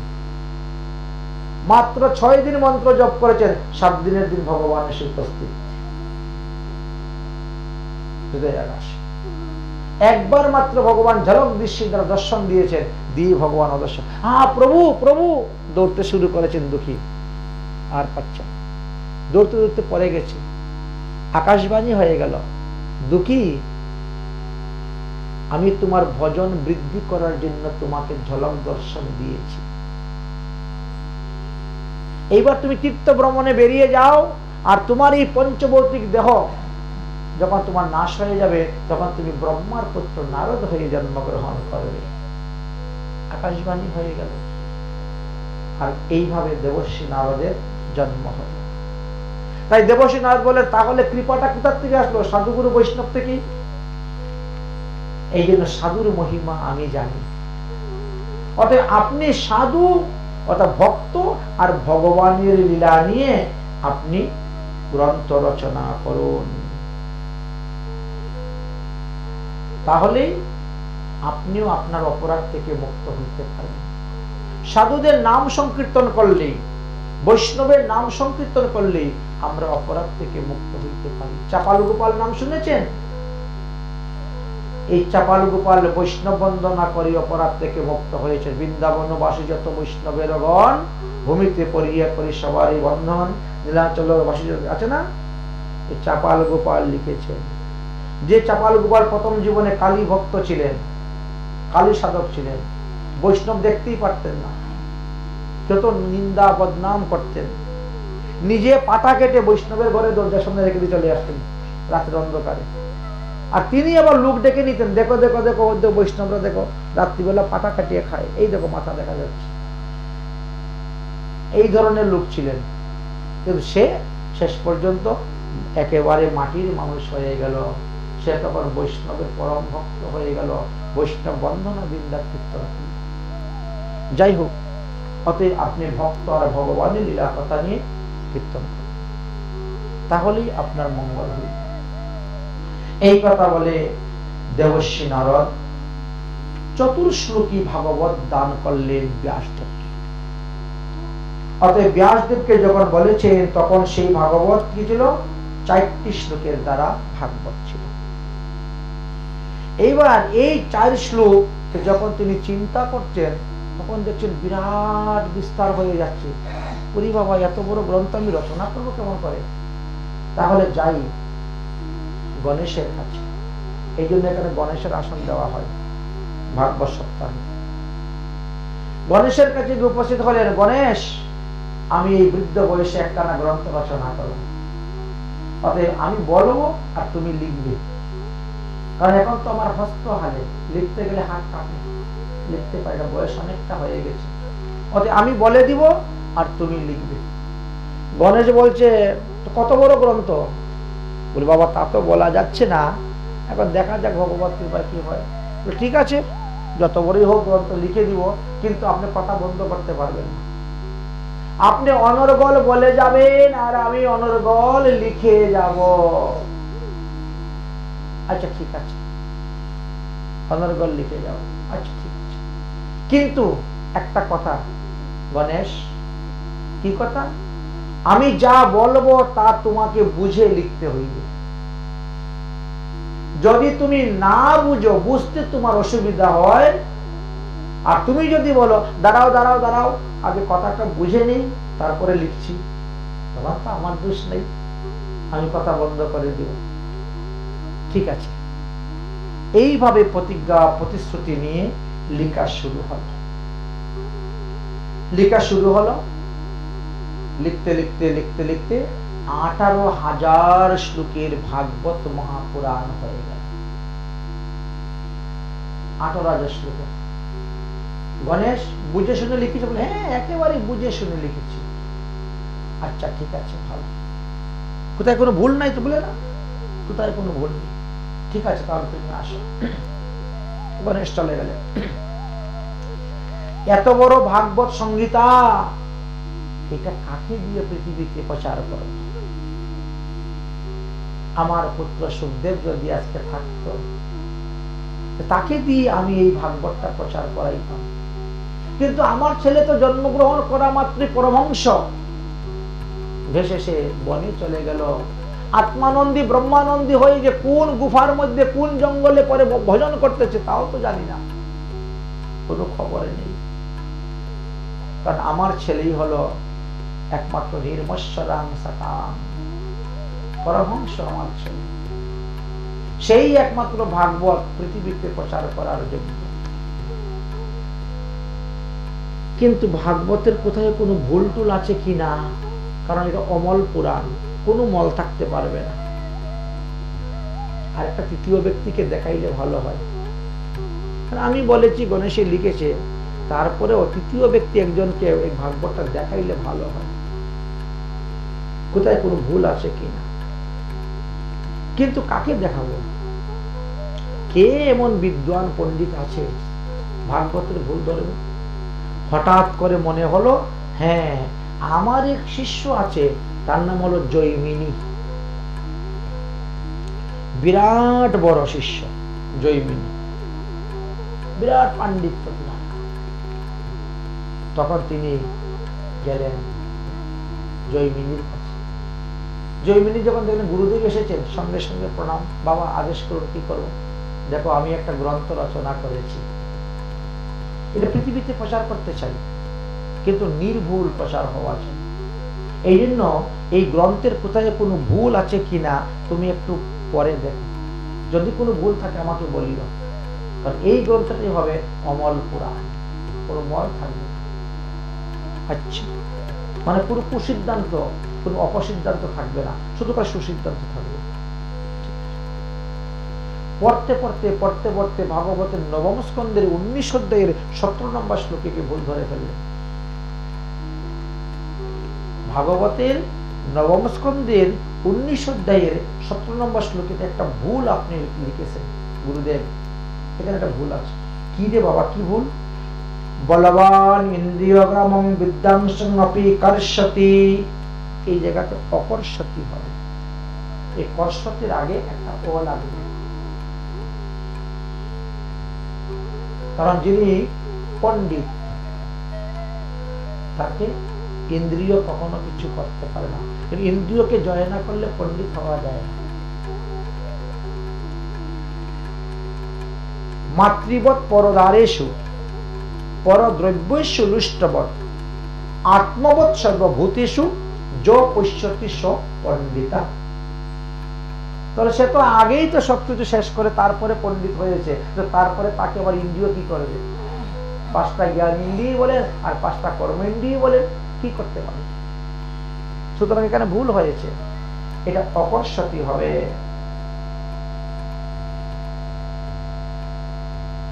মাত্র 6 দিন মন্ত্র জপ করেছেন, 7 দিনের দিন ভগবান এসে উপস্থিত। একবার মাত্র ভগবান ঝলক দৃষ্টি দ্বারা দর্শন দিয়েছেন, দিয়ে ভগবান অদর্শন, প্রভু প্রভু দৌড়তে শুরু করেছেন দুঃখী, আর পাচ্ছেন, দৌড়তে দৌড়তে পড়ে গেছে। আকাশবাণী হয়ে গেল, দুঃখী আমি তোমার ভজন বৃদ্ধি করার জন্য তোমাকে ঝলক দর্শন দিয়েছি, এইবার তুমি তীর্থ ভ্রমণে বেরিয়ে যাও, আর তোমার এই পঞ্চভৌতিক দেহ যখন তোমার নাশ হয়ে যাবে, তখন তুমি ব্রহ্মার পুত্র নারদ হয়ে জন্মগ্রহণ করবে। আকাশবাণী হয়ে গেল, আর এইভাবে দেবর্ষী নারদের জন্ম হল। তাই দেবর্ষী নারদ বলে, তাহলে কৃপাটা কোথার থেকে আসলো? সাধুগুরু বৈষ্ণব থেকেই। এই জন্য সাধুর মহিমা আমি জানি। অতএব আপনি সাধু অর্থাৎ ভক্ত আর ভগবানের লীলা নিয়ে আপনি গ্রন্থ রচনা করুন, তাহলেই আপনিও আপনার অপরাধ থেকে মুক্ত হইতে পারেন। সাধুদের নাম সংকীর্তন করলেই, বৈষ্ণবের নাম সংকীর্তন করলেই আমরা অপরাধ থেকে মুক্ত হইতে পারি। চাপাল গোপাল নাম শুনেছেন? এই চাপাল গোপাল বৈষ্ণব বন্দনা করি অপরাধ থেকে মুক্ত হয়েছে। বৃন্দাবনবাসী যত বৈষ্ণবের গণ, ভূমিতে পড়িয়া করি সবারই বন্ধন। নীলাচলবাসী আছে না, এই চাপাল গোপাল লিখেছেন। যে চাপাল গোপাল প্রথম জীবনে কালী ভক্ত ছিলেন, কালী সাধক ছিলেন, বৈষ্ণব দেখতেই পারতেন না, যত নিন্দা বদনাম করতেন, নিজে পাটা কেটে বৈষ্ণবের ঘরে দরজার সামনে রেখে দিয়ে চলে আসতেন রাতের অন্ধকারে। আর তিনি আবার লোক ডেকে নিতেন, দেখো দেখো দেখো বৈষ্ণবরা দেখো রাত্রিবেলা পাটা কাটিয়ে খায়, এই দেখো মাথা দেখা যাচ্ছে। এই ধরনের লোক ছিলেন। কিন্তু সে শেষ পর্যন্ত একেবারে মাটির মানুষ হয়ে গেল। সে তখন বৈষ্ণবের পরম ভক্ত হয়ে গেল, বৈষ্ণব বন্দনা বৃন্দা কীর্তন। যাই হোক, অতএব আপনি ভক্ত আর ভগবানের লীলা কথা নিয়ে কীর্তন করুন, তাহলেই আপনার মঙ্গল হবে। এই কথা বলে দেবর্ষী নারদ চতুর্শ্লোকী ভাগবত দান করলেন ব্যাসদেবকে। অতএব ব্যাসদেবকে যখন বলেছেন, তখন সেই ভাগবত কি ছিল? 4টি শ্লোকের দ্বারা ভাগবত ছিল। এইবার এই 4 শ্লোক যখন তিনি চিন্তা করছেন, তখন দেখছেন বিরাট বিস্তার হয়ে যাচ্ছে। ওরে বাবা, এত বড় গ্রন্থ আমি রচনা করবো কেমন করে? তাহলে যাই গণেশের কাছে। এই জন্য এখানে গণেশের আসন দেওয়া হয় ভাগবত সপ্তাহে। গণেশের কাছে উপস্থিত হলেন, গণেশ, আমি এই বৃদ্ধ বয়সে একটানা গ্রন্থ রচনা করব, অতএব আমি বলবো আর তুমি লিখবে। কারণ এখন তো আমার হস্ত হালে, লিখতে গেলে হাত কাঁপে, লিখতে পারি না, বয়স অনেকটা হয়ে গেছে। অতএব আমি বলে দিব আর তুমি লিখবে। গণেশ বলছে, কত বড় গ্রন্থ? বলে, বাবা তা তো বলা যাচ্ছে না, এখন দেখা যাক ভগবত কৃপায় কি হয়। ঠিক আছে, যত বড়ই হোক গ্রন্থ লিখে দিব, কিন্তু আপনি কথা বন্ধ করতে পারবেন না। আপনি অনর্গল বলে যাবেন আর আমি অনর্গল লিখে যাব। আচ্ছা ঠিক আছে, অনর্গল লিখে যাও। আচ্ছা ঠিক আছে, কিন্তু একটা কথা গণেশ। কি কথা? আমি যা বলবো তা তোমাকে বুঝে লিখতে হইবে। যদি তুমি না বুঝো, বুঝতে তোমার অসুবিধা হয়, আর তুমি যদি বলো দাঁড়াও দাঁড়াও দাঁড়াও, আগে কথাটা বুঝে নেই তারপরে লিখছি, তখন তো আমার দোষ নেই, আমি কথা বন্ধ করে দিব। ঠিক আছে। এইভাবে প্রতিজ্ঞা প্রতিশ্রুতি নিয়ে লেখা শুরু হলো। লেখা শুরু হলো, লিখতে লিখতে লিখতে লিখতে 18,000 শ্লোকের ভাগবত মহাপুরাণ হয়ে গেল। 18,000 শ্লোকের। গণেশ বুঝে শুনে লিখেছে? বলে, হ্যাঁ একেবারে বুঝে শুনে লিখেছি। আচ্ছা ঠিক আছে, ভালো। কোথায় কোনো ভুল নাই তো? বলে না, কোথায় কোনো ভুল নেই। ঠিক আছে, তাহলে তুমি আসো। গণেশ চলে গেলে। এত বড় ভাগবত সংহিতা, এটা কাকে দিয়ে পৃথিবীতে প্রচার করব? আমার পুত্র সুখদেব যদি আজকে থাকতো, তাকে দিয়ে আমি এই ভাগবতটা প্রচার করাইতাম। কিন্তু আমার ছেলে তো জন্মগ্রহণ করা মাত্রই পরমহংস, ভেসে সে বনে চলে গেল। আত্মানন্দী ব্রহ্মানন্দী হয়ে যে কোন গুফার মধ্যে কোন জঙ্গলে পরে ভজন করতেছে তাও তো জানি না, কোনো খবরে নেই। কারণ আমার ছেলেই হলো একমাত্র নির্মশ্বরাং সতাং, পরমহংস আমার ছেলে, সেই একমাত্র ভাগবত পৃথিবীতে প্রচার করার জন্য। কিন্তু ভাগবতের কোথায় কোনো ভুল টুল আছে কিনা, কারণ এটা অমল পুরাণ, কোনো মল থাকতে পারবে না। আর একটা তৃতীয় ব্যক্তিকে দেখাইলে ভালো হয়। আমি বলেছি গণেশে লিখেছে, তারপরে তৃতীয় ব্যক্তি একজনকে এই ভাগবতটা দেখাইলে ভালো হয়, কোথায় কোনো ভুল আছে কিনা। কিন্তু কাকে দেখাবো? কে এমন বিদ্বান পণ্ডিত আছে ভাগবতের ভুল ধরবে? হঠাৎ করে মনে হলো, হ্যাঁ, আমার এক শিষ্য আছে, তার নাম হলো জৈমিনী, বিরাট বড় শিষ্য জৈমিনী, বিরাট পাণ্ডিত্য। তখন তিনি গেলেন জৈমিনীর কাছে। জৈমিনী যখন দেখলেন গুরুদেব এসেছেন, সঙ্গে সঙ্গে প্রণাম, বাবা আদেশ করুন, কি করবো? দেখো, আমি একটা গ্রন্থ রচনা করেছি, এটা পৃথিবীতে প্রচার করতে চাই, কিন্তু নির্ভুল প্রচার হওয়া চাই। এই জন্য এই গ্রন্থের কোথায় কোনো ভুল আছে কিনা তুমি একটু পরে দেখো, যদি কোনো ভুল থাকে আমাকে বলিও, কারণ এই গ্রন্থটি হবে অমল পুরাণ, কোনো মল থাকবে। আচ্ছা, মানে পুরো কুসিদ্ধান্ত, কোনো অপসিদ্ধান্ত থাকবে না, শুধু সুসিদ্ধান্ত থাকবে। পড়তে পড়তে পড়তে পড়তে ভাগবতের নবম স্কন্ধের 19 অধ্যায়ের 17 নম্বর শ্লোকে ভুল ধরে ফেললেন। ভাগবতের নবম স্কন্ধের 19 অধ্যায়ের 17 নম্বর শ্লোকে একটা ভুল আপনি লিখেছেন গুরুদেব, এখানে একটা ভুল আছে। কি রে বাবা, কি ভুল? বলবান ইন্দ্রিয়গ্রামং বিদ্যাংশং অপি কর্ষতি, এই জায়গাতে অকর্ষতি হবে, এই কর্ষতির আগে একটা অ লাগবে, কারণ যিনি পণ্ডিত তাকে ইন্দ্রিয় কখনো কিছু করতে পারে না, ইন্দ্রিয়কে জয় না করলে পণ্ডিত হওয়া যায় না। মাতৃবৎ পরদারেষু পরদ্রব্যেষু লুষ্টবৎ আত্মবৎ সর্বভূতেষু যো পশ্যতি স পণ্ডিতা। তাহলে সে তো আগেই তো সবকিছু শেষ করে তারপরে পণ্ডিত হয়েছে, তো তারপরে তাকে আবার ইন্দ্রিয় কি করবে? 5টা জ্ঞান ইন্দ্রিয় বলে আর 5টা কর্ম ইন্দ্রিয় বলে, কি করতে পারে? সুতরাং এখানে ভুল হয়েছে, এটা অকর্ষতি হবে।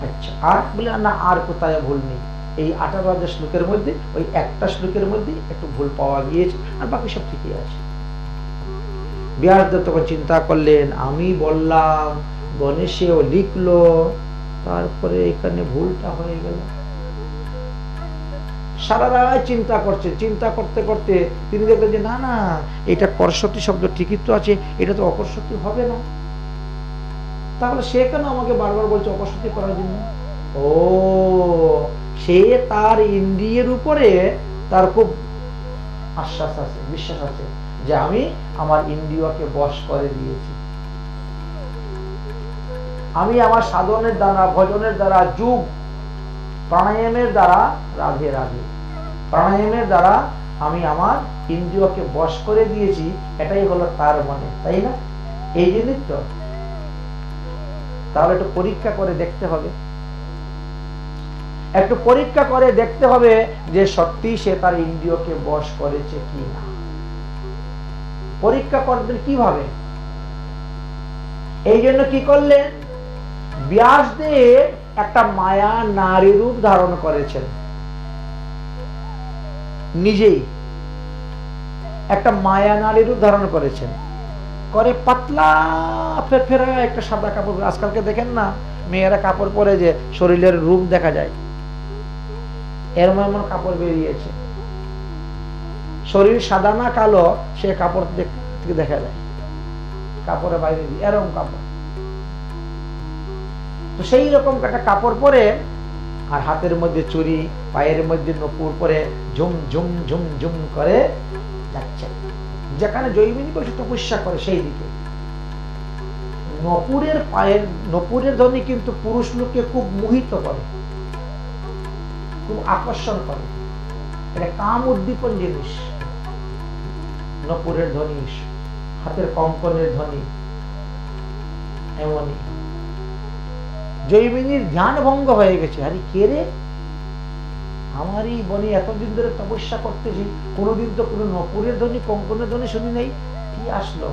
আচ্ছা, আর বলে না, আর কোথায় ভুল নেই, এই 18 শ্লোকের মধ্যে ওই একটা শ্লোকের মধ্যে একটু ভুল পাওয়া গিয়েছে, আর বাকি সব ঠিকই আছে। ব্যাসদেব তখন চিন্তা করলেন, আমি বললাম, গণেশেও লিখলো, তারপরে এখানে ভুলটা হয়ে গেল। সারা রাত চিন্তা করছেন, চিন্তা করতে করতে তিনি দেখলেন যে না না, এটা কর্ষতি শব্দ ঠিকই তো আছে, এটা তো অকর্ষতি হবে না, তাহলে সে কেন আমাকে বারবার বলছে অকর্ষতি করার জন্য? ও, সে তার ইন্দ্রিয়ের উপরে তার খুব আশ্বাস আছে, বিশ্বাস আছে যে আমি আমার ইন্দ্রিয়কে বশ করে দিয়েছি, আমি আমার সাধনের দ্বারা, ভজনের দ্বারা, যোগ প্রাণায়ামের দ্বারা, রাধে রাধে, প্রাণায়ামের দ্বারা আমি আমার ইন্দ্রিয়কে বশ করে দিয়েছি, এটাই হলো তার মনে, তাই না? এই জিনিস তো, তাহলে একটু পরীক্ষা করে দেখতে হবে, একটু পরীক্ষা করে দেখতে হবে যে সত্যি সে তার ইন্দ্রিয়কে বশ করেছে কি না। পরীক্ষা করবেন কিভাবে? এই জন্য কি করলেন, ব্যাসদেব একটা মায়া নারী রূপ ধারণ করেছেন, নিজেই একটা মায়া নারী রূপ ধারণ করেছেন, করে পাতলা ফেরফেরা একটা সাদা কাপড়। আজকালকে দেখেন না, মেয়েরা কাপড় পরে যে শরীরের রূপ দেখা যায়, এরম এমন কাপড় বেরিয়েছে, শরীর সাদা না কালো সে কাপড় দেখা যায়, কাপড়ের বাইরে এরকম কাপড়। তো সেই রকম একটা কাপড় পরে, আর হাতের মধ্যে চুড়ি, পায়ের মধ্যে নপুর পরে ঝুম ঝুম ঝুম ঝুম করে যাচ্ছে, যেখানে জৈমিনী বসে তপস্যা করে সেই দিকে। নপুরের পায়ের, নপুরের ধ্বনি কিন্তু পুরুষ লোককে খুব মোহিত করে, খুব আকর্ষণ করে, এটা কাম উদ্দীপন জিনিস। নপুরের ধ্বনি, হাতের কঙ্কনের ধ্বনি, এমনই জৈমিনীর ধ্যান ভঙ্গ হয়ে গেছে। আরে কে রে, আমারই বনি এতদিন ধরে তপস্যা করতেছি, কোনোদিন তো কোনো নপুরের ধ্বনি, কঙ্কনের ধ্বনি শুনি নাই, কি আসলো?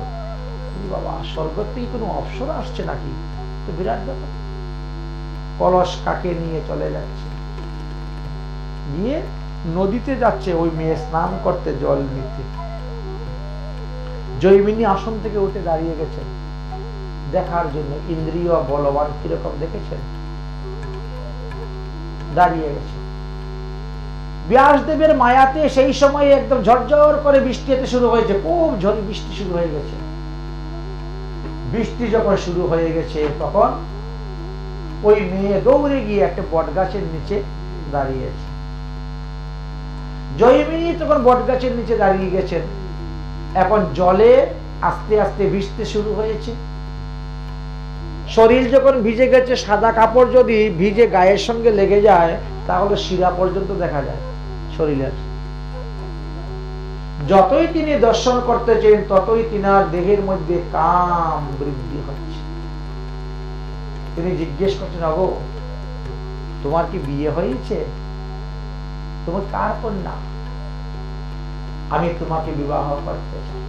বাবা, স্বর্গ থেকে কোনো অপসরা আসছে নাকি? তো বিরাট ব্যাপার। কলস কাকে নিয়ে চলে যাচ্ছে, গিয়ে নদীতে যাচ্ছে ওই মেয়ে স্নান করতে জল নিতে। জৈমিনী আসন থেকে উঠে দাঁড়িয়ে গেছেন দেখার জন্য। ইন্দ্রিয় বলবান কিরকম দেখেছেন, দাঁড়িয়ে গেছে। ব্যাসদেবের মায়াতে সেই সময় একদম ঝরঝর করে বৃষ্টি হতে শুরু হয়েছে, খুব ঝড় বৃষ্টি শুরু হয়ে গেছে। বৃষ্টি যখন শুরু হয়ে গেছে তখন ওই মেয়ে দৌড়ে গিয়ে একটা বট গাছের নিচে দাঁড়িয়েছে। জৈমিনী তখন বট গাছের নিচে দাঁড়িয়ে গেছেন। এখন জলে আস্তে আস্তে ভিজতে শুরু হয়েছে। শরীর যখন ভিজে গেছে, সাদা কাপড় যদি ভিজে গায়ের সঙ্গে লেগে যায় তাহলে শিরা পর্যন্ত দেখা যায় শরীরের। যতই তিনি দর্শন করতেছেন ততই তিনার দেহের মধ্যে কাম বৃদ্ধি হচ্ছে। তিনি জিজ্ঞেস করছেন, ওগো তোমার কি বিয়ে হয়েছে? তুমি কার কন্যা? আমি তোমাকে বিবাহ করতে চাই।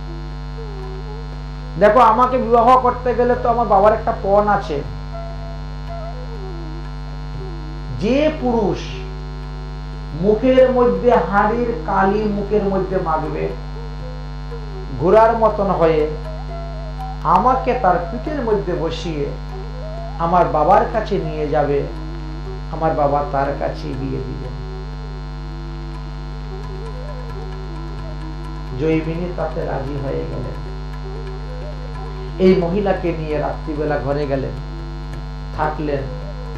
দেখো, আমাকে বিবাহ করতে গেলে তো আমার বাবার একটা পণ আছে। যে পুরুষ মুখের মধ্যে হাড়ির কালি মুখের মধ্যে মাখবে, ঘোড়ার মতন হয়ে আমাকে তার পিঠের মধ্যে বসিয়ে আমার বাবার কাছে নিয়ে যাবে, আমার বাবা তার কাছে বিয়ে দিবেন। জৈমিনী তাতে রাজি হয়ে গেলেন। এই মহিলাকে নিয়ে রাত্রিবেলা ঘরে গেলেন, থাকলেন,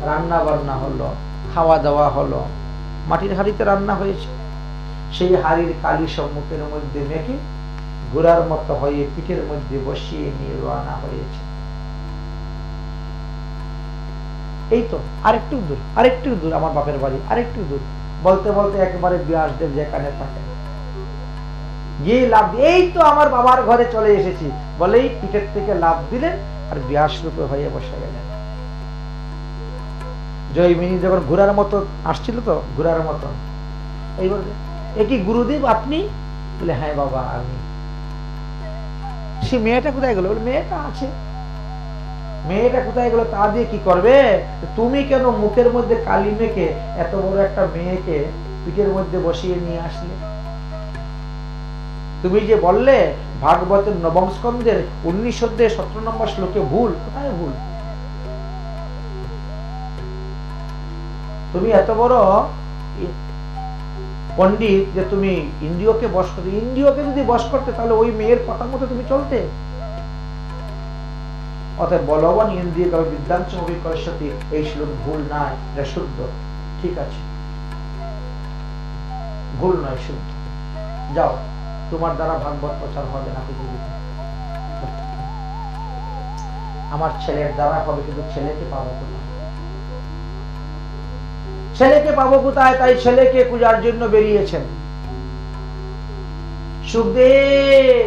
রান্না বান্না হলো, খাওয়া দাওয়া হলো। মাটির হাড়িতে রান্না হয়েছে, সেই হাড়ির কালি সম্মুখের মধ্যে মেখে ঘোড়ার মতো হয়ে পিঠের মধ্যে বসিয়ে নিয়ে রওনা হয়েছে। এই তো আরেকটু দূর আমার বাপের বাড়ি, আরেকটু দূর। বলতে বলতে একেবারে ব্যাসদেব যেখানে থাকেন গিয়ে লাভ, এই তো আমার বাবার ঘরে চলে এসেছি বলেই পিঠের থেকে লাভ দিলেন আর ব্যাস রূপে হয়ে বসে গেলেন। জৈমিনী যখন ঘোড়ার মতো আসছিল, তো ঘোড়ার মতো এই বলবে, এ কি গুরুদেব আপনি? বলে, হ্যাঁ বাবা আমি। সে মেয়েটা কোথায় গেল? বলে, মেয়েটা আছে। মেয়েটা কোথায় গেল? তা দিয়ে কি করবে? তুমি কেন মুখের মধ্যে কালি মেখে এত বড় একটা মেয়েকে পিঠের মধ্যে বসিয়ে নিয়ে আসলে? তুমি যে বললে ভাগবতের নবম স্কন্ধের 19 অধ্যায় 17 নম্বর শ্লোকে ভুল, কোথায় ভুল? তুমি এত বড় পণ্ডিত যে তুমি ইন্দ্রিয়কে বশ করতে, ইন্দ্রিয়কে যদি বশ করতে তাহলে ওই মেয়ের কথা মতো তুমি চলতে। অতএব বলবান ইন্দ্রিয় বিদ্যাঞ্চ অভিকর্ষতি, এই শ্লোক ভুল নয়, এটা শুদ্ধ। ঠিক আছে, ভুল নয়, শুদ্ধ। যাও, তোমার দ্বারা ভাগবত প্রচার হবে না পৃথিবীতে। আমার ছেলের দ্বারা হবে, কিন্তু ছেলেকে পাবো কোথায়? ছেলেকে পাবো কোথায়? তাই ছেলেকে পূজার জন্য বেরিয়েছেন। সুখদেব,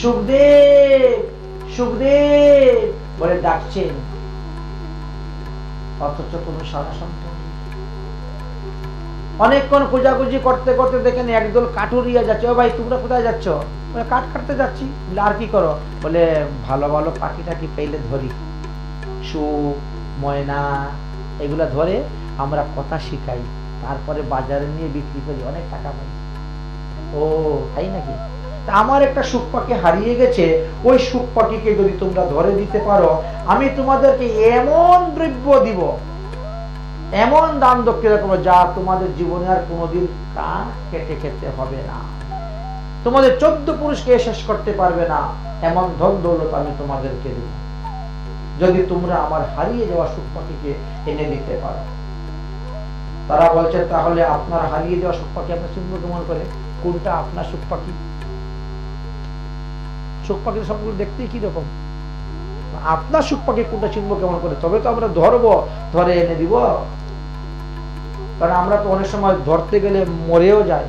সুখদেব, সুখদেব বলে ডাকছেন, অথচ কোন সারা সন্তান। অনেকক্ষণ খোঁজাখুঁজি করতে করতে দেখেন একদল কাঠুরিয়া যাচ্ছে। ও ভাই, তোমরা কোথায় যাচ্ছ? বলে, কাঠ কাটতে যাচ্ছি। বলে, আর কি করো? বলে, ভালো ভালো পাখি টাকি পেলে ধরি, সুখ, ময়না এগুলা ধরে আমরা কথা শিখাই, তারপরে বাজারে নিয়ে বিক্রি করি, অনেক টাকা পাই। ও তাই নাকি? তা আমার একটা সুখ পাখি হারিয়ে গেছে, ওই সুখ পাখিকে যদি তোমরা ধরে দিতে পারো, আমি তোমাদেরকে এমন দ্রব্য দিব, এমন দান দক্ষিণা করবো, যা তোমাদের জীবনে আর কোনোদিন কাঠ কেটে খেতে হবে না, তোমাদের 14 পুরুষকে শেষ করতে পারবে না, এমন ধন দৌলত আমি তোমাদেরকে দেব, যদি তোমরা আমার হারিয়ে যাওয়া সুখ পাখিকে এনে দিতে পারো। তারা বলছে, তাহলে আপনার হারিয়ে যাওয়া সুখ পাখি আপনার চিনব কেমন করে? কোনটা আপনার সুখ পাখি? সুখ পাখির সবগুলো দেখতেই কি রকম, আপনার সুখ পাখি কোনটা চিনবো কেমন করে? তবে তো আমরা ধরবো, ধরে এনে দিব। কারণ আমরা তো অনেক সময় ধরতে গেলে মরেও যাই,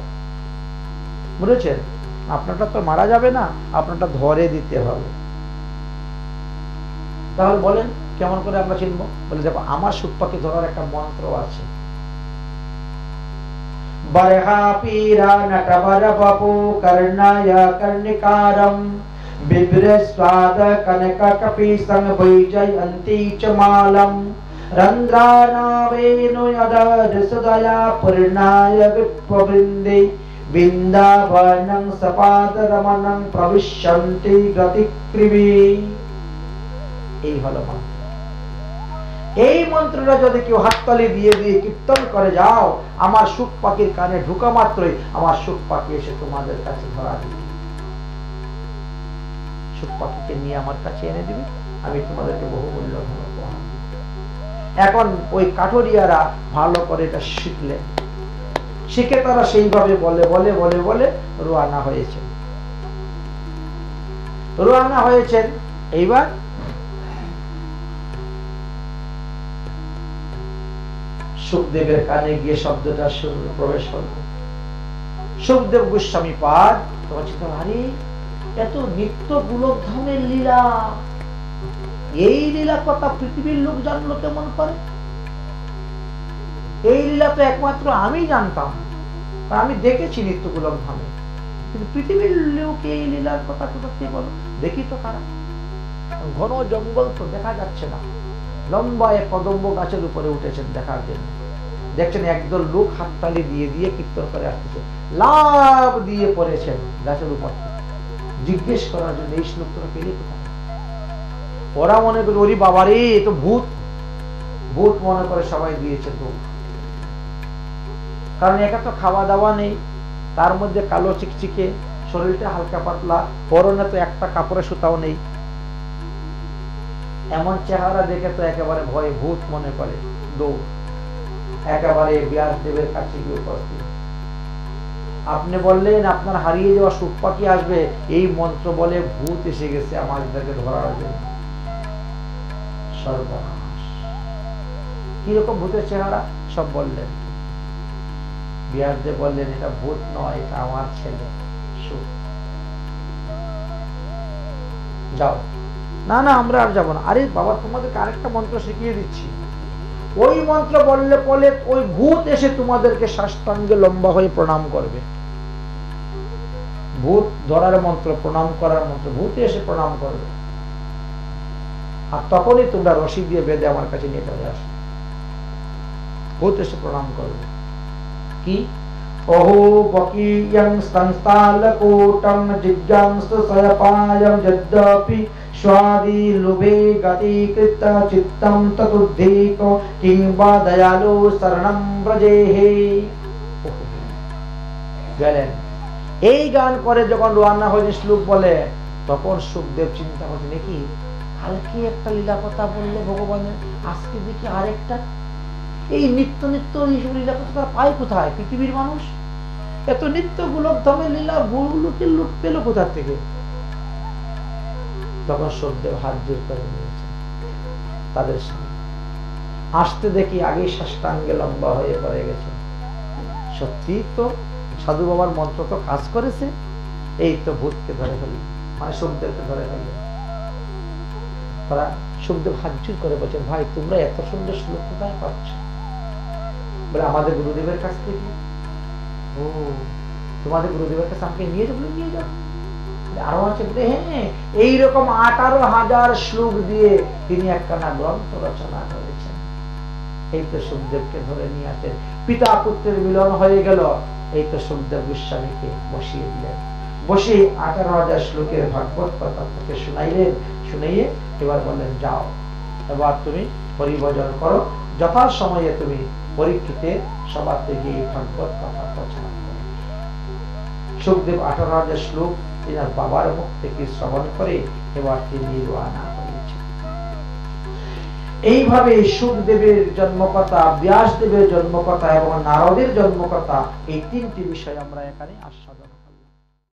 বুঝেছেন? আপনারটা তো মারা যাবে না, আপনারটা ধরে দিতে হবে। তাহলে বলেন কেমন করে আমরা চিনবো? বলে, দেখো আমার সুখ পাখি ধরার একটা মন্ত্র আছে। বরহা পীরা নটবর বপু কর্ণায়া কর্ণিকারম বিভ্র স্বাদ কনক কপি সং বৈজয়ন্তি চ মালম रंध्रानावेनो यदसदया परिणाय विप्रवृन्दे বৃন্দাবনং সপাদরমণং প্রবিশ্যন্তি গতিক্রিবি। এই হলো মন্ত্র। এই মন্ত্রটা যদি কেউ হাততালি দিয়ে দিয়ে কীর্তন করে যাও, আমার সুখ পাখির কানে ঢুকা মাত্রই আমার সুখ পাখি এসে তোমাদের কাছে ধরা দিবে। সুখ পাখিকে নিয়ে আমার কাছে এনে দিবে, আমি তোমাদেরকে বহুমূল্য ধন উপহার দিব। এখন ওই কাঠুরিয়ারা ভালো করে এটা শিখলেন, শিখে তারা সেইভাবে বলে বলে বলে বলে রওনা হয়েছেন। রওনা হয়েছেন। এইবার সুখদেবের কানে গিয়ে শব্দটা প্রবেশ হল। সুখদেব গোস্বামী পাদ তোমার চিন্তা, আরে এত নিত্য গোলকধামের লীলা, এই লীলা কথা পৃথিবীর লোক জানলো কেমন করে? এই লীলা তো একমাত্র আমি জানতাম, আমি দেখেছি নিত্য গোলকধামে, কিন্তু পৃথিবীর লোক এই লীলার কথা কোথাতে বলো দেখি তো কারা? ঘন জঙ্গল তো দেখা যাচ্ছে না, লম্বা এক কদম্ব গাছের উপরে উঠেছেন দেখার জন্য। দেখছেন একদল লোক হাততালি দিয়ে দিয়ে কীর্তন করে আসতেছে, লাভ দিয়ে পড়েছেন গাছের উপর, জিজ্ঞেস করার জন্য এই শ্লোকটা পেলে কোথায়? ওরা মনে করে ওরি বাবারে এ তো ভূত, ভূত মনে করে সবাই দিয়েছে দৌড়। কারণ একা তো খাওয়া দাওয়া নেই, তার মধ্যে কালো চিকচিকে, শরীরটা হালকা পাতলা, পরনে তো একটা কাপড়ে সুতাও নেই। এমন চেহারা দেখে তো একেবারে ভয়ে ভূত মনে করে দৌড়, একেবারে ব্যাসদেবের কাছে গিয়ে উপস্থিত। আপনি বললেন আপনার হারিয়ে যাওয়া সুখ পাখি আসবে, এই মন্ত্র বলে ভূত এসে গেছে আমাদেরকে ধরার জন্য। সর্বনাশ! কিরকম ভূতের চেহারা সব বললেন। ব্যাসদেব বললেন এটা ভূত নয়, এটা আমার ছেলে সুখ। যাও। না না আমরা আর যাবো না। আরে বাবা তোমাদেরকে আরেকটা মন্ত্র শিখিয়ে দিচ্ছি, ওই মন্ত্র বললে বলে ওই ভূত এসে তোমাদেরকে সাষ্টাঙ্গে লম্বা হয়ে প্রণাম করবে। ভূত ধরার মন্ত্র, প্রণাম করার মন্ত্র, ভূত এসে প্রণাম করবে। আর তখনই তোমরা রশি দিয়ে বেঁধে আমার কাছে নিয়ে চলে আসো। ভূত এসে প্রণাম করবে। কি? অহো বকিয়ং সংস্থালকোটং জিজ্ঞাংসু সয়পায়ং যদ্যপি স্বাদি লুভে গতিকৃত চিত্তং ততুদ্ধেক কিংবা দয়ালু শরণং ব্রজেহে। গেলেন। এই গান করে যখন রওনা হয়ে শ্লোক বলে, তখন সুখদেব চিন্তা করছে নাকি কালকে একটা লীলা কথা বললে ভগবানের, আজকে দেখি আরেকটা। এই নিত্য নিত্য এইসব লীলা কথা তারা পায় কোথায়? পৃথিবীর মানুষ এত নিত্য গোলকধামের লীলা লোকের লোক পেল কোথা থেকে? তখন সুখদেব হাত জোর করে নিয়েছে তাদের সামনে। আসতে দেখি আগেই সাষ্টাঙ্গে লম্বা হয়ে পড়ে গেছে। সত্যি তো সাধু বাবার মন্ত্র তো কাজ করেছে। এই তো ভূতকে ধরে ফেলল, মানে সুখদেবকে ধরে ফেলল। তারা সুখদেব হাত জোর করে বলছেন, ভাই তোমরা এত সুন্দর শ্লোক কোথায় পাচ্ছ? বলে আমাদের গুরুদেবের কাছ থেকে। ও তোমাদের গুরুদেবের কাছে আমাকে নিয়ে যাবো? নিয়ে যাবো। আরো আছে বলে হ্যাঁ, এইরকম 18,000 শ্লোক দিয়ে তিনি একখানা গ্রন্থ রচনা করেছেন। এই তো সুখদেবকে ধরে নিয়ে আসেন। পিতা পুত্রের মিলন হয়ে গেল। এই তো সুখদেব গোস্বামীকে বসিয়ে দিলেন। বসে 18,000 শ্লোকের ভাগবত কথা তাকে শুনাইলেন। শুনাইয়ে এবার বললেন, যাও এবার তুমি হরিভজন করো, যথা সময়ে তুমি পরীক্ষিতের সভাতে গিয়ে ভাগবত কথা প্রচার করো। সুখদেব 18,000 শ্লোক তিনার বাবার মুখ থেকে শ্রবণ করে এবার তিনি রওনা হয়েছেন। এইভাবে সুখদেবের জন্মকথা, ব্যাসদেবের জন্মকথা এবং নারদের জন্মকথা, এই তিনটি বিষয় আমরা এখানে আস্বাদন